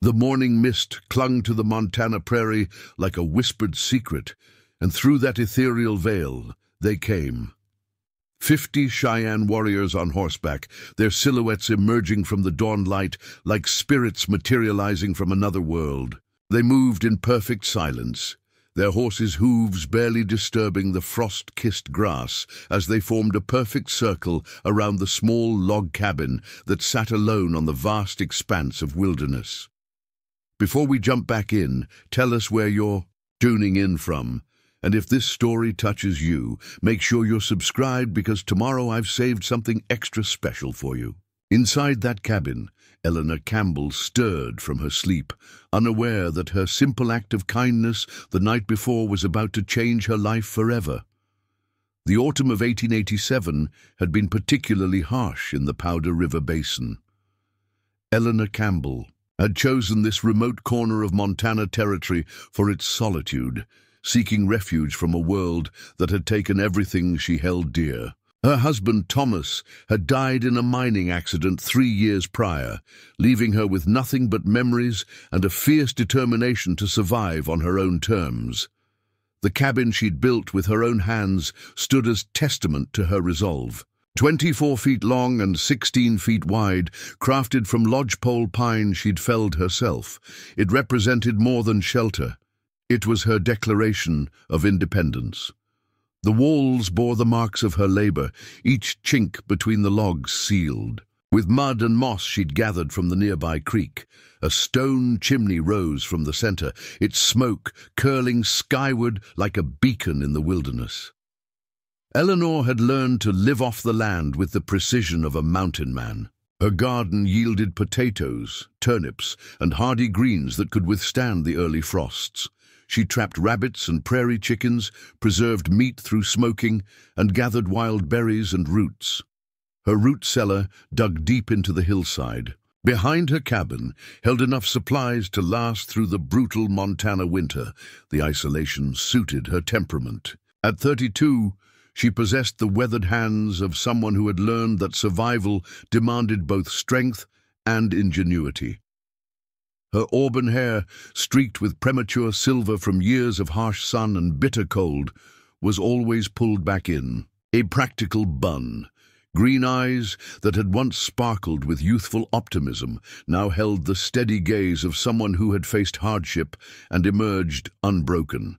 The morning mist clung to the Montana prairie like a whispered secret, and through that ethereal veil they came. 50 Cheyenne warriors on horseback, their silhouettes emerging from the dawn light like spirits materializing from another world. They moved in perfect silence, their horses' hooves barely disturbing the frost-kissed grass as they formed a perfect circle around the small log cabin that sat alone on the vast expanse of wilderness. Before we jump back in, tell us where you're tuning in from. And if this story touches you, make sure you're subscribed because tomorrow I've saved something extra special for you. Inside that cabin, Eleanor Campbell stirred from her sleep, unaware that her simple act of kindness the night before was about to change her life forever. The autumn of 1887 had been particularly harsh in the Powder River Basin. Eleanor Campbell had chosen this remote corner of Montana territory for its solitude, seeking refuge from a world that had taken everything she held dear. Her husband, Thomas, had died in a mining accident 3 years prior, leaving her with nothing but memories and a fierce determination to survive on her own terms. The cabin she'd built with her own hands stood as testament to her resolve. 24 feet long and 16 feet wide, crafted from lodgepole pine she'd felled herself, it represented more than shelter. It was her declaration of independence. The walls bore the marks of her labor, each chink between the logs sealed. With mud and moss she'd gathered from the nearby creek, a stone chimney rose from the center, its smoke curling skyward like a beacon in the wilderness. Eleanor had learned to live off the land with the precision of a mountain man. Her garden yielded potatoes, turnips, and hardy greens that could withstand the early frosts. She trapped rabbits and prairie chickens, preserved meat through smoking, and gathered wild berries and roots. Her root cellar dug deep into the hillside. Behind her cabin held enough supplies to last through the brutal Montana winter. The isolation suited her temperament. At 32, she possessed the weathered hands of someone who had learned that survival demanded both strength and ingenuity. Her auburn hair, streaked with premature silver from years of harsh sun and bitter cold, was always pulled back in, a practical bun. Green eyes that had once sparkled with youthful optimism now held the steady gaze of someone who had faced hardship and emerged unbroken.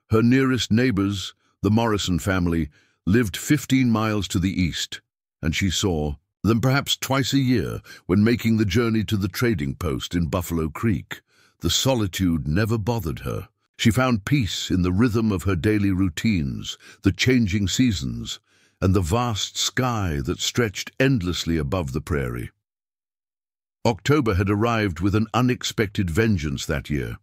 Her nearest neighbors, the Morrison family, lived 15 miles to the east, and she saw them perhaps twice a year when making the journey to the trading post in Buffalo Creek. The solitude never bothered her. She found peace in the rhythm of her daily routines, the changing seasons, and the vast sky that stretched endlessly above the prairie. October had arrived with an unexpected vengeance that year.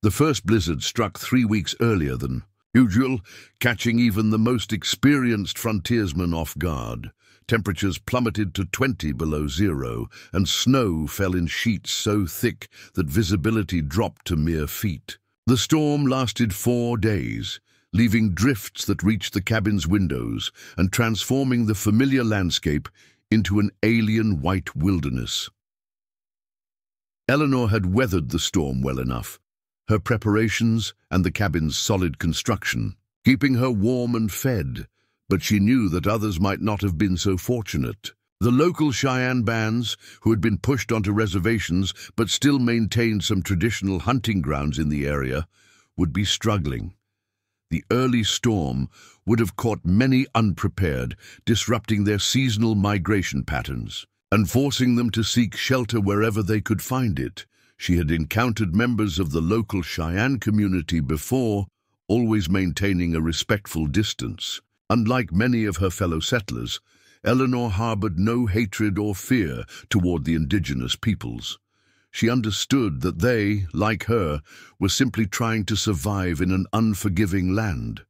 The first blizzard struck 3 weeks earlier than usual, catching even the most experienced frontiersmen off guard. Temperatures plummeted to 20 below zero, and snow fell in sheets so thick that visibility dropped to mere feet. The storm lasted 4 days, leaving drifts that reached the cabin's windows and transforming the familiar landscape into an alien white wilderness. Eleanor had weathered the storm well enough, her preparations and the cabin's solid construction, keeping her warm and fed, but she knew that others might not have been so fortunate. The local Cheyenne bands, who had been pushed onto reservations but still maintained some traditional hunting grounds in the area, would be struggling. The early storm would have caught many unprepared, disrupting their seasonal migration patterns and forcing them to seek shelter wherever they could find it. She had encountered members of the local Cheyenne community before, always maintaining a respectful distance. Unlike many of her fellow settlers, Eleanor harbored no hatred or fear toward the indigenous peoples. She understood that they, like her, were simply trying to survive in an unforgiving land.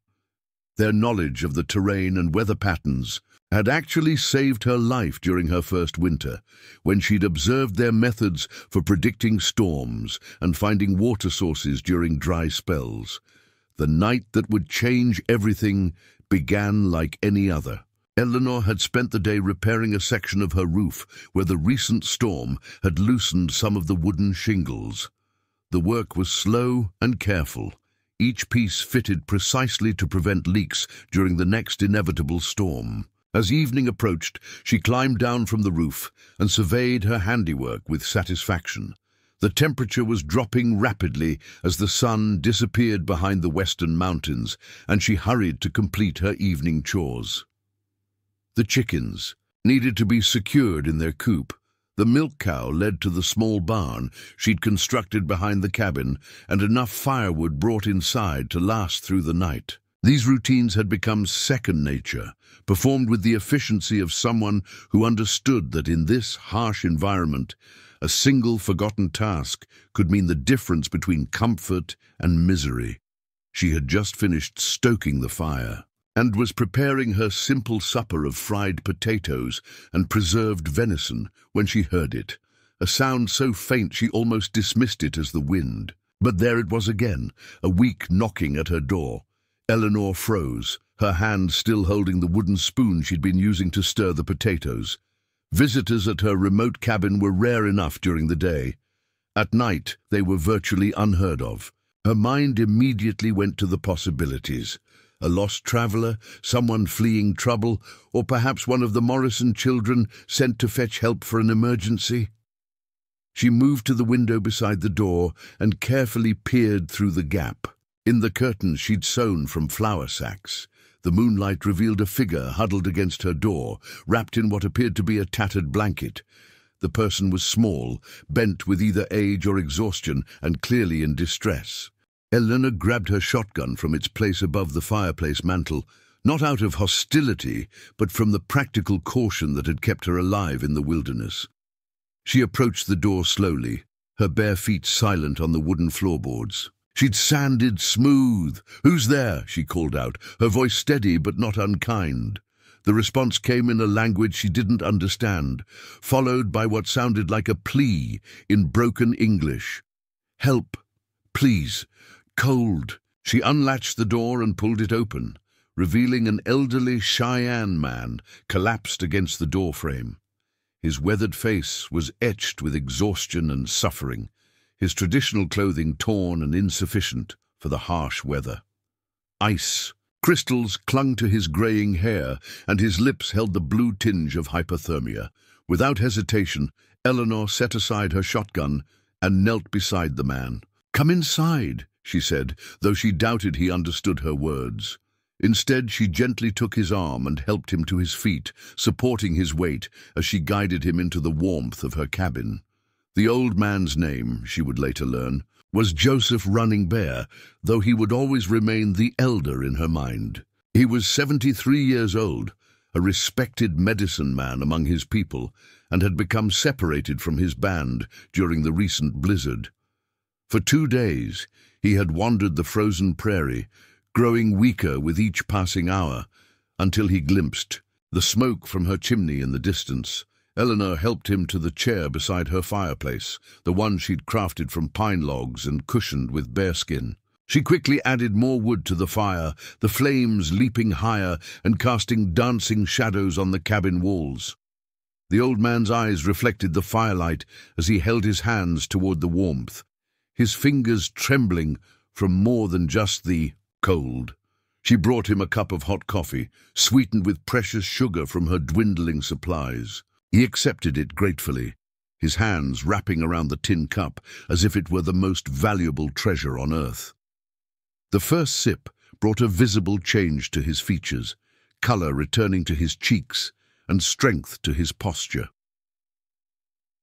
Their knowledge of the terrain and weather patterns had actually saved her life during her first winter, when she'd observed their methods for predicting storms and finding water sources during dry spells. The night that would change everything began like any other. Eleanor had spent the day repairing a section of her roof where the recent storm had loosened some of the wooden shingles. The work was slow and careful, each piece fitted precisely to prevent leaks during the next inevitable storm. As evening approached, she climbed down from the roof and surveyed her handiwork with satisfaction. The temperature was dropping rapidly as the sun disappeared behind the western mountains, and she hurried to complete her evening chores. The chickens needed to be secured in their coop. The milk cow led to the small barn she'd constructed behind the cabin, and enough firewood brought inside to last through the night. These routines had become second nature, performed with the efficiency of someone who understood that in this harsh environment, a single forgotten task could mean the difference between comfort and misery. She had just finished stoking the fire and was preparing her simple supper of fried potatoes and preserved venison when she heard it, a sound so faint she almost dismissed it as the wind. But there it was again, a weak knocking at her door. Eleanor froze, her hand still holding the wooden spoon she'd been using to stir the potatoes. Visitors at her remote cabin were rare enough during the day. At night, they were virtually unheard of. Her mind immediately went to the possibilities. A lost traveler, someone fleeing trouble, or perhaps one of the Morrison children sent to fetch help for an emergency. She moved to the window beside the door and carefully peered through the gap. In the curtains she'd sewn from flour sacks, the moonlight revealed a figure huddled against her door, wrapped in what appeared to be a tattered blanket. The person was small, bent with either age or exhaustion, and clearly in distress. Eleanor grabbed her shotgun from its place above the fireplace mantel, not out of hostility, but from the practical caution that had kept her alive in the wilderness. She approached the door slowly, her bare feet silent on the wooden floorboards. She'd sanded smooth. "Who's there?" she called out, her voice steady but not unkind. The response came in a language she didn't understand, followed by what sounded like a plea in broken English. "Help, please. Cold." She unlatched the door and pulled it open, revealing an elderly Cheyenne man collapsed against the doorframe. His weathered face was etched with exhaustion and suffering, his traditional clothing torn and insufficient for the harsh weather. Ice crystals clung to his graying hair, and his lips held the blue tinge of hypothermia. Without hesitation, Eleanor set aside her shotgun and knelt beside the man. "Come inside," she said, though she doubted he understood her words. Instead, she gently took his arm and helped him to his feet, supporting his weight as she guided him into the warmth of her cabin. The old man's name, she would later learn, was Joseph Running Bear, though he would always remain the elder in her mind. He was 73 years old, a respected medicine man among his people, and had become separated from his band during the recent blizzard. For 2 days, he had wandered the frozen prairie, growing weaker with each passing hour, until he glimpsed the smoke from her chimney in the distance. Eleanor helped him to the chair beside her fireplace, the one she'd crafted from pine logs and cushioned with bearskin. She quickly added more wood to the fire, the flames leaping higher and casting dancing shadows on the cabin walls. The old man's eyes reflected the firelight as he held his hands toward the warmth, his fingers trembling from more than just the cold. She brought him a cup of hot coffee, sweetened with precious sugar from her dwindling supplies. He accepted it gratefully, his hands wrapping around the tin cup as if it were the most valuable treasure on earth. The first sip brought a visible change to his features, color returning to his cheeks and strength to his posture.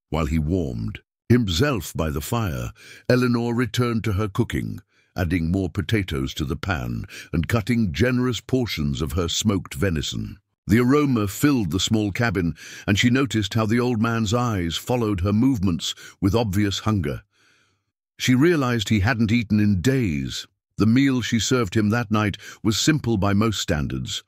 While he warmed himself by the fire, Eleanor returned to her cooking, adding more potatoes to the pan and cutting generous portions of her smoked venison. The aroma filled the small cabin, and she noticed how the old man's eyes followed her movements with obvious hunger. She realized he hadn't eaten in days. The meal she served him that night was simple by most standards.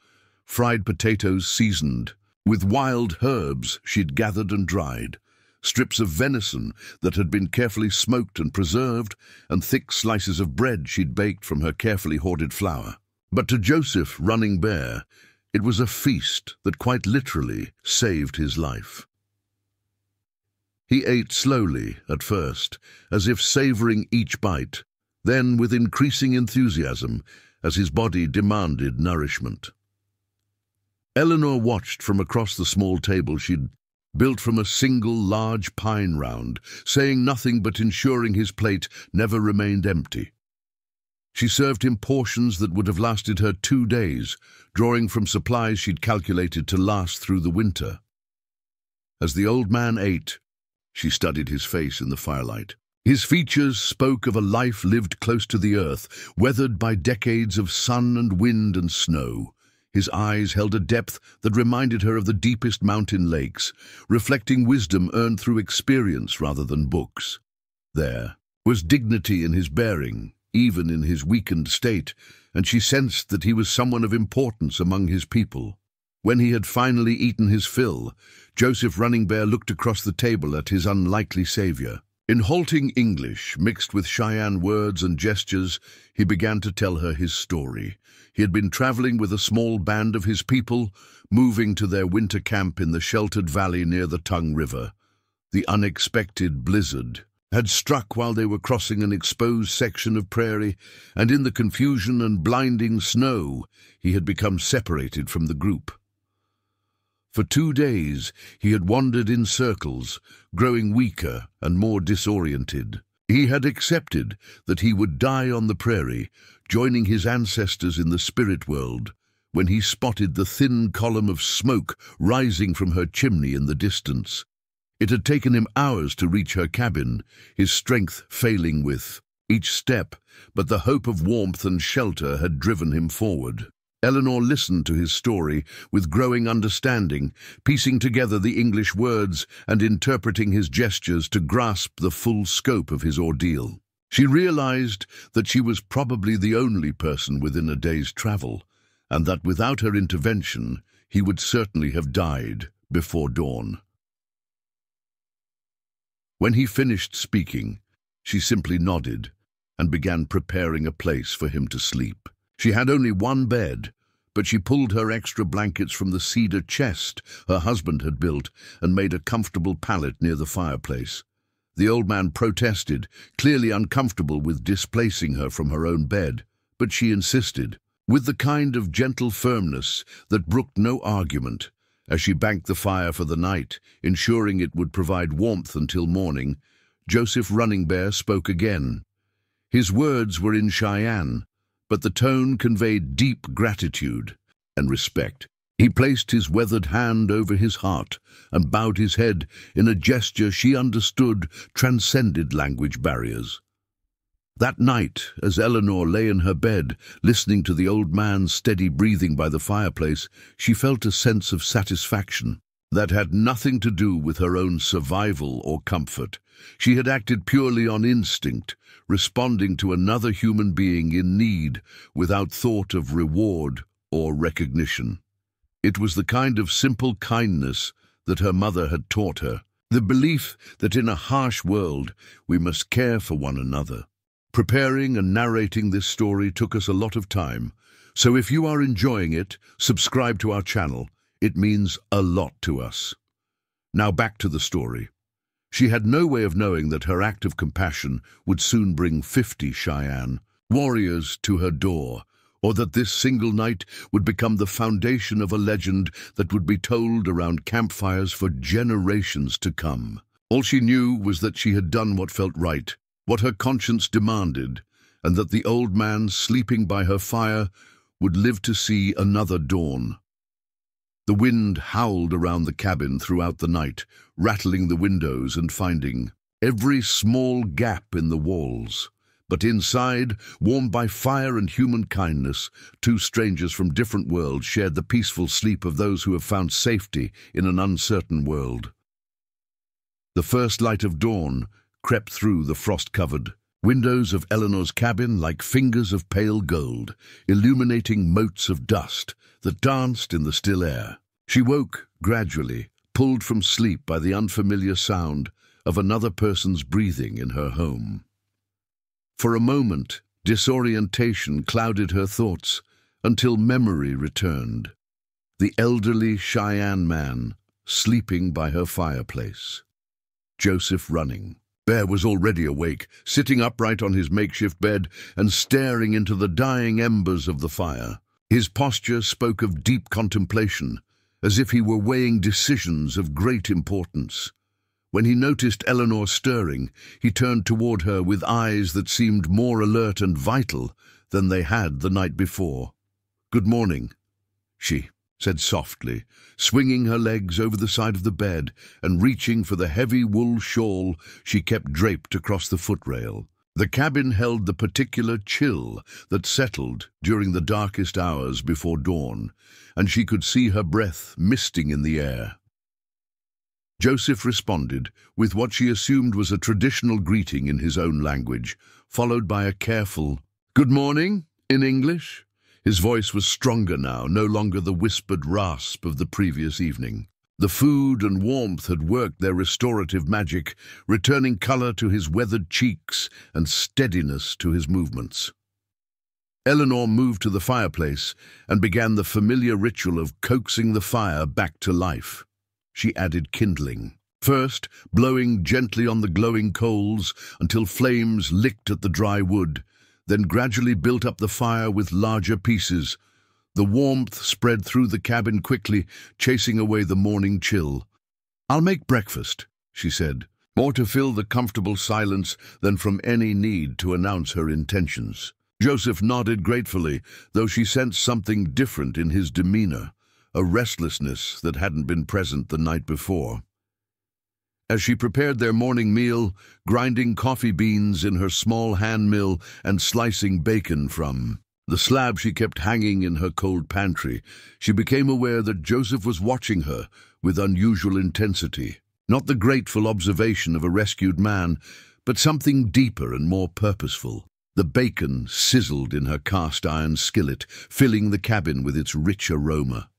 Fried potatoes seasoned with wild herbs she'd gathered and dried, strips of venison that had been carefully smoked and preserved, and thick slices of bread she'd baked from her carefully hoarded flour. But to Joseph Running Bear It was a feast that quite literally saved his life. He ate slowly at first, as if savoring each bite, then with increasing enthusiasm as his body demanded nourishment. Eleanor watched from across the small table she'd built from a single large pine round, saying nothing but ensuring his plate never remained empty. She served him portions that would have lasted her 2 days, drawing from supplies she'd calculated to last through the winter. As the old man ate, she studied his face in the firelight. His features spoke of a life lived close to the earth, weathered by decades of sun and wind and snow. His eyes held a depth that reminded her of the deepest mountain lakes, reflecting wisdom earned through experience rather than books. There was dignity in his bearing, even in his weakened state, and she sensed that he was someone of importance among his people. When he had finally eaten his fill, Joseph Running Bear looked across the table at his unlikely savior. In halting English, mixed with Cheyenne words and gestures, he began to tell her his story. He had been traveling with a small band of his people, moving to their winter camp in the sheltered valley near the Tongue River. The unexpected blizzard had struck while they were crossing an exposed section of prairie, and in the confusion and blinding snow, he had become separated from the group. For 2 days, he had wandered in circles, growing weaker and more disoriented. He had accepted that he would die on the prairie, joining his ancestors in the spirit world, when he spotted the thin column of smoke rising from her chimney in the distance. It had taken him hours to reach her cabin, his strength failing with each step, but the hope of warmth and shelter had driven him forward. Eleanor listened to his story with growing understanding, piecing together the English words and interpreting his gestures to grasp the full scope of his ordeal. She realized that she was probably the only person within a day's travel, and that without her intervention, he would certainly have died before dawn. When he finished speaking, she simply nodded and began preparing a place for him to sleep. She had only one bed, but she pulled her extra blankets from the cedar chest her husband had built and made a comfortable pallet near the fireplace. The old man protested, clearly uncomfortable with displacing her from her own bed, but she insisted, with the kind of gentle firmness that brooked no argument. As she banked the fire for the night, ensuring it would provide warmth until morning, Joseph Running Bear spoke again. His words were in Cheyenne, but the tone conveyed deep gratitude and respect. He placed his weathered hand over his heart and bowed his head in a gesture she understood transcended language barriers. That night, as Eleanor lay in her bed, listening to the old man's steady breathing by the fireplace, she felt a sense of satisfaction that had nothing to do with her own survival or comfort. She had acted purely on instinct, responding to another human being in need without thought of reward or recognition. It was the kind of simple kindness that her mother had taught her, the belief that in a harsh world we must care for one another. Preparing and narrating this story took us a lot of time, so if you are enjoying it, subscribe to our channel. It means a lot to us. Now back to the story. She had no way of knowing that her act of compassion would soon bring 50 Cheyenne warriors to her door, or that this single night would become the foundation of a legend that would be told around campfires for generations to come. All she knew was that she had done what felt right, what her conscience demanded, and that the old man sleeping by her fire would live to see another dawn. The wind howled around the cabin throughout the night, rattling the windows and finding every small gap in the walls. But inside, warmed by fire and human kindness, 2 strangers from different worlds shared the peaceful sleep of those who have found safety in an uncertain world. The first light of dawn crept through the frost-covered windows of Eleanor's cabin like fingers of pale gold, illuminating motes of dust that danced in the still air. She woke gradually, pulled from sleep by the unfamiliar sound of another person's breathing in her home. For a moment, disorientation clouded her thoughts until memory returned. the elderly Cheyenne man sleeping by her fireplace. Joseph running. Bear was already awake, sitting upright on his makeshift bed and staring into the dying embers of the fire. His posture spoke of deep contemplation, as if he were weighing decisions of great importance. When he noticed Eleanor stirring, he turned toward her with eyes that seemed more alert and vital than they had the night before. "Good morning," she said softly, swinging her legs over the side of the bed and reaching for the heavy wool shawl she kept draped across the footrail. The cabin held the particular chill that settled during the darkest hours before dawn, and she could see her breath misting in the air. Joseph responded with what she assumed was a traditional greeting in his own language, followed by a careful "good morning" in English. His voice was stronger now, no longer the whispered rasp of the previous evening. The food and warmth had worked their restorative magic, returning color to his weathered cheeks and steadiness to his movements. Eleanor moved to the fireplace and began the familiar ritual of coaxing the fire back to life. She added kindling, first blowing gently on the glowing coals until flames licked at the dry wood, then gradually built up the fire with larger pieces. The warmth spread through the cabin quickly, chasing away the morning chill. "I'll make breakfast," she said, more to fill the comfortable silence than from any need to announce her intentions. Joseph nodded gratefully, though she sensed something different in his demeanor, a restlessness that hadn't been present the night before. As she prepared their morning meal, grinding coffee beans in her small hand mill and slicing bacon from the slab she kept hanging in her cold pantry, she became aware that Joseph was watching her with unusual intensity. Not the grateful observation of a rescued man, but something deeper and more purposeful. The bacon sizzled in her cast-iron skillet, filling the cabin with its rich aroma.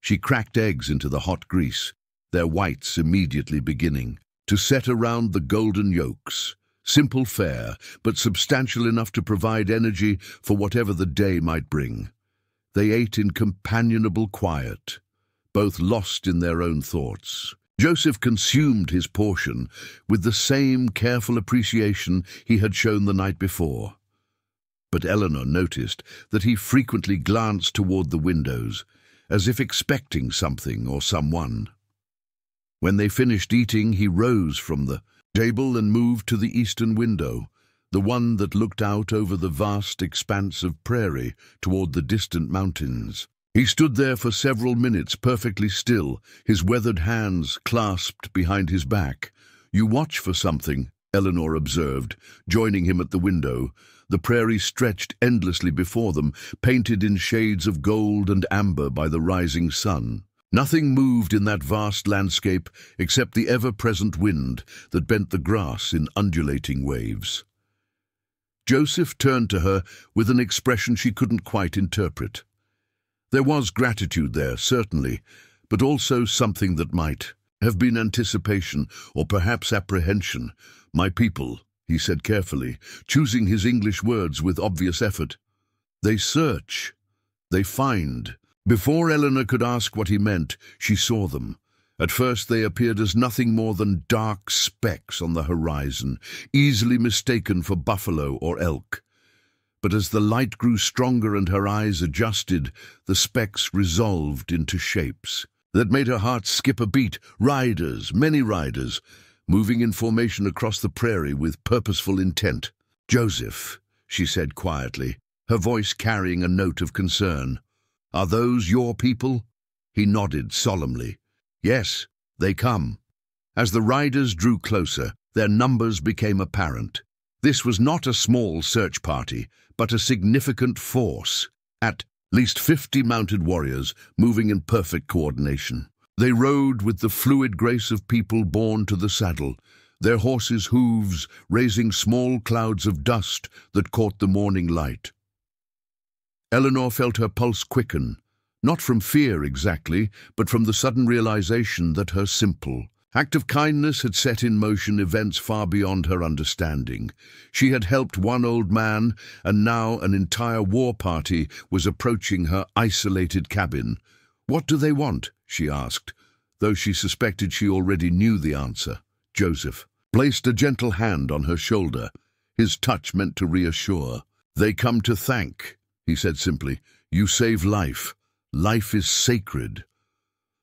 She cracked eggs into the hot grease, their whites immediately beginning to set around the golden yolks. Simple fare, but substantial enough to provide energy for whatever the day might bring. They ate in companionable quiet, both lost in their own thoughts. Joseph consumed his portion with the same careful appreciation he had shown the night before. But Eleanor noticed that he frequently glanced toward the windows, as if expecting something or someone. When they finished eating, he rose from the table and moved to the eastern window, the one that looked out over the vast expanse of prairie toward the distant mountains. He stood there for several minutes, perfectly still, his weathered hands clasped behind his back. "You watch for something," Eleanor observed, joining him at the window. The prairie stretched endlessly before them, painted in shades of gold and amber by the rising sun. Nothing moved in that vast landscape except the ever-present wind that bent the grass in undulating waves. Joseph turned to her with an expression she couldn't quite interpret. There was gratitude there, certainly, but also something that might have been anticipation or perhaps apprehension. "My people," he said carefully, choosing his English words with obvious effort. "They search. They find." Before Eleanor could ask what he meant, she saw them. At first they appeared as nothing more than dark specks on the horizon, easily mistaken for buffalo or elk. But as the light grew stronger and her eyes adjusted, the specks resolved into shapes that made her heart skip a beat. Riders, many riders, moving in formation across the prairie with purposeful intent. "Joseph," she said quietly, her voice carrying a note of concern. "Are those your people?" He nodded solemnly. "Yes, they come." As the riders drew closer, their numbers became apparent. This was not a small search party, but a significant force. At least 50 mounted warriors, moving in perfect coordination. They rode with the fluid grace of people born to the saddle, their horses' hooves raising small clouds of dust that caught the morning light. Eleanor felt her pulse quicken, not from fear exactly, but from the sudden realization that her simple act of kindness had set in motion events far beyond her understanding. She had helped one old man, and now an entire war party was approaching her isolated cabin, "What do they want?" she asked, though she suspected she already knew the answer. Joseph placed a gentle hand on her shoulder, his touch meant to reassure. "They come to thank," he said simply. "You save life. Life is sacred."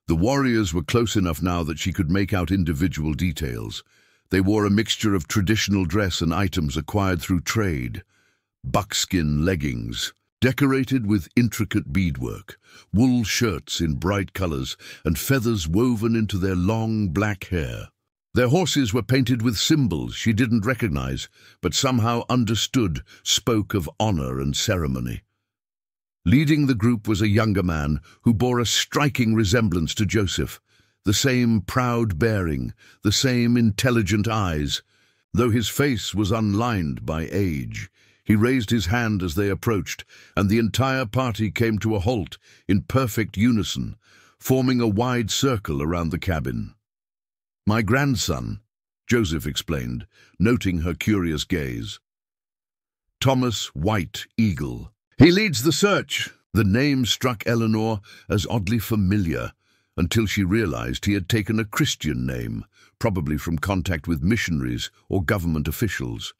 The warriors were close enough now that she could make out individual details. They wore a mixture of traditional dress and items acquired through trade. Buckskin leggings, decorated with intricate beadwork, wool shirts in bright colors, and feathers woven into their long black hair. Their horses were painted with symbols she didn't recognize, but somehow understood spoke of honor and ceremony. Leading the group was a younger man who bore a striking resemblance to Joseph, the same proud bearing, the same intelligent eyes. Though his face was unlined by age, he raised his hand as they approached, and the entire party came to a halt in perfect unison, forming a wide circle around the cabin. "My grandson," Joseph explained, noting her curious gaze. "Thomas White Eagle. He leads the search." The name struck Eleanor as oddly familiar, until she realized he had taken a Christian name, probably from contact with missionaries or government officials.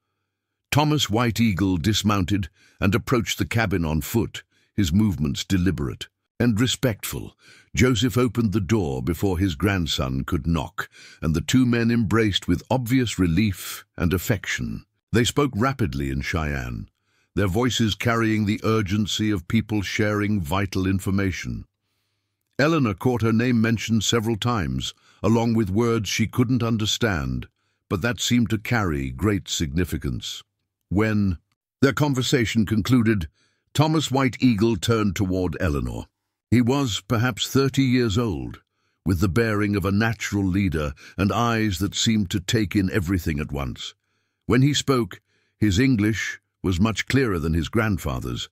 Thomas White Eagle dismounted and approached the cabin on foot, his movements deliberate and respectful. Joseph opened the door before his grandson could knock, and the two men embraced with obvious relief and affection. They spoke rapidly in Cheyenne, their voices carrying the urgency of people sharing vital information. Eleanor caught her name mentioned several times, along with words she couldn't understand, but that seemed to carry great significance. When their conversation concluded, Thomas White Eagle turned toward Eleanor. He was perhaps 30 years old, with the bearing of a natural leader and eyes that seemed to take in everything at once. When he spoke, his English was much clearer than his grandfather's,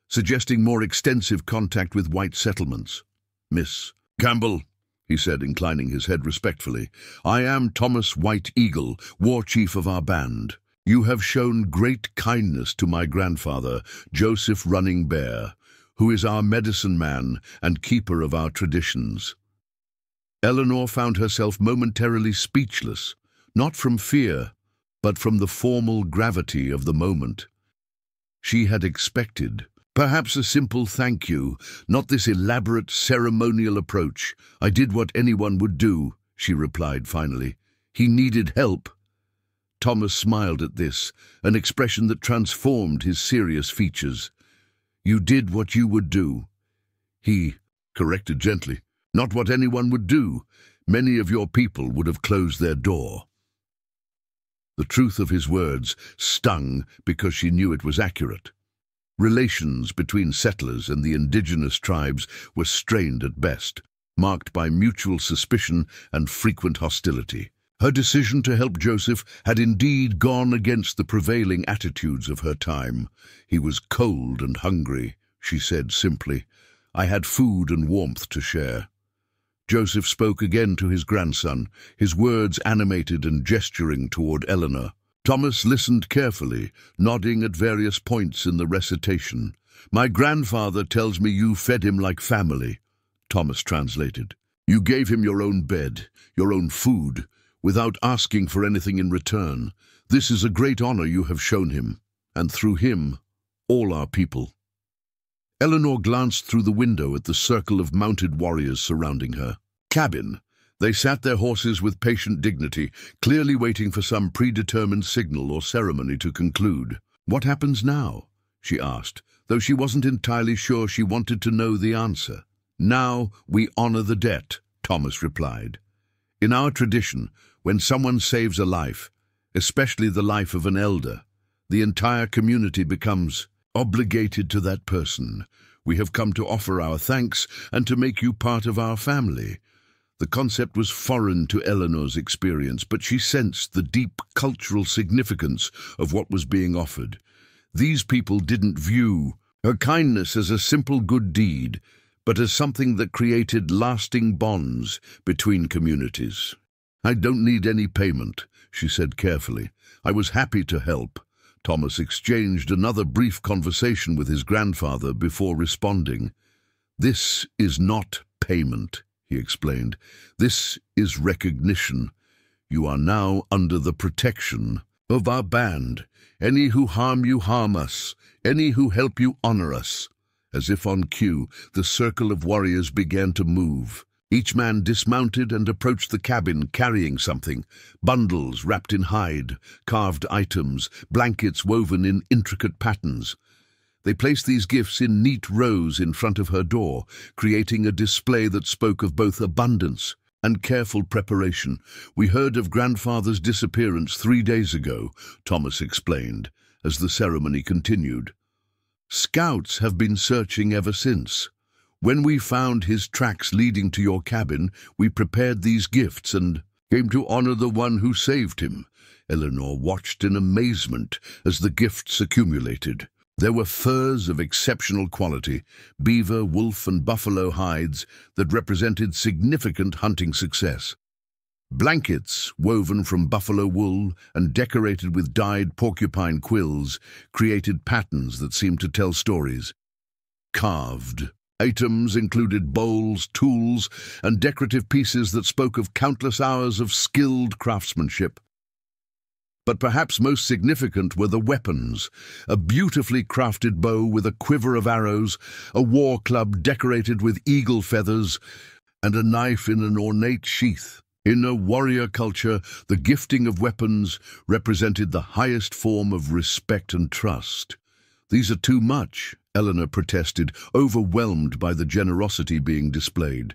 suggesting more extensive contact with white settlements. "Miss Campbell," he said, inclining his head respectfully, "I am Thomas White Eagle, war chief of our band. You have shown great kindness to my grandfather, Joseph Running Bear, who is our medicine man and keeper of our traditions." Eleanor found herself momentarily speechless, not from fear, but from the formal gravity of the moment. She had expected perhaps a simple thank you, not this elaborate ceremonial approach. "I did what anyone would do," she replied finally. "He needed help." Thomas smiled at this, an expression that transformed his serious features. "You did what you would do." He corrected gently. "Not what anyone would do. Many of your people would have closed their door." The truth of his words stung because she knew it was accurate. Relations between settlers and the indigenous tribes were strained at best, marked by mutual suspicion and frequent hostility. Her decision to help Joseph had indeed gone against the prevailing attitudes of her time. "He was cold and hungry," she said simply. "I had food and warmth to share." Joseph spoke again to his grandson, his words animated and gesturing toward Eleanor. Thomas listened carefully, nodding at various points in the recitation. "My grandfather tells me you fed him like family," Thomas translated. "You gave him your own bed, your own food, without asking for anything in return. This is a great honor you have shown him, and through him, all our people." Eleanor glanced through the window at the circle of mounted warriors surrounding her. Cabin. They sat their horses with patient dignity, clearly waiting for some predetermined signal or ceremony to conclude. "What happens now?" she asked, though she wasn't entirely sure she wanted to know the answer. "Now we honor the debt," Thomas replied. "In our tradition, when someone saves a life, especially the life of an elder, the entire community becomes obligated to that person. We have come to offer our thanks and to make you part of our family." The concept was foreign to Eleanor's experience, but she sensed the deep cultural significance of what was being offered. These people didn't view her kindness as a simple good deed, but as something that created lasting bonds between communities. "I don't need any payment," she said carefully. "I was happy to help." Thomas exchanged another brief conversation with his grandfather before responding. "This is not payment," he explained. "This is recognition. You are now under the protection of our band. Any who harm you harm us. Any who help you honor us." As if on cue, the circle of warriors began to move. Each man dismounted and approached the cabin carrying something: bundles wrapped in hide, carved items, blankets woven in intricate patterns. They placed these gifts in neat rows in front of her door, creating a display that spoke of both abundance and careful preparation. "We heard of grandfather's disappearance 3 days ago," Thomas explained, as the ceremony continued. "Scouts have been searching ever since. When we found his tracks leading to your cabin, we prepared these gifts and came to honor the one who saved him." Eleanor watched in amazement as the gifts accumulated. There were furs of exceptional quality, beaver, wolf, and buffalo hides that represented significant hunting success. Blankets woven from buffalo wool and decorated with dyed porcupine quills created patterns that seemed to tell stories. Carved items included bowls, tools, and decorative pieces that spoke of countless hours of skilled craftsmanship. But perhaps most significant were the weapons: a beautifully crafted bow with a quiver of arrows, a war club decorated with eagle feathers, and a knife in an ornate sheath. In a warrior culture, the gifting of weapons represented the highest form of respect and trust. "These are too much," Eleanor protested, overwhelmed by the generosity being displayed.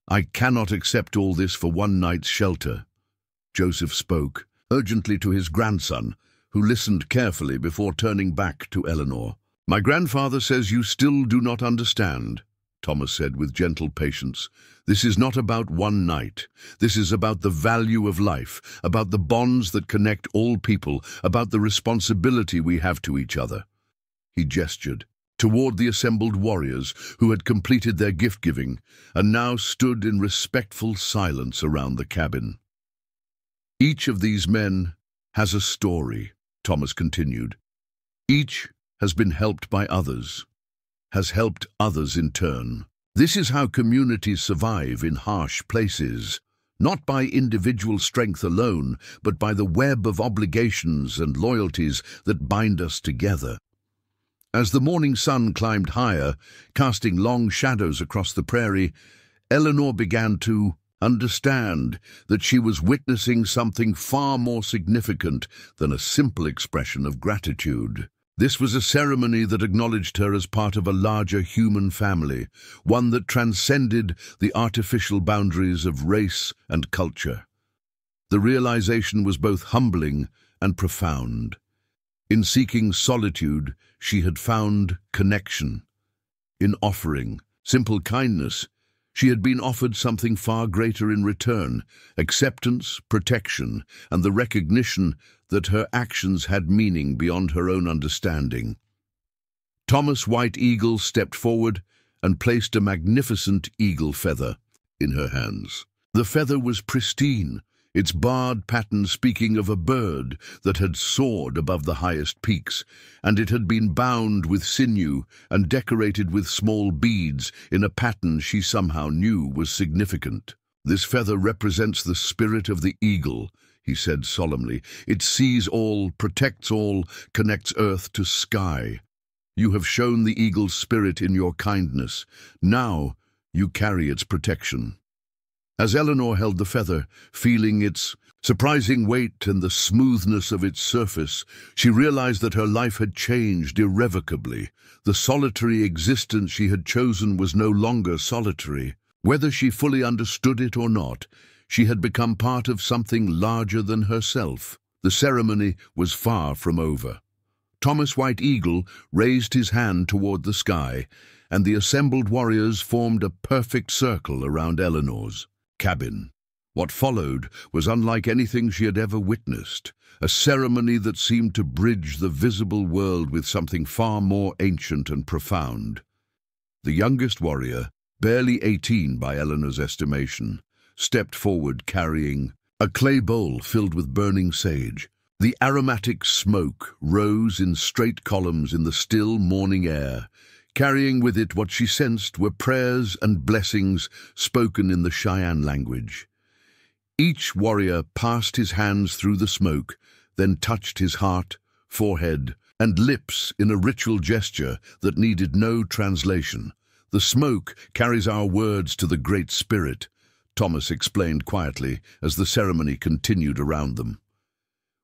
"I cannot accept all this for one night's shelter." Joseph spoke urgently to his grandson, who listened carefully before turning back to Eleanor. "My grandfather says you still do not understand," Thomas said with gentle patience. "This is not about one night. This is about the value of life, about the bonds that connect all people, about the responsibility we have to each other." He gestured toward the assembled warriors who had completed their gift-giving and now stood in respectful silence around the cabin. "Each of these men has a story," Thomas continued. "Each has been helped by others, has helped others in turn. This is how communities survive in harsh places, not by individual strength alone, but by the web of obligations and loyalties that bind us together." As the morning sun climbed higher, casting long shadows across the prairie, Eleanor began to understand that she was witnessing something far more significant than a simple expression of gratitude. This was a ceremony that acknowledged her as part of a larger human family, one that transcended the artificial boundaries of race and culture. The realization was both humbling and profound. In seeking solitude, she had found connection. In offering simple kindness, she had been offered something far greater in return: acceptance, protection, and the recognition that her actions had meaning beyond her own understanding. Thomas White Eagle stepped forward and placed a magnificent eagle feather in her hands. The feather was pristine, its barred pattern speaking of a bird that had soared above the highest peaks, and it had been bound with sinew and decorated with small beads in a pattern she somehow knew was significant. "This feather represents the spirit of the eagle," he said solemnly. "It sees all, protects all, connects earth to sky. You have shown the eagle's spirit in your kindness. Now you carry its protection." As Eleanor held the feather, feeling its surprising weight and the smoothness of its surface, she realized that her life had changed irrevocably. The solitary existence she had chosen was no longer solitary. Whether she fully understood it or not, she had become part of something larger than herself. The ceremony was far from over. Thomas White Eagle raised his hand toward the sky, and the assembled warriors formed a perfect circle around Eleanor's cabin. What followed was unlike anything she had ever witnessed, a ceremony that seemed to bridge the visible world with something far more ancient and profound. The youngest warrior, barely 18 by Eleanor's estimation, stepped forward carrying a clay bowl filled with burning sage. The aromatic smoke rose in straight columns in the still morning air, carrying with it what she sensed were prayers and blessings spoken in the Cheyenne language. Each warrior passed his hands through the smoke, then touched his heart, forehead, and lips in a ritual gesture that needed no translation. "The smoke carries our words to the Great Spirit," Thomas explained quietly as the ceremony continued around them.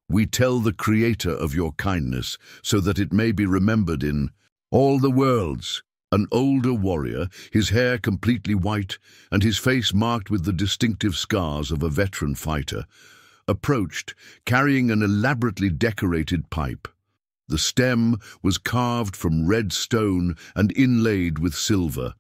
"We tell the Creator of your kindness so that it may be remembered in all the worlds." An older warrior, his hair completely white and his face marked with the distinctive scars of a veteran fighter, approached, carrying an elaborately decorated pipe. The stem was carved from red stone and inlaid with silver,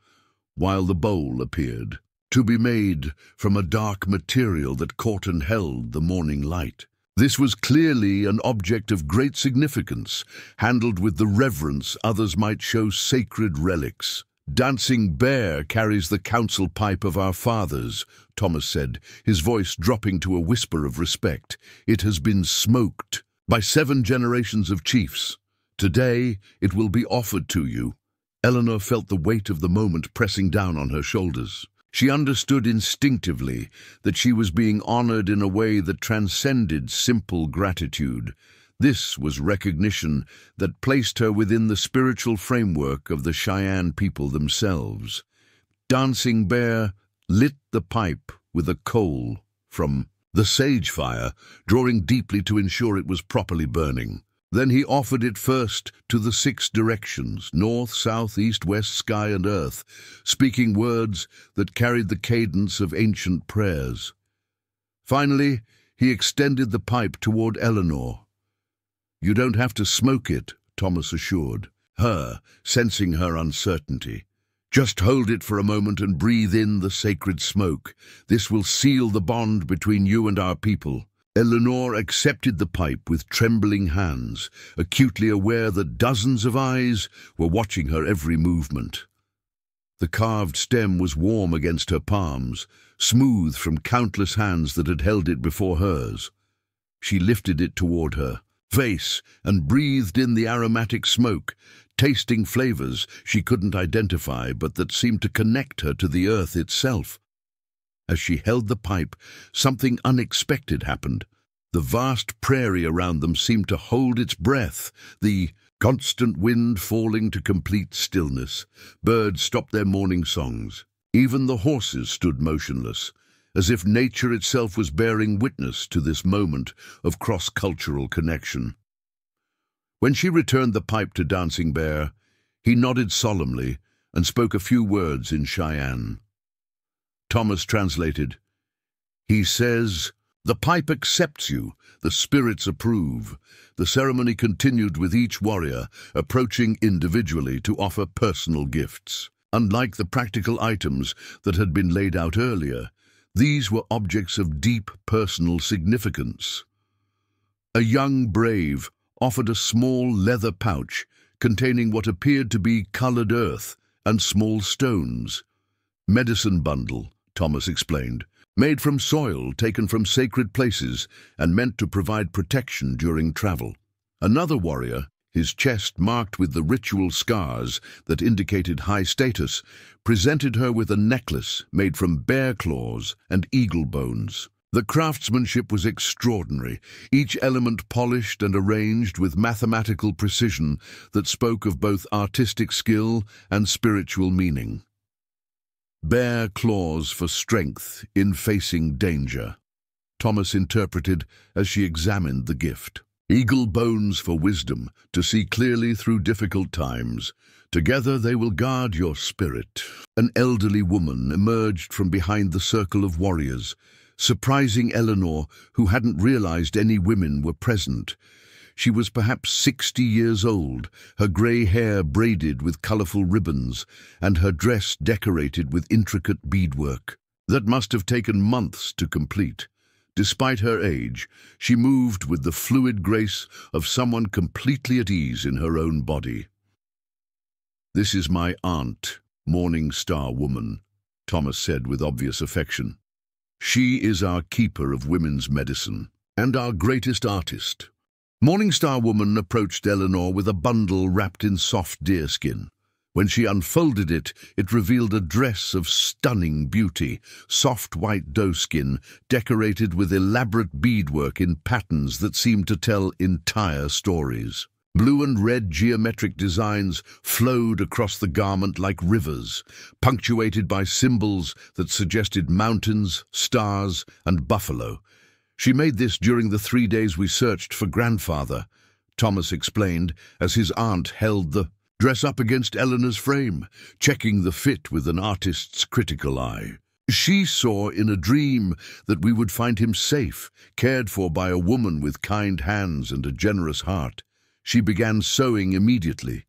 while the bowl appeared to be made from a dark material that caught and held the morning light. This was clearly an object of great significance, handled with the reverence others might show sacred relics. "Dancing Bear carries the council pipe of our fathers," Thomas said, his voice dropping to a whisper of respect. "It has been smoked by 7 generations of chiefs. Today it will be offered to you." Eleanor felt the weight of the moment pressing down on her shoulders. She understood instinctively that she was being honored in a way that transcended simple gratitude. This was recognition that placed her within the spiritual framework of the Cheyenne people themselves. Dancing Bear lit the pipe with a coal from the sage fire, drawing deeply to ensure it was properly burning. Then he offered it first to the 6 directions, north, south, east, west, sky, and earth, speaking words that carried the cadence of ancient prayers. Finally, he extended the pipe toward Eleanor. "You don't have to smoke it," Thomas assured her, sensing her uncertainty. "Just hold it for a moment and breathe in the sacred smoke. This will seal the bond between you and our people." Eleanor accepted the pipe with trembling hands, acutely aware that dozens of eyes were watching her every movement. The carved stem was warm against her palms, smooth from countless hands that had held it before hers. She lifted it toward her face and breathed in the aromatic smoke, tasting flavors she couldn't identify but that seemed to connect her to the earth itself. As she held the pipe, something unexpected happened. The vast prairie around them seemed to hold its breath, the constant wind falling to complete stillness. Birds stopped their morning songs. Even the horses stood motionless, as if nature itself was bearing witness to this moment of cross-cultural connection. When she returned the pipe to Dancing Bear, he nodded solemnly and spoke a few words in Cheyenne. Thomas translated. "He says, 'The pipe accepts you, the spirits approve.'" The ceremony continued with each warrior approaching individually to offer personal gifts. Unlike the practical items that had been laid out earlier, these were objects of deep personal significance. A young brave offered a small leather pouch containing what appeared to be colored earth and small stones. "Medicine bundle," Thomas explained, "made from soil taken from sacred places and meant to provide protection during travel." Another warrior, his chest marked with the ritual scars that indicated high status, presented her with a necklace made from bear claws and eagle bones. The craftsmanship was extraordinary, each element polished and arranged with mathematical precision that spoke of both artistic skill and spiritual meaning. "Bear claws for strength in facing danger," Thomas interpreted as she examined the gift. "Eagle bones for wisdom, to see clearly through difficult times. Together they will guard your spirit." An elderly woman emerged from behind the circle of warriors, surprising Eleanor, who hadn't realized any women were present. She was perhaps 60 years old, her grey hair braided with colorful ribbons, and her dress decorated with intricate beadwork. That must have taken months to complete. Despite her age, she moved with the fluid grace of someone completely at ease in her own body. "This is my aunt, Morning Star Woman," Thomas said with obvious affection. "She is our keeper of women's medicine, and our greatest artist." Morning Star Woman approached Eleanor with a bundle wrapped in soft deerskin. When she unfolded it, it revealed a dress of stunning beauty, soft white doeskin, decorated with elaborate beadwork in patterns that seemed to tell entire stories. Blue and red geometric designs flowed across the garment like rivers, punctuated by symbols that suggested mountains, stars, and buffalo. She made this during the 3 days we searched for grandfather, Thomas explained, as his aunt held the dress up against Eleanor's frame, checking the fit with an artist's critical eye. She saw in a dream that we would find him safe, cared for by a woman with kind hands and a generous heart. She began sewing immediately.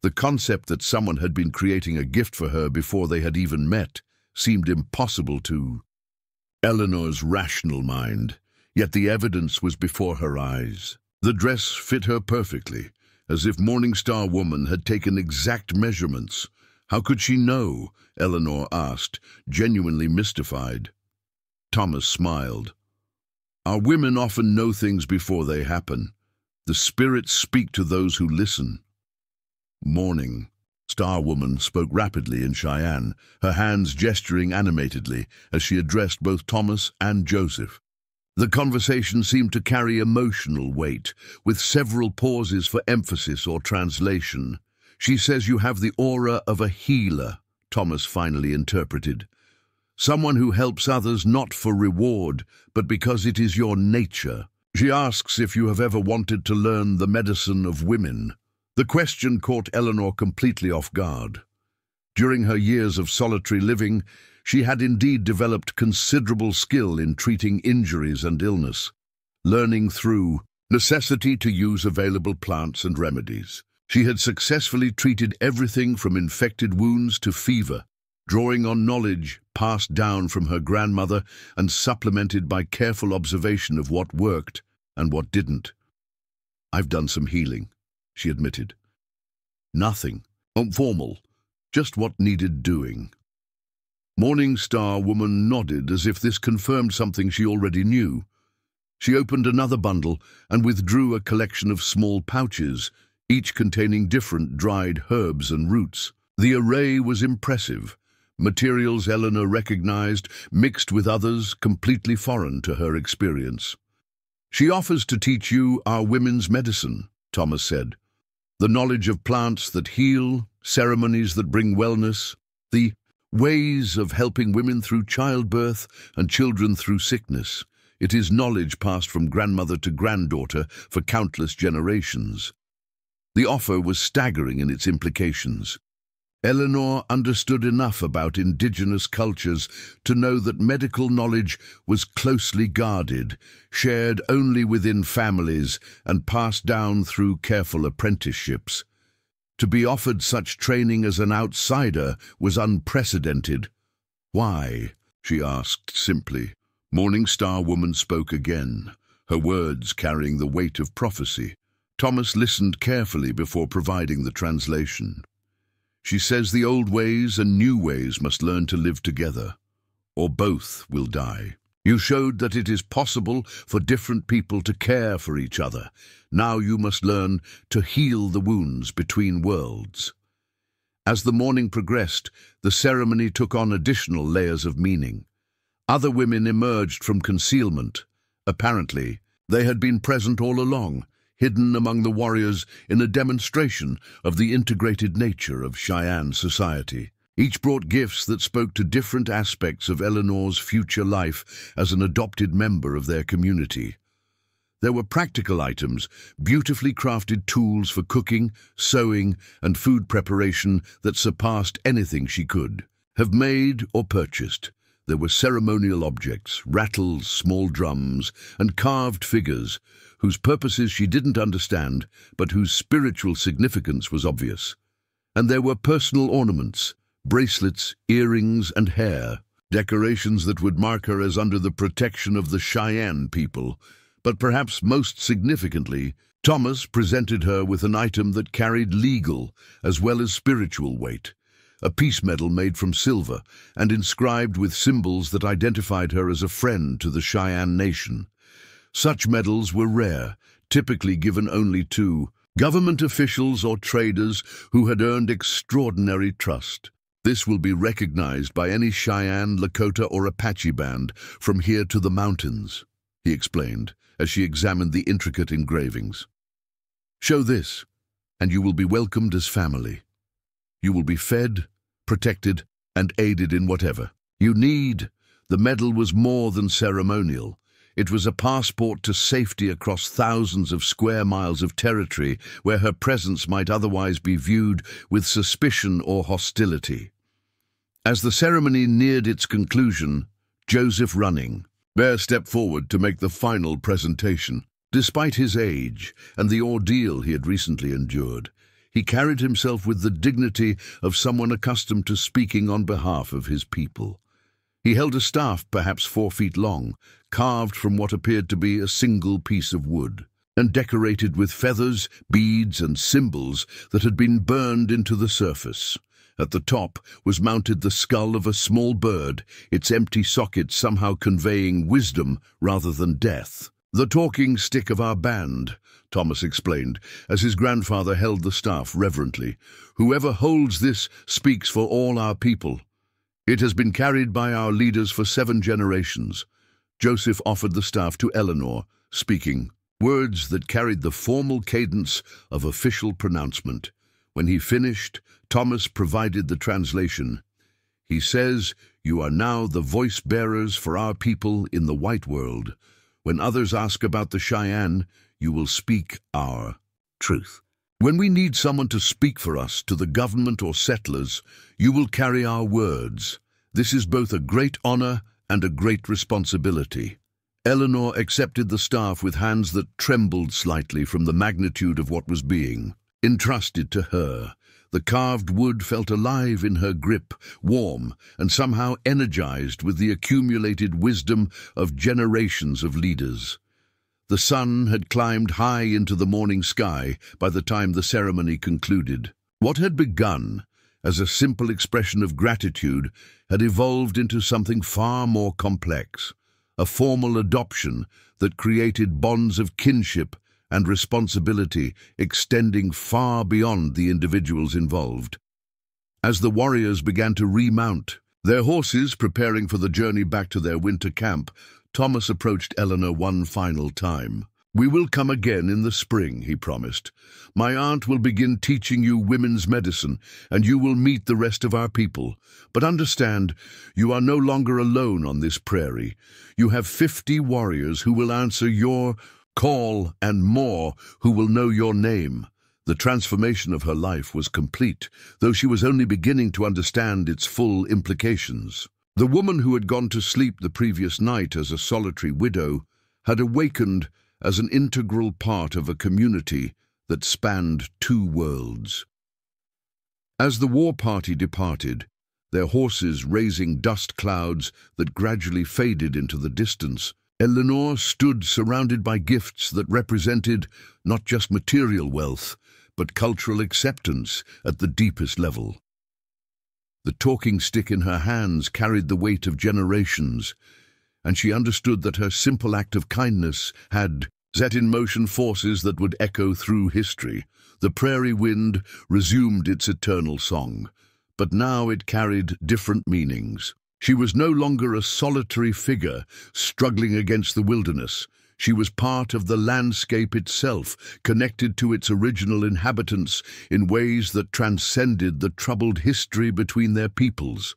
The concept that someone had been creating a gift for her before they had even met seemed impossible to Eleanor's rational mind, yet the evidence was before her eyes. The dress fit her perfectly, as if Morningstar Woman had taken exact measurements. How could she know? Eleanor asked, genuinely mystified. Thomas smiled. Our women often know things before they happen. The spirits speak to those who listen. Morningstar Woman spoke rapidly in Cheyenne, her hands gesturing animatedly as she addressed both Thomas and Joseph. The conversation seemed to carry emotional weight, with several pauses for emphasis or translation. She says you have the aura of a healer, Thomas finally interpreted. Someone who helps others not for reward, but because it is your nature. She asks if you have ever wanted to learn the medicine of women. The question caught Eleanor completely off guard. During her years of solitary living, she had indeed developed considerable skill in treating injuries and illness, learning through necessity to use available plants and remedies. She had successfully treated everything from infected wounds to fever, drawing on knowledge passed down from her grandmother and supplemented by careful observation of what worked and what didn't. I've done some healing, she admitted. Nothing formal, just what needed doing. Morningstar Woman nodded as if this confirmed something she already knew. She opened another bundle and withdrew a collection of small pouches, each containing different dried herbs and roots. The array was impressive. Materials Eleanor recognized, mixed with others completely foreign to her experience. She offers to teach you our women's medicine, Thomas said. The knowledge of plants that heal, ceremonies that bring wellness, the ways of helping women through childbirth and children through sickness. It is knowledge passed from grandmother to granddaughter for countless generations. The offer was staggering in its implications. Eleanor understood enough about indigenous cultures to know that medical knowledge was closely guarded, shared only within families, and passed down through careful apprenticeships. To be offered such training as an outsider was unprecedented. Why? She asked simply. Morningstar Woman spoke again, her words carrying the weight of prophecy. Thomas listened carefully before providing the translation. She says the old ways and new ways must learn to live together, or both will die. You showed that it is possible for different people to care for each other. Now you must learn to heal the wounds between worlds. As the morning progressed, the ceremony took on additional layers of meaning. Other women emerged from concealment. Apparently, they had been present all along, hidden among the warriors in a demonstration of the integrated nature of Cheyenne society. Each brought gifts that spoke to different aspects of Eleanor's future life as an adopted member of their community. There were practical items, beautifully crafted tools for cooking, sewing, and food preparation that surpassed anything she could have made or purchased. There were ceremonial objects, rattles, small drums, and carved figures, whose purposes she didn't understand, but whose spiritual significance was obvious. And there were personal ornaments, bracelets, earrings, and hair, decorations that would mark her as under the protection of the Cheyenne people. But perhaps most significantly, Thomas presented her with an item that carried legal as well as spiritual weight, a peace medal made from silver and inscribed with symbols that identified her as a friend to the Cheyenne nation. Such medals were rare, typically given only to government officials or traders who had earned extraordinary trust. This will be recognized by any Cheyenne, Lakota, or Apache band from here to the mountains, he explained as she examined the intricate engravings. Show this, and you will be welcomed as family. You will be fed, protected, and aided in whatever you need. The medal was more than ceremonial. It was a passport to safety across thousands of square miles of territory where her presence might otherwise be viewed with suspicion or hostility. As the ceremony neared its conclusion, Joseph Running Bear stepped forward to make the final presentation. Despite his age and the ordeal he had recently endured, he carried himself with the dignity of someone accustomed to speaking on behalf of his people. He held a staff perhaps 4 feet long, carved from what appeared to be a single piece of wood, and decorated with feathers, beads, and symbols that had been burned into the surface. At the top was mounted the skull of a small bird, its empty socket somehow conveying wisdom rather than death. "The talking stick of our band," Thomas explained, as his grandfather held the staff reverently. "Whoever holds this speaks for all our people. It has been carried by our leaders for 7 generations. Joseph offered the staff to Eleanor, speaking words that carried the formal cadence of official pronouncement. When he finished, Thomas provided the translation. He says, "You are now the voice-bearers for our people in the white world. When others ask about the Cheyenne, you will speak our truth. When we need someone to speak for us to the government or settlers, you will carry our words. This is both a great honor and a great responsibility." Eleanor accepted the staff with hands that trembled slightly from the magnitude of what was being entrusted to her. The carved wood felt alive in her grip, warm and somehow energized with the accumulated wisdom of generations of leaders. The sun had climbed high into the morning sky by the time the ceremony concluded. What had begun as a simple expression of gratitude had evolved into something far more complex, a formal adoption that created bonds of kinship and responsibility extending far beyond the individuals involved. As the warriors began to remount, their horses preparing for the journey back to their winter camp, Thomas approached Eleanor one final time. "We will come again in the spring," he promised. "My aunt will begin teaching you women's medicine, and you will meet the rest of our people. But understand, you are no longer alone on this prairie. You have 50 warriors who will answer your call, and more who will know your name." The transformation of her life was complete, though she was only beginning to understand its full implications. The woman who had gone to sleep the previous night as a solitary widow had awakened as an integral part of a community that spanned 2 worlds. As the war party departed, their horses raising dust clouds that gradually faded into the distance, Eleanor stood surrounded by gifts that represented not just material wealth, but cultural acceptance at the deepest level. The talking stick in her hands carried the weight of generations, and she understood that her simple act of kindness had set in motion forces that would echo through history. The prairie wind resumed its eternal song, but now it carried different meanings. She was no longer a solitary figure struggling against the wilderness. She was part of the landscape itself, connected to its original inhabitants in ways that transcended the troubled history between their peoples.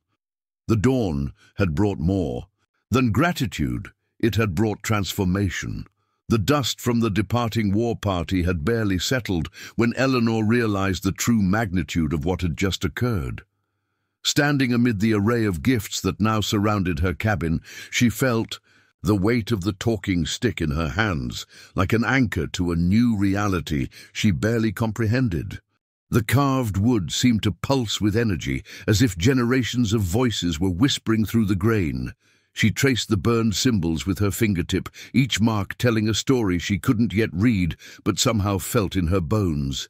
The dawn had brought more than gratitude. It had brought transformation. The dust from the departing war party had barely settled when Eleanor realized the true magnitude of what had just occurred. Standing amid the array of gifts that now surrounded her cabin, she felt the weight of the talking stick in her hands, like an anchor to a new reality she barely comprehended. The carved wood seemed to pulse with energy, as if generations of voices were whispering through the grain. She traced the burned symbols with her fingertip, each mark telling a story she couldn't yet read, but somehow felt in her bones.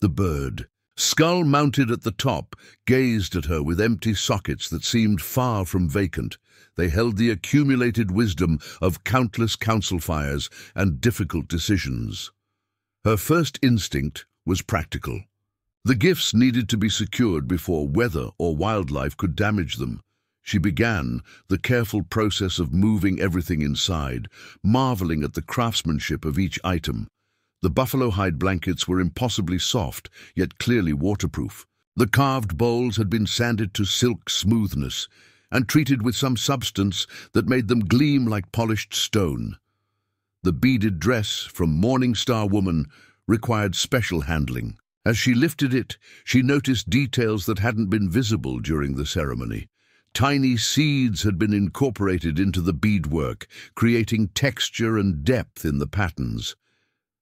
The bird, skull mounted at the top, gazed at her with empty sockets that seemed far from vacant. They held the accumulated wisdom of countless council fires and difficult decisions. Her first instinct was practical. The gifts needed to be secured before weather or wildlife could damage them. She began the careful process of moving everything inside, marveling at the craftsmanship of each item. The buffalo hide blankets were impossibly soft, yet clearly waterproof. The carved bowls had been sanded to silk smoothness and treated with some substance that made them gleam like polished stone. The beaded dress from Morning Star Woman required special handling. As she lifted it, she noticed details that hadn't been visible during the ceremony. Tiny seeds had been incorporated into the beadwork, creating texture and depth in the patterns.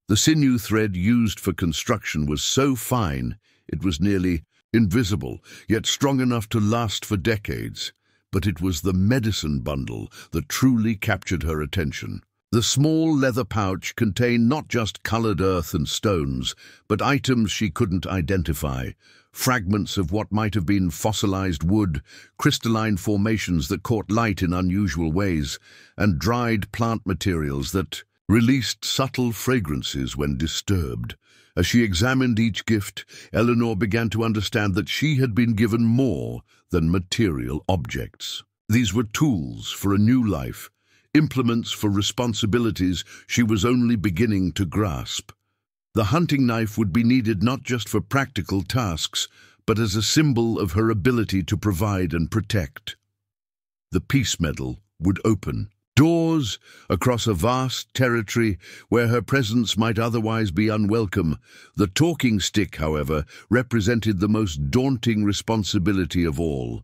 The sinew thread used for construction was so fine it was nearly invisible, yet strong enough to last for decades. But it was the medicine bundle that truly captured her attention. The small leather pouch contained not just colored earth and stones, but items she couldn't identify. Fragments of what might have been fossilized wood, crystalline formations that caught light in unusual ways, and dried plant materials that released subtle fragrances when disturbed. As she examined each gift, Eleanor began to understand that she had been given more than material objects. These were tools for a new life, implements for responsibilities she was only beginning to grasp. The hunting knife would be needed not just for practical tasks, but as a symbol of her ability to provide and protect. The peace medal would open doors across a vast territory where her presence might otherwise be unwelcome. The talking stick, however, represented the most daunting responsibility of all.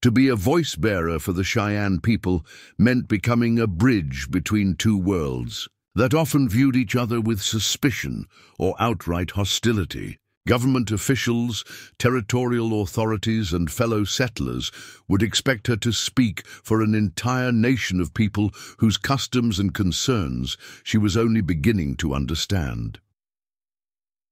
To be a voice-bearer for the Cheyenne people meant becoming a bridge between two worlds that often viewed each other with suspicion or outright hostility. Government officials, territorial authorities, and fellow settlers would expect her to speak for an entire nation of people whose customs and concerns she was only beginning to understand.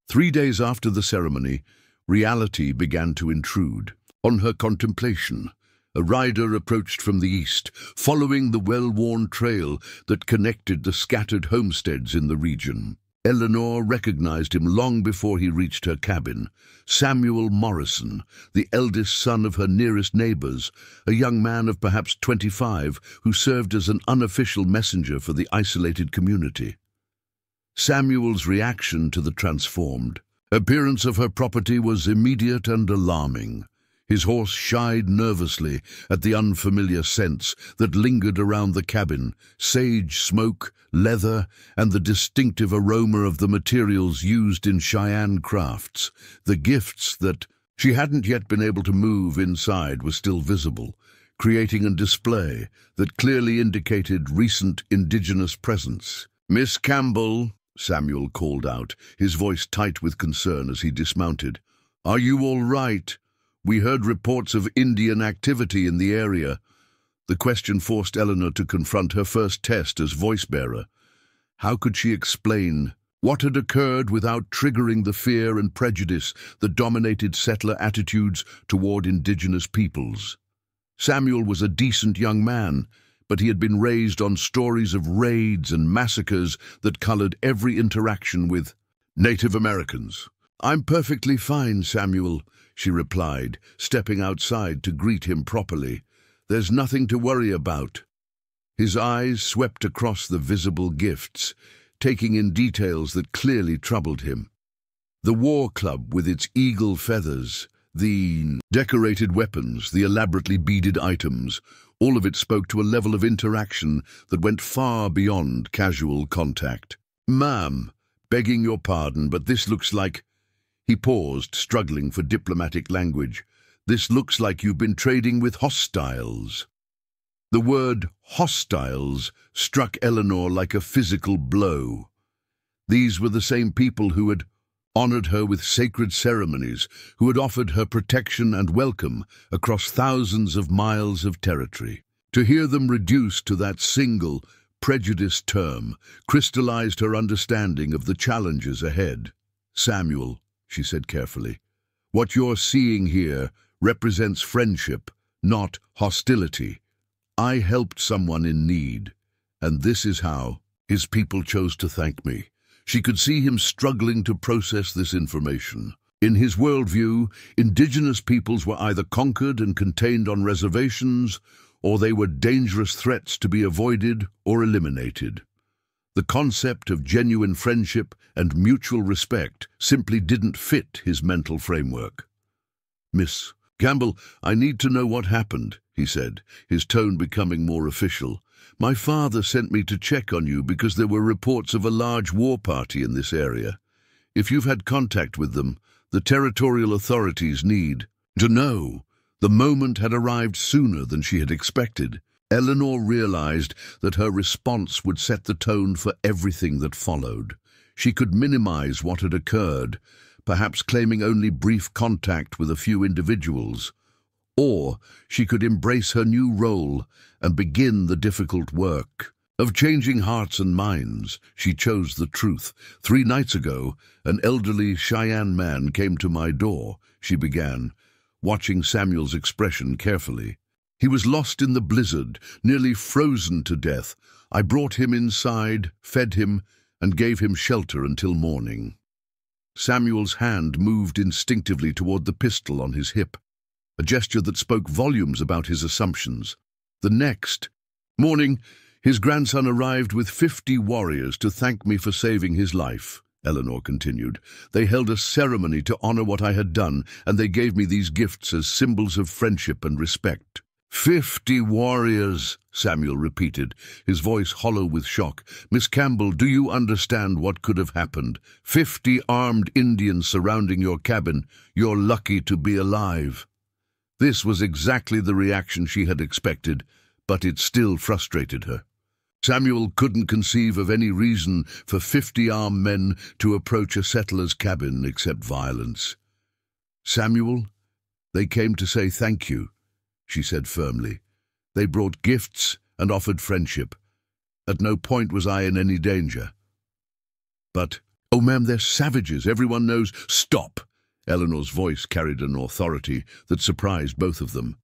3 days after the ceremony, reality began to intrude. On her contemplation, a rider approached from the east, following the well-worn trail that connected the scattered homesteads in the region. Eleanor recognized him long before he reached her cabin. Samuel Morrison, the eldest son of her nearest neighbors, a young man of perhaps 25 who served as an unofficial messenger for the isolated community. Samuel's reaction to the transformed appearance of her property was immediate and alarming. His horse shied nervously at the unfamiliar scents that lingered around the cabin: sage smoke, leather, and the distinctive aroma of the materials used in Cheyenne crafts. The gifts that she hadn't yet been able to move inside were still visible, creating a display that clearly indicated recent indigenous presence. "Miss Campbell," Samuel called out, his voice tight with concern as he dismounted. "Are you all right? We heard reports of Indian activity in the area." The question forced Eleanor to confront her first test as voice-bearer. How could she explain what had occurred without triggering the fear and prejudice that dominated settler attitudes toward indigenous peoples? Samuel was a decent young man, but he had been raised on stories of raids and massacres that colored every interaction with Native Americans. "I'm perfectly fine, Samuel," she replied, stepping outside to greet him properly. "There's nothing to worry about." His eyes swept across the visible gifts, taking in details that clearly troubled him. The war club with its eagle feathers, the decorated weapons, the elaborately beaded items, all of it spoke to a level of interaction that went far beyond casual contact. "Ma'am, begging your pardon, but this looks like—" He paused, struggling for diplomatic language. "This looks like you've been trading with hostiles." The word hostiles struck Eleanor like a physical blow. These were the same people who had honored her with sacred ceremonies, who had offered her protection and welcome across thousands of miles of territory. To hear them reduced to that single, prejudiced term crystallized her understanding of the challenges ahead. "Samuel," she said carefully, "what you're seeing here represents friendship, not hostility. I helped someone in need, and this is how his people chose to thank me." She could see him struggling to process this information. In his worldview, indigenous peoples were either conquered and contained on reservations, or they were dangerous threats to be avoided or eliminated. The concept of genuine friendship and mutual respect simply didn't fit his mental framework. "Miss Campbell, I need to know what happened," he said, his tone becoming more official. "My father sent me to check on you because there were reports of a large war party in this area. If you've had contact with them, the territorial authorities need to know." The moment had arrived sooner than she had expected. Eleanor realized that her response would set the tone for everything that followed. She could minimize what had occurred, perhaps claiming only brief contact with a few individuals. Or she could embrace her new role and begin the difficult work of changing hearts and minds. She chose the truth. "3 nights ago, an elderly Cheyenne man came to my door," she began, watching Samuel's expression carefully. "He was lost in the blizzard, nearly frozen to death. I brought him inside, fed him, and gave him shelter until morning." Samuel's hand moved instinctively toward the pistol on his hip, a gesture that spoke volumes about his assumptions. The next morning, his grandson arrived with 50 warriors to thank me for saving his life, Eleanor continued. "They held a ceremony to honor what I had done, and they gave me these gifts as symbols of friendship and respect." 50 warriors, Samuel repeated, his voice hollow with shock. "Miss Campbell, do you understand what could have happened? 50 armed Indians surrounding your cabin. You're lucky to be alive." This was exactly the reaction she had expected, but it still frustrated her. Samuel couldn't conceive of any reason for 50 armed men to approach a settler's cabin except violence. "Samuel, they came to say thank you," she said firmly. "They brought gifts and offered friendship. At no point was I in any danger." "But, oh ma'am, they're savages, everyone knows—" "Stop!" Eleanor's voice carried an authority that surprised both of them.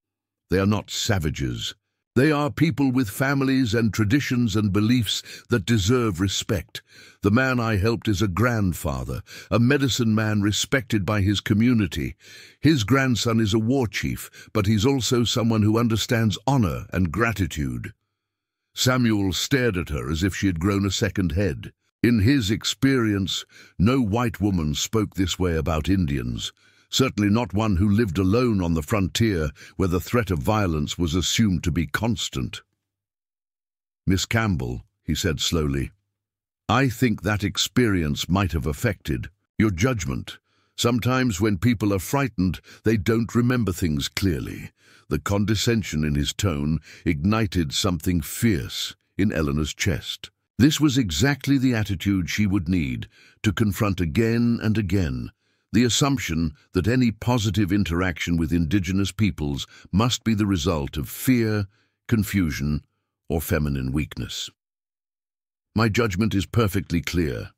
"They are not savages. They are people with families and traditions and beliefs that deserve respect. The man I helped is a grandfather, a medicine man respected by his community. His grandson is a war chief, but he's also someone who understands honor and gratitude." Samuel stared at her as if she had grown a second head. In his experience, no white woman spoke this way about Indians. Certainly not one who lived alone on the frontier where the threat of violence was assumed to be constant. "Miss Campbell," he said slowly, "I think that experience might have affected your judgment. Sometimes when people are frightened, they don't remember things clearly." The condescension in his tone ignited something fierce in Eleanor's chest. This was exactly the attitude she would need to confront again and again the assumption that any positive interaction with indigenous peoples must be the result of fear, confusion, or feminine weakness. "My judgment is perfectly clear,"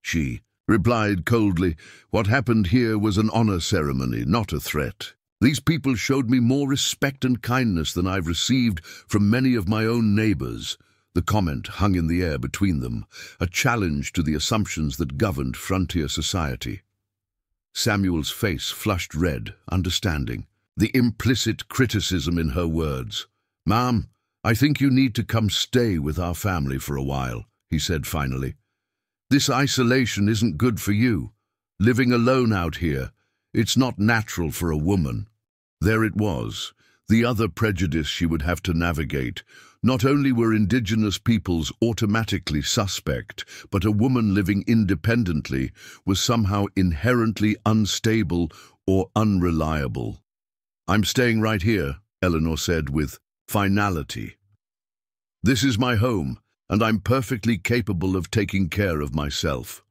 she replied coldly. "What happened here was an honor ceremony, not a threat. These people showed me more respect and kindness than I've received from many of my own neighbors." The comment hung in the air between them, a challenge to the assumptions that governed frontier society. Samuel's face flushed red, understanding the implicit criticism in her words. "Ma'am, I think you need to come stay with our family for a while," he said finally. "This isolation isn't good for you. Living alone out here, it's not natural for a woman." There it was, the other prejudice she would have to navigate. Not only were indigenous peoples automatically suspect, but a woman living independently was somehow inherently unstable or unreliable. "I'm staying right here," Eleanor said with finality. "This is my home, and I'm perfectly capable of taking care of myself."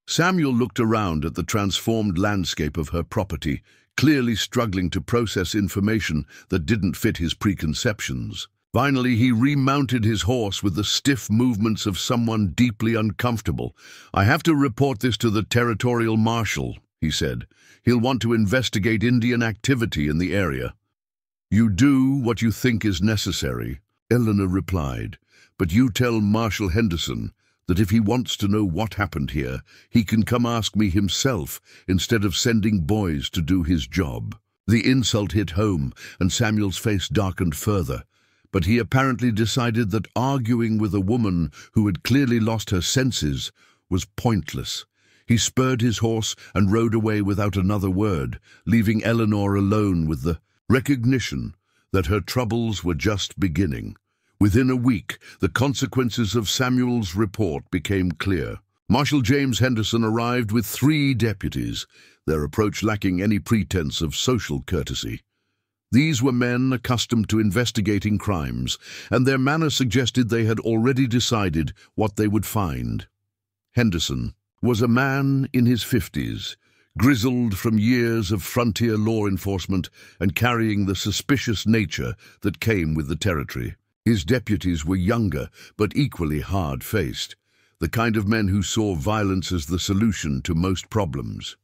Samuel looked around at the transformed landscape of her property, clearly struggling to process information that didn't fit his preconceptions. Finally, he remounted his horse with the stiff movements of someone deeply uncomfortable. "I have to report this to the territorial marshal," he said. "He'll want to investigate Indian activity in the area." "You do what you think is necessary," Eleanor replied. "But you tell Marshal Henderson that if he wants to know what happened here, he can come ask me himself instead of sending boys to do his job. The insult hit home, and Samuel's face darkened further, but he apparently decided that arguing with a woman who had clearly lost her senses was pointless. He spurred his horse and rode away without another word, leaving Eleanor alone with the recognition that her troubles were just beginning. Within a week, the consequences of Samuel's report became clear. Marshal James Henderson arrived with 3 deputies, their approach lacking any pretense of social courtesy. These were men accustomed to investigating crimes, and their manner suggested they had already decided what they would find. Henderson was a man in his 50s, grizzled from years of frontier law enforcement and carrying the suspicious nature that came with the territory. His deputies were younger, but equally hard-faced, the kind of men who saw violence as the solution to most problems.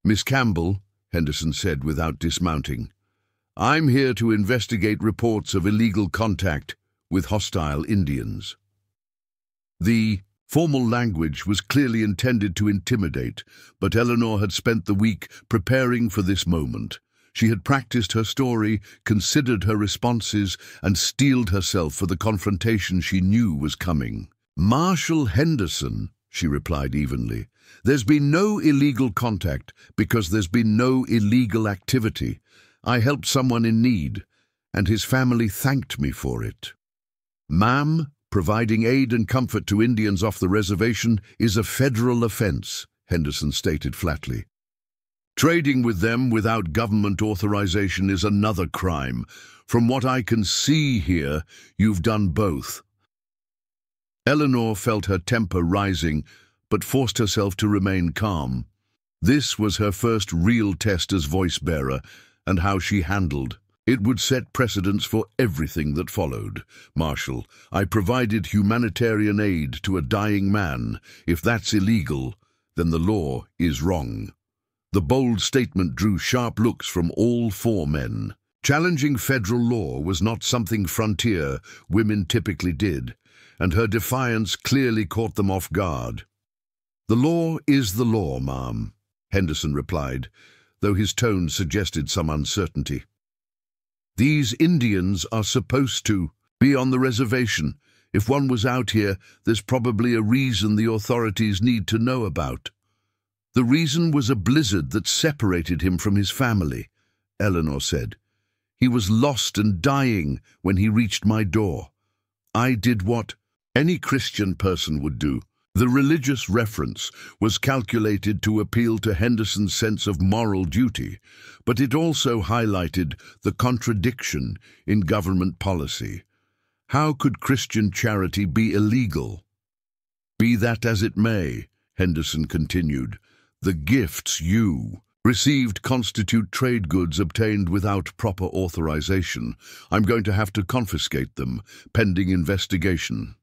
"Miss Campbell," Henderson said without dismounting, "I'm here to investigate reports of illegal contact with hostile Indians." The formal language was clearly intended to intimidate, but Eleanor had spent the week preparing for this moment. She had practiced her story, considered her responses, and steeled herself for the confrontation she knew was coming. "Marshal Henderson," she replied evenly, "there's been no illegal contact because there's been no illegal activity. I helped someone in need, and his family thanked me for it." "Ma'am, providing aid and comfort to Indians off the reservation is a federal offense," Henderson stated flatly. "Trading with them without government authorization is another crime. From what I can see here, you've done both." Eleanor felt her temper rising, but forced herself to remain calm. This was her first real test as voice-bearer, and how she handled it would set precedents for everything that followed. "Marshal, I provided humanitarian aid to a dying man. If that's illegal, then the law is wrong." The bold statement drew sharp looks from all 4 men. Challenging federal law was not something frontier women typically did, and her defiance clearly caught them off guard. "The law is the law, ma'am," Henderson replied, though his tone suggested some uncertainty. "These Indians are supposed to be on the reservation. If one was out here, there's probably a reason the authorities need to know about." "The reason was a blizzard that separated him from his family," Eleanor said. "He was lost and dying when he reached my door. I did what any Christian person would do." The religious reference was calculated to appeal to Henderson's sense of moral duty, but it also highlighted the contradiction in government policy. How could Christian charity be illegal? "Be that as it may," Henderson continued, "the gifts you received constitute trade goods obtained without proper authorization. I'm going to have to confiscate them, pending investigation."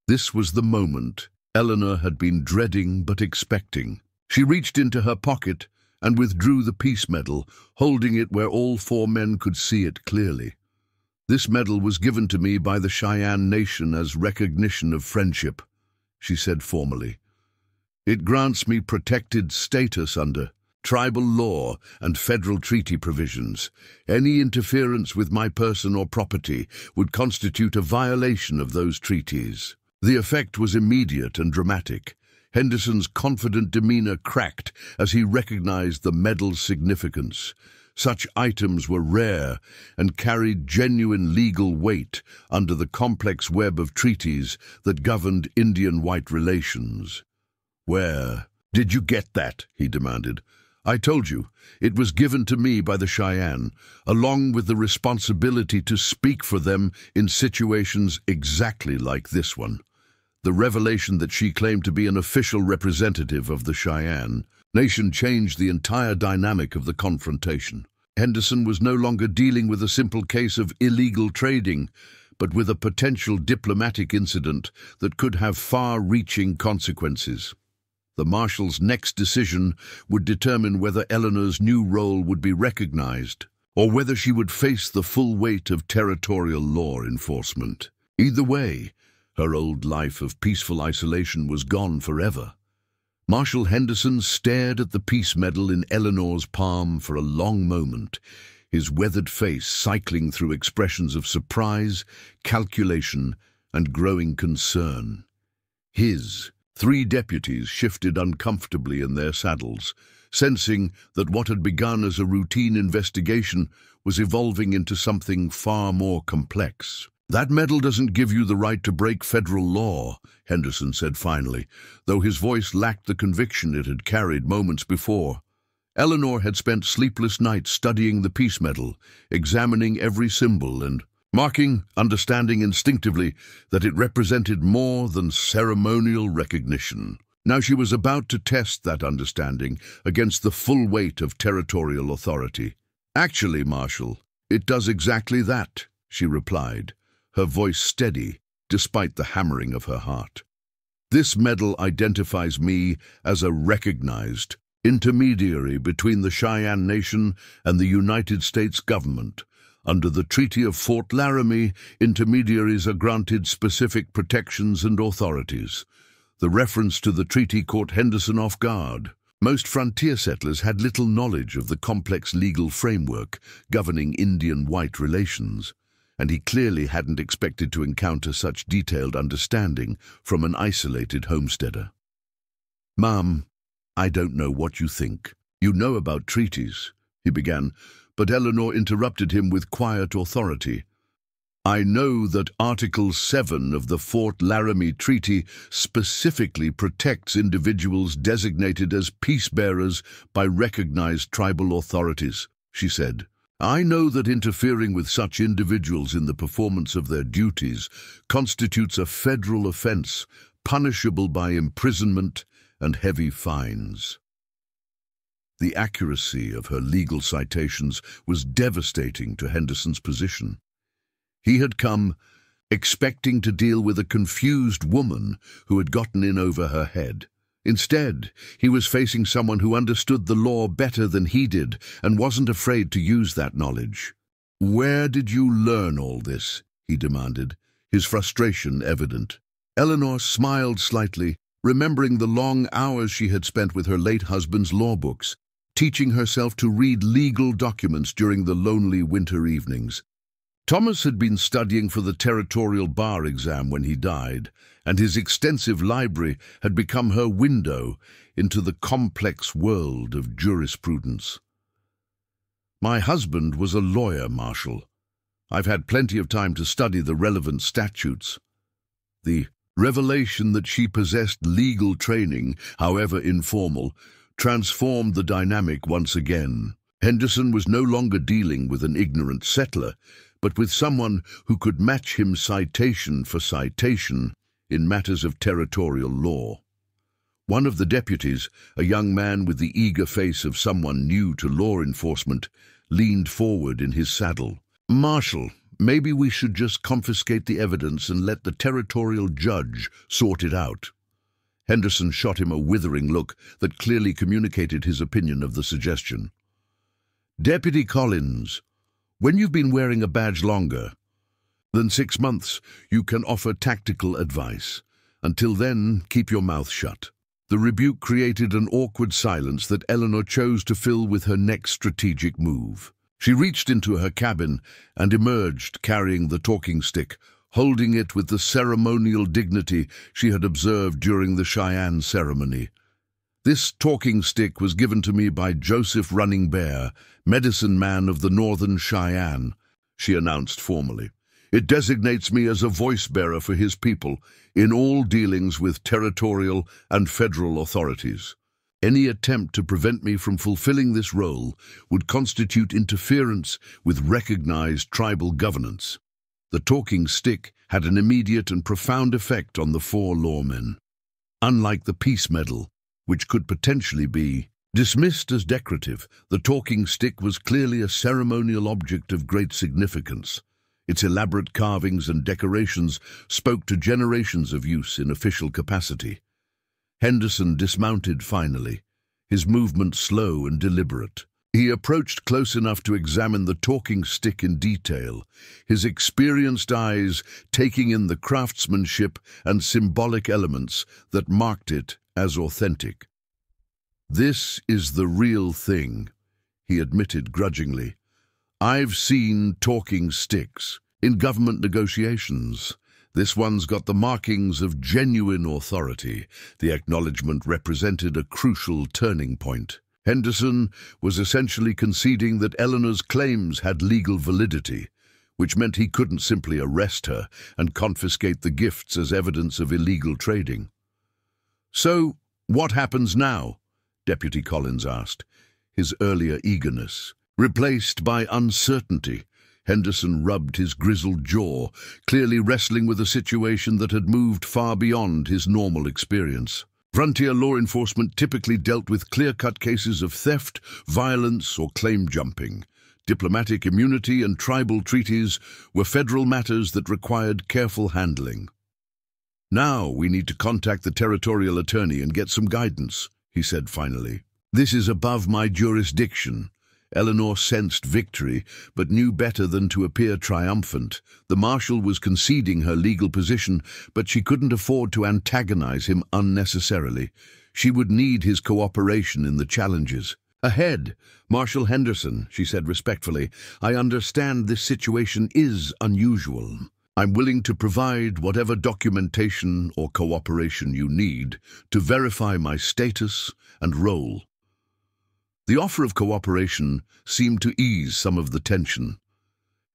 This was the moment Eleanor had been dreading but expecting. She reached into her pocket and withdrew the peace medal, holding it where all 4 men could see it clearly. "This medal was given to me by the Cheyenne Nation as recognition of friendship," she said formally. "It grants me protected status under tribal law and federal treaty provisions. Any interference with my person or property would constitute a violation of those treaties." The effect was immediate and dramatic. Henderson's confident demeanor cracked as he recognized the medal's significance. Such items were rare and carried genuine legal weight under the complex web of treaties that governed Indian-white relations. "Where did you get that?" he demanded. "I told you, it was given to me by the Cheyenne, along with the responsibility to speak for them in situations exactly like this one." The revelation that she claimed to be an official representative of the Cheyenne Nation changed the entire dynamic of the confrontation. Henderson was no longer dealing with a simple case of illegal trading, but with a potential diplomatic incident that could have far-reaching consequences. The marshal's next decision would determine whether Eleanor's new role would be recognized, or whether she would face the full weight of territorial law enforcement. Either way, Her old life of peaceful isolation was gone forever. Marshal Henderson stared at the peace medal in Eleanor's palm for a long moment, his weathered face cycling through expressions of surprise, calculation, and growing concern. His 3 deputies shifted uncomfortably in their saddles, sensing that what had begun as a routine investigation was evolving into something far more complex. "That medal doesn't give you the right to break federal law," Henderson said finally, though his voice lacked the conviction it had carried moments before. Eleanor had spent sleepless nights studying the peace medal, examining every symbol and understanding instinctively that it represented more than ceremonial recognition. Now she was about to test that understanding against the full weight of territorial authority. "Actually, Marshal, it does exactly that," she replied, her voice steady despite the hammering of her heart. "This medal identifies me as a recognized intermediary between the Cheyenne Nation and the United States government. Under the Treaty of Fort Laramie, intermediaries are granted specific protections and authorities. The reference to the treaty caught Henderson off guard. Most frontier settlers had little knowledge of the complex legal framework governing Indian-white relations, and he clearly hadn't expected to encounter such detailed understanding from an isolated homesteader. "Ma'am, I don't know what you think. You know about treaties," he began, but Eleanor interrupted him with quiet authority. "I know that Article 7 of the Fort Laramie Treaty specifically protects individuals designated as peace-bearers by recognized tribal authorities," she said. "I know that interfering with such individuals in the performance of their duties constitutes a federal offense, punishable by imprisonment and heavy fines." The accuracy of her legal citations was devastating to Henderson's position. He had come expecting to deal with a confused woman who had gotten in over her head. Instead, he was facing someone who understood the law better than he did and wasn't afraid to use that knowledge. "Where did you learn all this?" he demanded, his frustration evident. Eleanor smiled slightly, remembering the long hours she had spent with her late husband's law books, teaching herself to read legal documents during the lonely winter evenings. Thomas had been studying for the territorial bar exam when he died, and his extensive library had become her window into the complex world of jurisprudence. "My husband was a lawyer, Marshal. I've had plenty of time to study the relevant statutes." The revelation that she possessed legal training, however informal, transformed the dynamic once again. Henderson was no longer dealing with an ignorant settler, but with someone who could match him citation for citation in matters of territorial law. One of the deputies, a young man with the eager face of someone new to law enforcement, leaned forward in his saddle. "Marshal, maybe we should just confiscate the evidence and let the territorial judge sort it out." Henderson shot him a withering look that clearly communicated his opinion of the suggestion. "Deputy Collins, when you've been wearing a badge longer than 6 months, you can offer tactical advice. Until then, keep your mouth shut." The rebuke created an awkward silence that Eleanor chose to fill with her next strategic move. She reached into her cabin and emerged carrying the talking stick, holding it with the ceremonial dignity she had observed during the Cheyenne ceremony. "This talking stick was given to me by Joseph Running Bear, medicine man of the northern Cheyenne," she announced formally. "It designates me as a voice-bearer for his people in all dealings with territorial and federal authorities. Any attempt to prevent me from fulfilling this role would constitute interference with recognized tribal governance." The talking stick had an immediate and profound effect on the 4 lawmen. Unlike the peace medal, which could potentially be dismissed as decorative, the talking stick was clearly a ceremonial object of great significance. Its elaborate carvings and decorations spoke to generations of use in official capacity. Henderson dismounted finally, his movement slow and deliberate. He approached close enough to examine the talking stick in detail, his experienced eyes taking in the craftsmanship and symbolic elements that marked it as authentic. "This is the real thing," he admitted grudgingly. "I've seen talking sticks in government negotiations. This one's got the markings of genuine authority." The acknowledgement represented a crucial turning point. Henderson was essentially conceding that Eleanor's claims had legal validity, which meant he couldn't simply arrest her and confiscate the gifts as evidence of illegal trading. "So, what happens now?" Deputy Collins asked, his earlier eagerness replaced by uncertainty. Henderson rubbed his grizzled jaw, clearly wrestling with a situation that had moved far beyond his normal experience. Frontier law enforcement typically dealt with clear-cut cases of theft, violence, or claim jumping. Diplomatic immunity and tribal treaties were federal matters that required careful handling. "Now we need to contact the territorial attorney and get some guidance," he said finally. "This is above my jurisdiction." Eleanor sensed victory, but knew better than to appear triumphant. The marshal was conceding her legal position, but she couldn't afford to antagonize him unnecessarily. She would need his cooperation in the challenges. "Ahead, Marshal Henderson," she said respectfully. "I understand this situation is unusual. I'm willing to provide whatever documentation or cooperation you need to verify my status and role." The offer of cooperation seemed to ease some of the tension.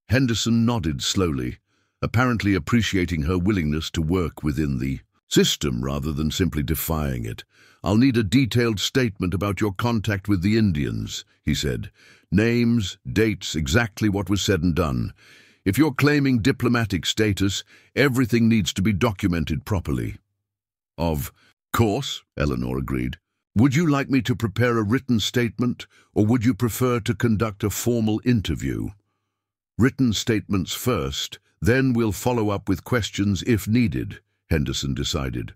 Henderson nodded slowly, apparently appreciating her willingness to work within the system rather than simply defying it. "I'll need a detailed statement about your contact with the Indians," he said. "Names, dates, exactly what was said and done. If you're claiming diplomatic status, everything needs to be documented properly." "Of course," Eleanor agreed. "Would you like me to prepare a written statement, or would you prefer to conduct a formal interview?" "Written statements first, then we'll follow up with questions if needed," Henderson decided.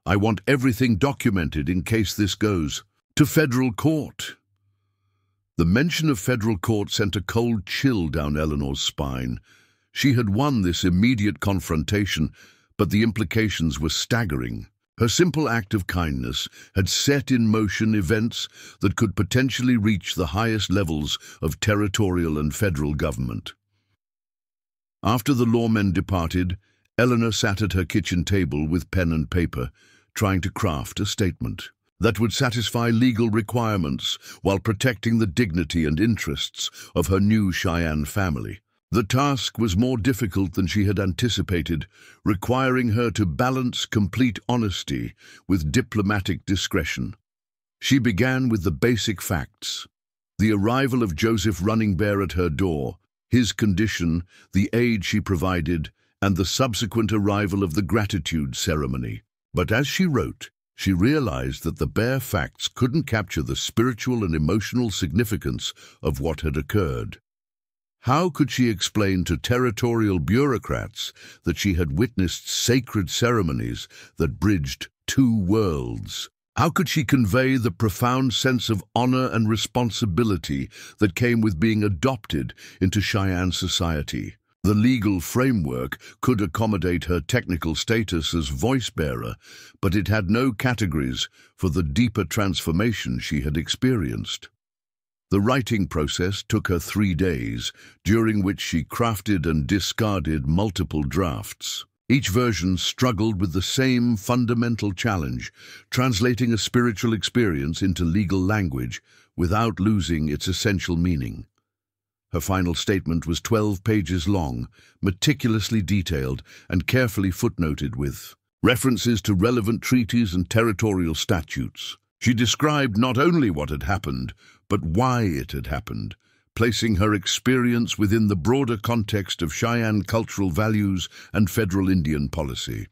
"I want everything documented in case this goes to federal court." The mention of federal court sent a cold chill down Eleanor's spine. She had won this immediate confrontation, but the implications were staggering. Her simple act of kindness had set in motion events that could potentially reach the highest levels of territorial and federal government. After the lawmen departed, Eleanor sat at her kitchen table with pen and paper, trying to craft a statement that would satisfy legal requirements while protecting the dignity and interests of her new Cheyenne family. The task was more difficult than she had anticipated, requiring her to balance complete honesty with diplomatic discretion. She began with the basic facts: the arrival of Joseph Running Bear at her door, his condition, the aid she provided, and the subsequent arrival of the gratitude ceremony. But as she wrote, she realized that the bare facts couldn't capture the spiritual and emotional significance of what had occurred. How could she explain to territorial bureaucrats that she had witnessed sacred ceremonies that bridged two worlds? How could she convey the profound sense of honor and responsibility that came with being adopted into Cheyenne society? The legal framework could accommodate her technical status as voice-bearer, but it had no categories for the deeper transformation she had experienced. The writing process took her 3 days, during which she crafted and discarded multiple drafts. Each version struggled with the same fundamental challenge, translating a spiritual experience into legal language without losing its essential meaning. Her final statement was 12 pages long, meticulously detailed and carefully footnoted with references to relevant treaties and territorial statutes. She described not only what had happened, but why it had happened, placing her experience within the broader context of Cheyenne cultural values and federal Indian policy.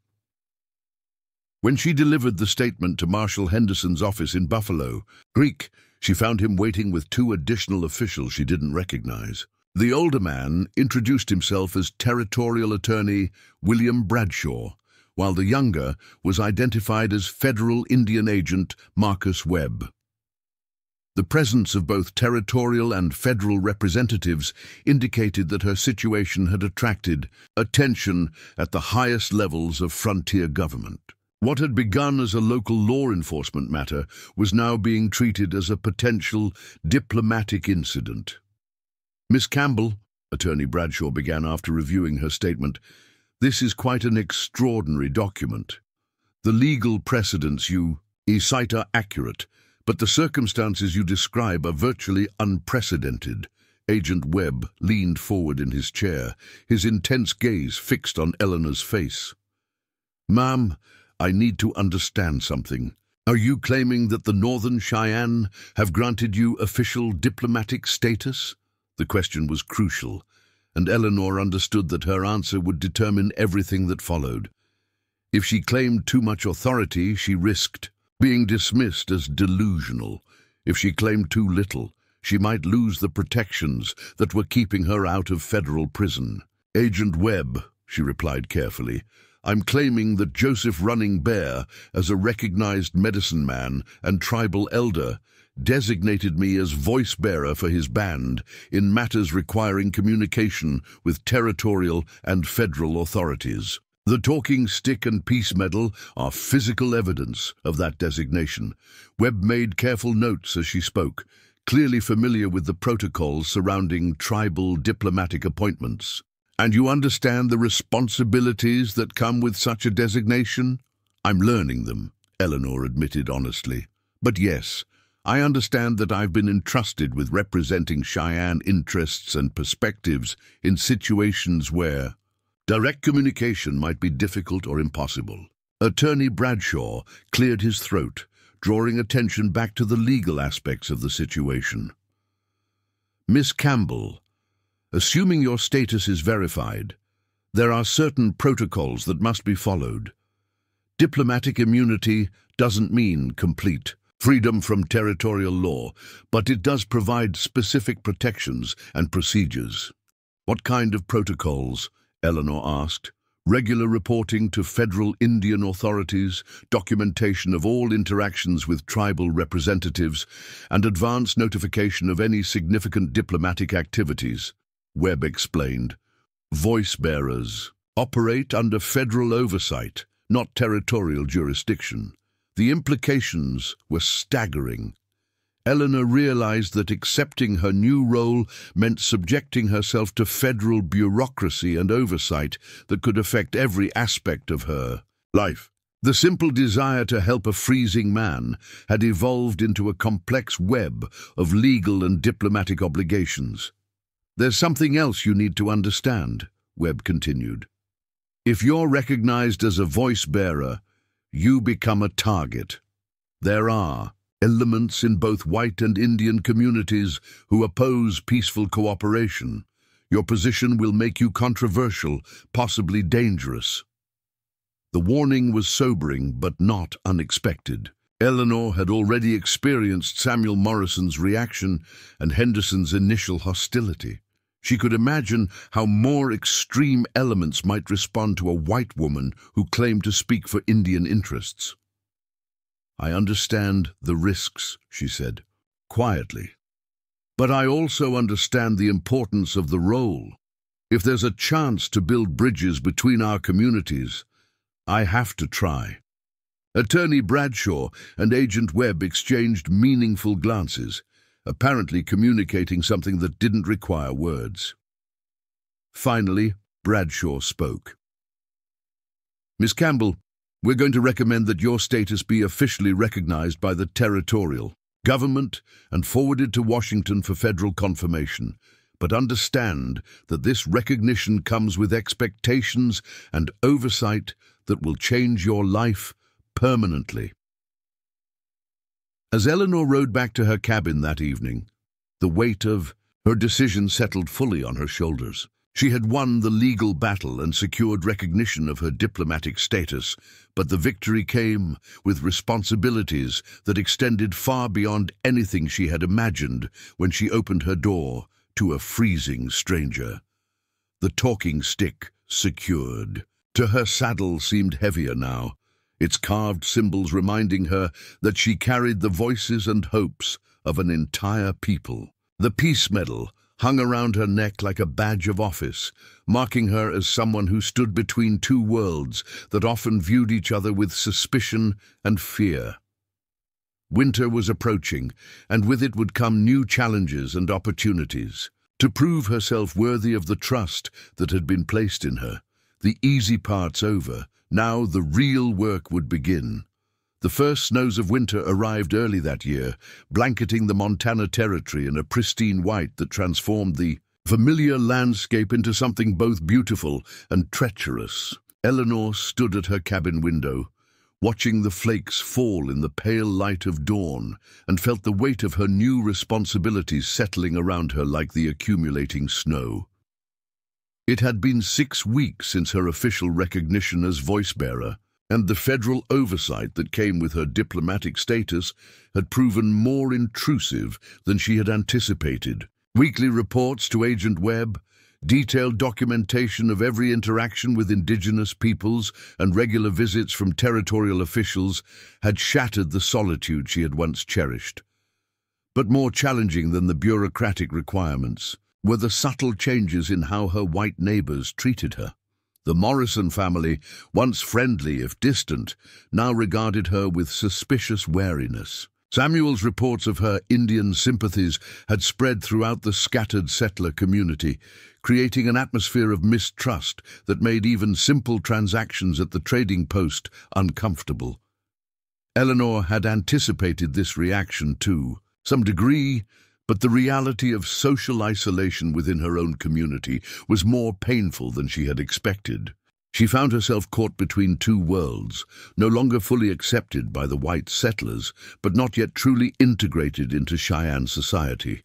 When she delivered the statement to Marshal Henderson's office in Buffalo, Creek, she found him waiting with 2 additional officials she didn't recognize. The older man introduced himself as Territorial Attorney William Bradshaw, while the younger was identified as Federal Indian Agent Marcus Webb. The presence of both territorial and federal representatives indicated that her situation had attracted attention at the highest levels of frontier government. What had begun as a local law enforcement matter was now being treated as a potential diplomatic incident. "Miss Campbell," Attorney Bradshaw began after reviewing her statement, "this is quite an extraordinary document. The legal precedents you cite are accurate, but the circumstances you describe are virtually unprecedented." Agent Webb leaned forward in his chair, his intense gaze fixed on Eleanor's face. "Ma'am, I need to understand something. Are you claiming that the Northern Cheyenne have granted you official diplomatic status?" The question was crucial, and Eleanor understood that her answer would determine everything that followed. If she claimed too much authority, she risked being dismissed as delusional. If she claimed too little, she might lose the protections that were keeping her out of federal prison. "Agent Webb," she replied carefully, "I'm claiming that Joseph Running Bear, as a recognized medicine man and tribal elder, designated me as voice-bearer for his band in matters requiring communication with territorial and federal authorities. The talking stick and peace medal are physical evidence of that designation." Webb made careful notes as she spoke, clearly familiar with the protocols surrounding tribal diplomatic appointments. "And you understand the responsibilities that come with such a designation?" "I'm learning them," Eleanor admitted honestly. "But yes, I understand that I've been entrusted with representing Cheyenne interests and perspectives in situations where direct communication might be difficult or impossible." Attorney Bradshaw cleared his throat, drawing attention back to the legal aspects of the situation. "Miss Campbell, assuming your status is verified, there are certain protocols that must be followed. Diplomatic immunity doesn't mean complete freedom from territorial law, but it does provide specific protections and procedures." "What kind of protocols?" Eleanor asked. "Regular reporting to federal Indian authorities, documentation of all interactions with tribal representatives, and advance notification of any significant diplomatic activities," Webb explained. "Voice bearers operate under federal oversight, not territorial jurisdiction." The implications were staggering. Eleanor realized that accepting her new role meant subjecting herself to federal bureaucracy and oversight that could affect every aspect of her life. The simple desire to help a freezing man had evolved into a complex web of legal and diplomatic obligations. "There's something else you need to understand," Webb continued. "If you're recognized as a voice bearer, you become a target. There are elements in both white and Indian communities who oppose peaceful cooperation. Your position will make you controversial, possibly dangerous." The warning was sobering but not unexpected. Eleanor had already experienced Samuel Morrison's reaction and Henderson's initial hostility. She could imagine how more extreme elements might respond to a white woman who claimed to speak for Indian interests. "I understand the risks," she said, quietly. "But I also understand the importance of the role. If there's a chance to build bridges between our communities, I have to try." Attorney Bradshaw and Agent Webb exchanged meaningful glances, apparently communicating something that didn't require words. Finally, Bradshaw spoke. "Miss Campbell, we're going to recommend that your status be officially recognized by the territorial government and forwarded to Washington for federal confirmation. But understand that this recognition comes with expectations and oversight that will change your life permanently." As Eleanor rode back to her cabin that evening, the weight of her decision settled fully on her shoulders. She had won the legal battle and secured recognition of her diplomatic status, but the victory came with responsibilities that extended far beyond anything she had imagined when she opened her door to a freezing stranger. The talking stick secured. To her saddle seemed heavier now, its carved symbols reminding her that she carried the voices and hopes of an entire people. The Peace Medal hung around her neck like a badge of office, marking her as someone who stood between two worlds that often viewed each other with suspicion and fear. Winter was approaching, and with it would come new challenges and opportunities. To prove herself worthy of the trust that had been placed in her, the easy part's over. Now the real work would begin. The first snows of winter arrived early that year, blanketing the Montana Territory in a pristine white that transformed the familiar landscape into something both beautiful and treacherous. Eleanor stood at her cabin window, watching the flakes fall in the pale light of dawn, and felt the weight of her new responsibilities settling around her like the accumulating snow. It had been 6 weeks since her official recognition as voice-bearer, and the federal oversight that came with her diplomatic status had proven more intrusive than she had anticipated. Weekly reports to Agent Webb, detailed documentation of every interaction with indigenous peoples, and regular visits from territorial officials had shattered the solitude she had once cherished. But more challenging than the bureaucratic requirements were the subtle changes in how her white neighbors treated her. The Morrison family, once friendly if distant, now regarded her with suspicious wariness. Samuel's reports of her Indian sympathies had spread throughout the scattered settler community, creating an atmosphere of mistrust that made even simple transactions at the trading post uncomfortable. Eleanor had anticipated this reaction to some degree, but the reality of social isolation within her own community was more painful than she had expected. She found herself caught between two worlds, no longer fully accepted by the white settlers, but not yet truly integrated into Cheyenne society.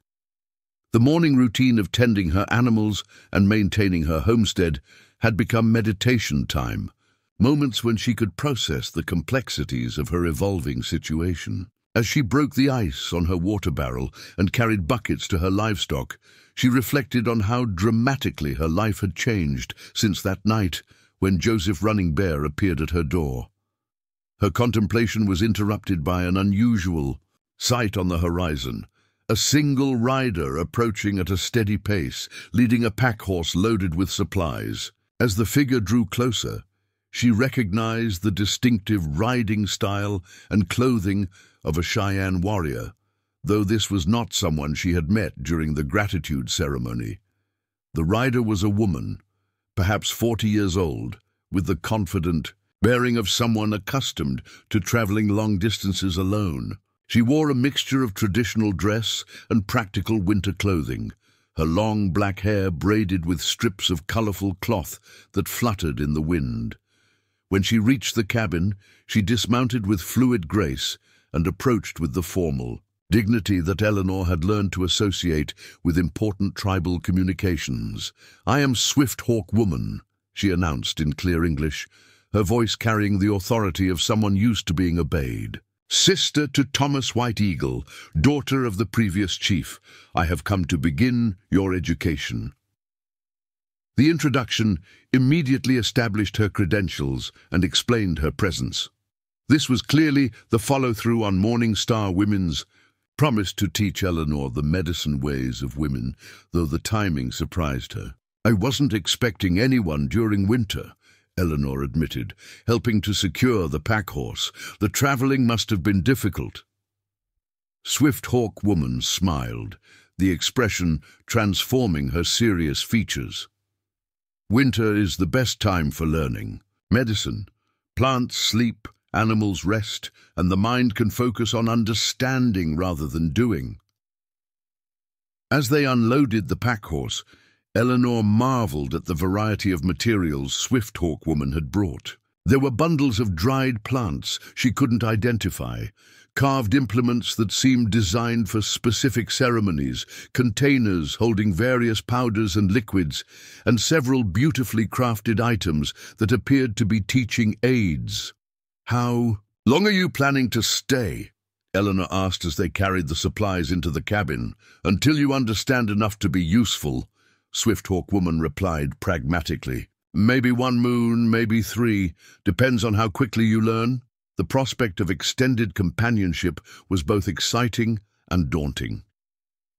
The morning routine of tending her animals and maintaining her homestead had become meditation time, moments when she could process the complexities of her evolving situation. As she broke the ice on her water barrel and carried buckets to her livestock, she reflected on how dramatically her life had changed since that night when Joseph Running Bear appeared at her door. Her contemplation was interrupted by an unusual sight on the horizon. A single rider approaching at a steady pace, leading a pack horse loaded with supplies. As the figure drew closer, she recognized the distinctive riding style and clothing of a Cheyenne warrior, though this was not someone she had met during the gratitude ceremony. The rider was a woman, perhaps 40 years old, with the confident bearing of someone accustomed to traveling long distances alone. She wore a mixture of traditional dress and practical winter clothing, her long black hair braided with strips of colorful cloth that fluttered in the wind. When she reached the cabin, she dismounted with fluid grace and approached with the formal dignity that Eleanor had learned to associate with important tribal communications. "I am Swift Hawk Woman," she announced in clear English, her voice carrying the authority of someone used to being obeyed. "Sister to Thomas White Eagle, daughter of the previous chief, I have come to begin your education." The introduction immediately established her credentials and explained her presence. This was clearly the follow-through on Morning Star Women's promise to teach Eleanor the medicine ways of women, though the timing surprised her. "I wasn't expecting anyone during winter," Eleanor admitted, helping to secure the pack horse. "The traveling must have been difficult." Swift Hawk Woman smiled, the expression transforming her serious features. "Winter is the best time for learning. Medicine, plants sleep, animals rest, and the mind can focus on understanding rather than doing." As they unloaded the pack horse, Eleanor marveled at the variety of materials Swift Hawk Woman had brought. There were bundles of dried plants she couldn't identify, carved implements that seemed designed for specific ceremonies, containers holding various powders and liquids, and several beautifully crafted items that appeared to be teaching aids. "How long are you planning to stay?" Eleanor asked as they carried the supplies into the cabin. "Until you understand enough to be useful," Swift Hawk Woman replied pragmatically. "Maybe 1 moon, maybe 3, depends on how quickly you learn." The prospect of extended companionship was both exciting and daunting.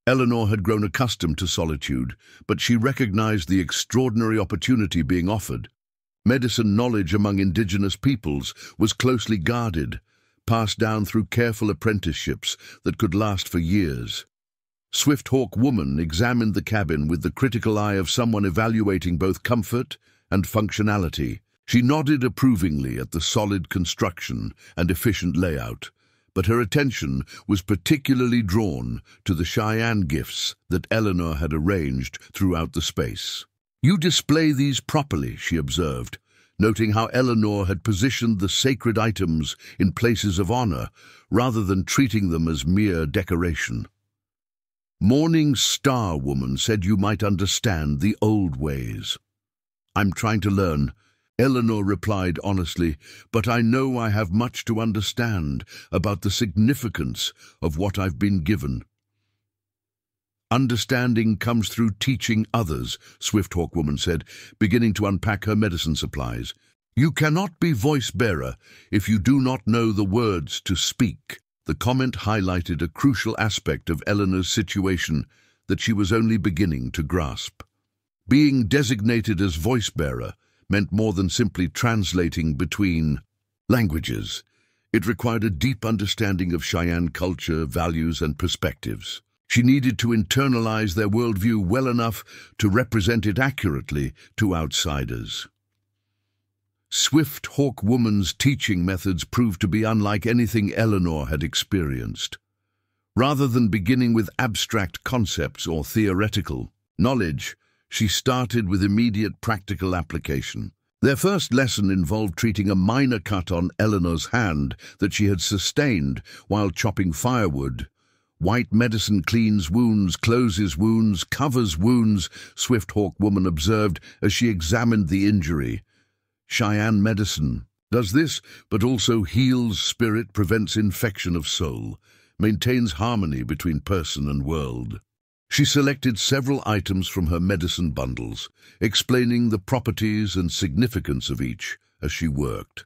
Eleanor had grown accustomed to solitude, but she recognized the extraordinary opportunity being offered. Medicine knowledge among indigenous peoples was closely guarded, passed down through careful apprenticeships that could last for years. Swift-Hawk Woman examined the cabin with the critical eye of someone evaluating both comfort and functionality. She nodded approvingly at the solid construction and efficient layout, but her attention was particularly drawn to the Cheyenne gifts that Eleanor had arranged throughout the space. "You display these properly," she observed, noting how Eleanor had positioned the sacred items in places of honor rather than treating them as mere decoration. "Morning Star Woman said you might understand the old ways." "I'm trying to learn," Eleanor replied honestly, "but I know I have much to understand about the significance of what I've been given." "Understanding comes through teaching others," Swift-Hawk Woman said, beginning to unpack her medicine supplies. "You cannot be voice-bearer if you do not know the words to speak." The comment highlighted a crucial aspect of Eleanor's situation that she was only beginning to grasp. Being designated as voice-bearer meant more than simply translating between languages. It required a deep understanding of Cheyenne culture, values, and perspectives. She needed to internalize their worldview well enough to represent it accurately to outsiders. Swift-Hawk Woman's teaching methods proved to be unlike anything Eleanor had experienced. Rather than beginning with abstract concepts or theoretical knowledge, she started with immediate practical application. Their first lesson involved treating a minor cut on Eleanor's hand that she had sustained while chopping firewood. "White medicine cleans wounds, closes wounds, covers wounds," Swift-Hawk Woman observed as she examined the injury. "Cheyenne medicine does this, but also heals spirit, prevents infection of soul, maintains harmony between person and world." She selected several items from her medicine bundles, explaining the properties and significance of each as she worked.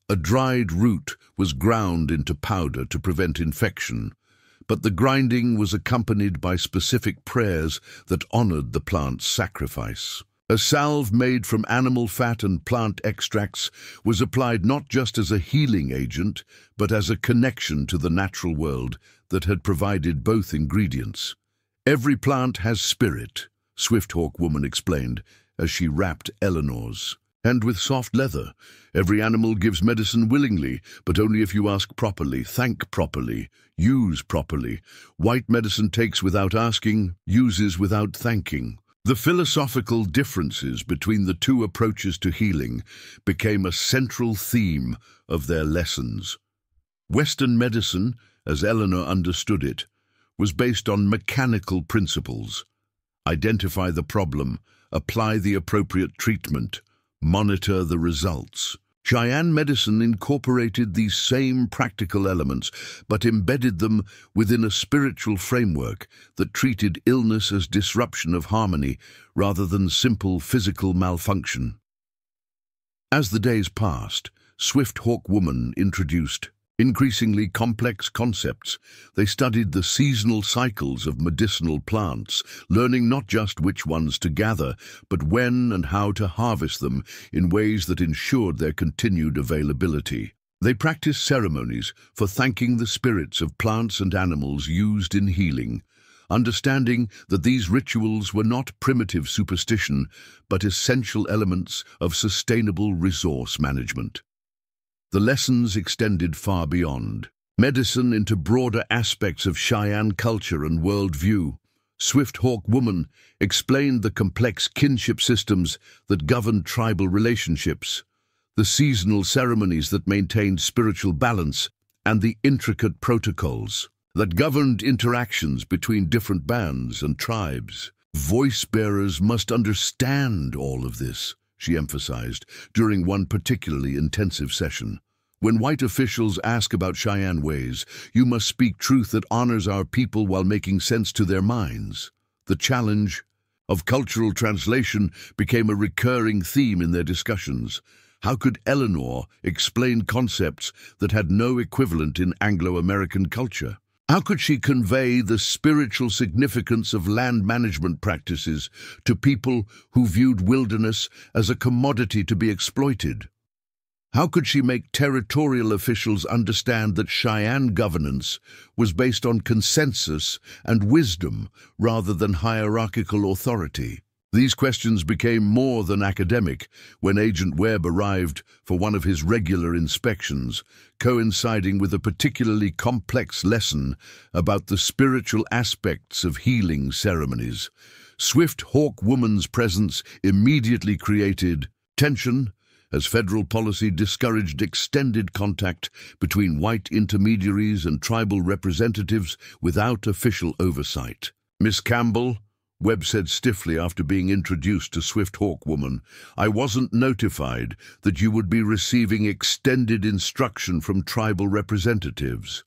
A dried root was ground into powder to prevent infection, but the grinding was accompanied by specific prayers that honored the plant's sacrifice. A salve made from animal fat and plant extracts was applied not just as a healing agent, but as a connection to the natural world that had provided both ingredients. "Every plant has spirit," Swift-Hawk Woman explained as she wrapped Eleanor's. "And with soft leather, every animal gives medicine willingly, but only if you ask properly, thank properly, use properly. White medicine takes without asking, uses without thanking." The philosophical differences between the two approaches to healing became a central theme of their lessons. Western medicine, as Eleanor understood it, was based on mechanical principles. Identify the problem, apply the appropriate treatment, monitor the results. Cheyenne medicine incorporated these same practical elements, but embedded them within a spiritual framework that treated illness as disruption of harmony rather than simple physical malfunction. As the days passed, Swift-Hawk Woman introduced increasingly complex concepts. They studied the seasonal cycles of medicinal plants, learning not just which ones to gather, but when and how to harvest them in ways that ensured their continued availability. They practiced ceremonies for thanking the spirits of plants and animals used in healing, understanding that these rituals were not primitive superstition, but essential elements of sustainable resource management. The lessons extended far beyond medicine into broader aspects of Cheyenne culture and worldview. Swift-Hawk Woman explained the complex kinship systems that governed tribal relationships, the seasonal ceremonies that maintained spiritual balance, and the intricate protocols that governed interactions between different bands and tribes. "Voice-bearers must understand all of this," she emphasized during one particularly intensive session. "When white officials ask about Cheyenne ways, you must speak truth that honors our people while making sense to their minds." The challenge of cultural translation became a recurring theme in their discussions. How could Eleanor explain concepts that had no equivalent in Anglo-American culture? How could she convey the spiritual significance of land management practices to people who viewed wilderness as a commodity to be exploited? How could she make territorial officials understand that Cheyenne governance was based on consensus and wisdom rather than hierarchical authority? These questions became more than academic when Agent Webb arrived for one of his regular inspections, coinciding with a particularly complex lesson about the spiritual aspects of healing ceremonies. Swift Hawk Woman's presence immediately created tension, as federal policy discouraged extended contact between white intermediaries and tribal representatives without official oversight. "Miss Campbell," Webb said stiffly after being introduced to Swift Hawk Woman, "I wasn't notified that you would be receiving extended instruction from tribal representatives."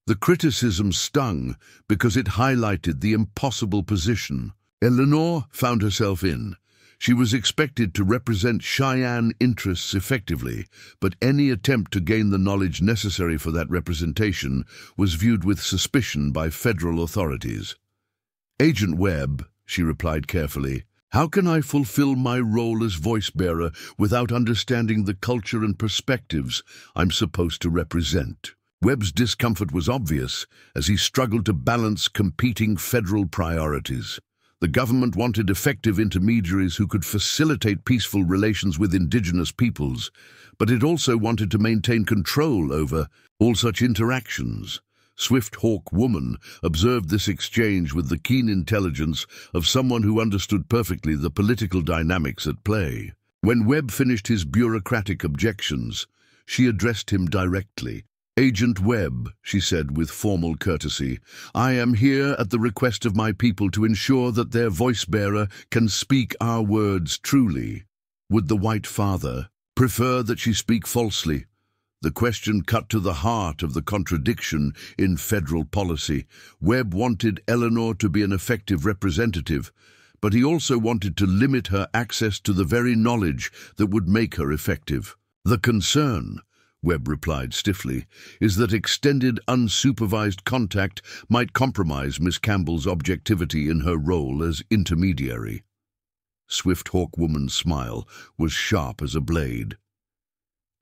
The criticism stung because it highlighted the impossible position Eleanor found herself in. She was expected to represent Cheyenne interests effectively, but any attempt to gain the knowledge necessary for that representation was viewed with suspicion by federal authorities. "Agent Webb," she replied carefully, "how can I fulfill my role as voice-bearer without understanding the culture and perspectives I'm supposed to represent?" Webb's discomfort was obvious as he struggled to balance competing federal priorities. The government wanted effective intermediaries who could facilitate peaceful relations with indigenous peoples, but it also wanted to maintain control over all such interactions. Swift Hawk Woman observed this exchange with the keen intelligence of someone who understood perfectly the political dynamics at play. When Webb finished his bureaucratic objections, she addressed him directly. "Agent Webb," she said with formal courtesy, "I am here at the request of my people to ensure that their voice-bearer can speak our words truly. Would the White Father prefer that she speak falsely?" The question cut to the heart of the contradiction in federal policy. Webb wanted Eleanor to be an effective representative, but he also wanted to limit her access to the very knowledge that would make her effective. "The concern," Webb replied stiffly, "is that extended unsupervised contact might compromise Miss Campbell's objectivity in her role as intermediary." Swift Hawk Woman's smile was sharp as a blade.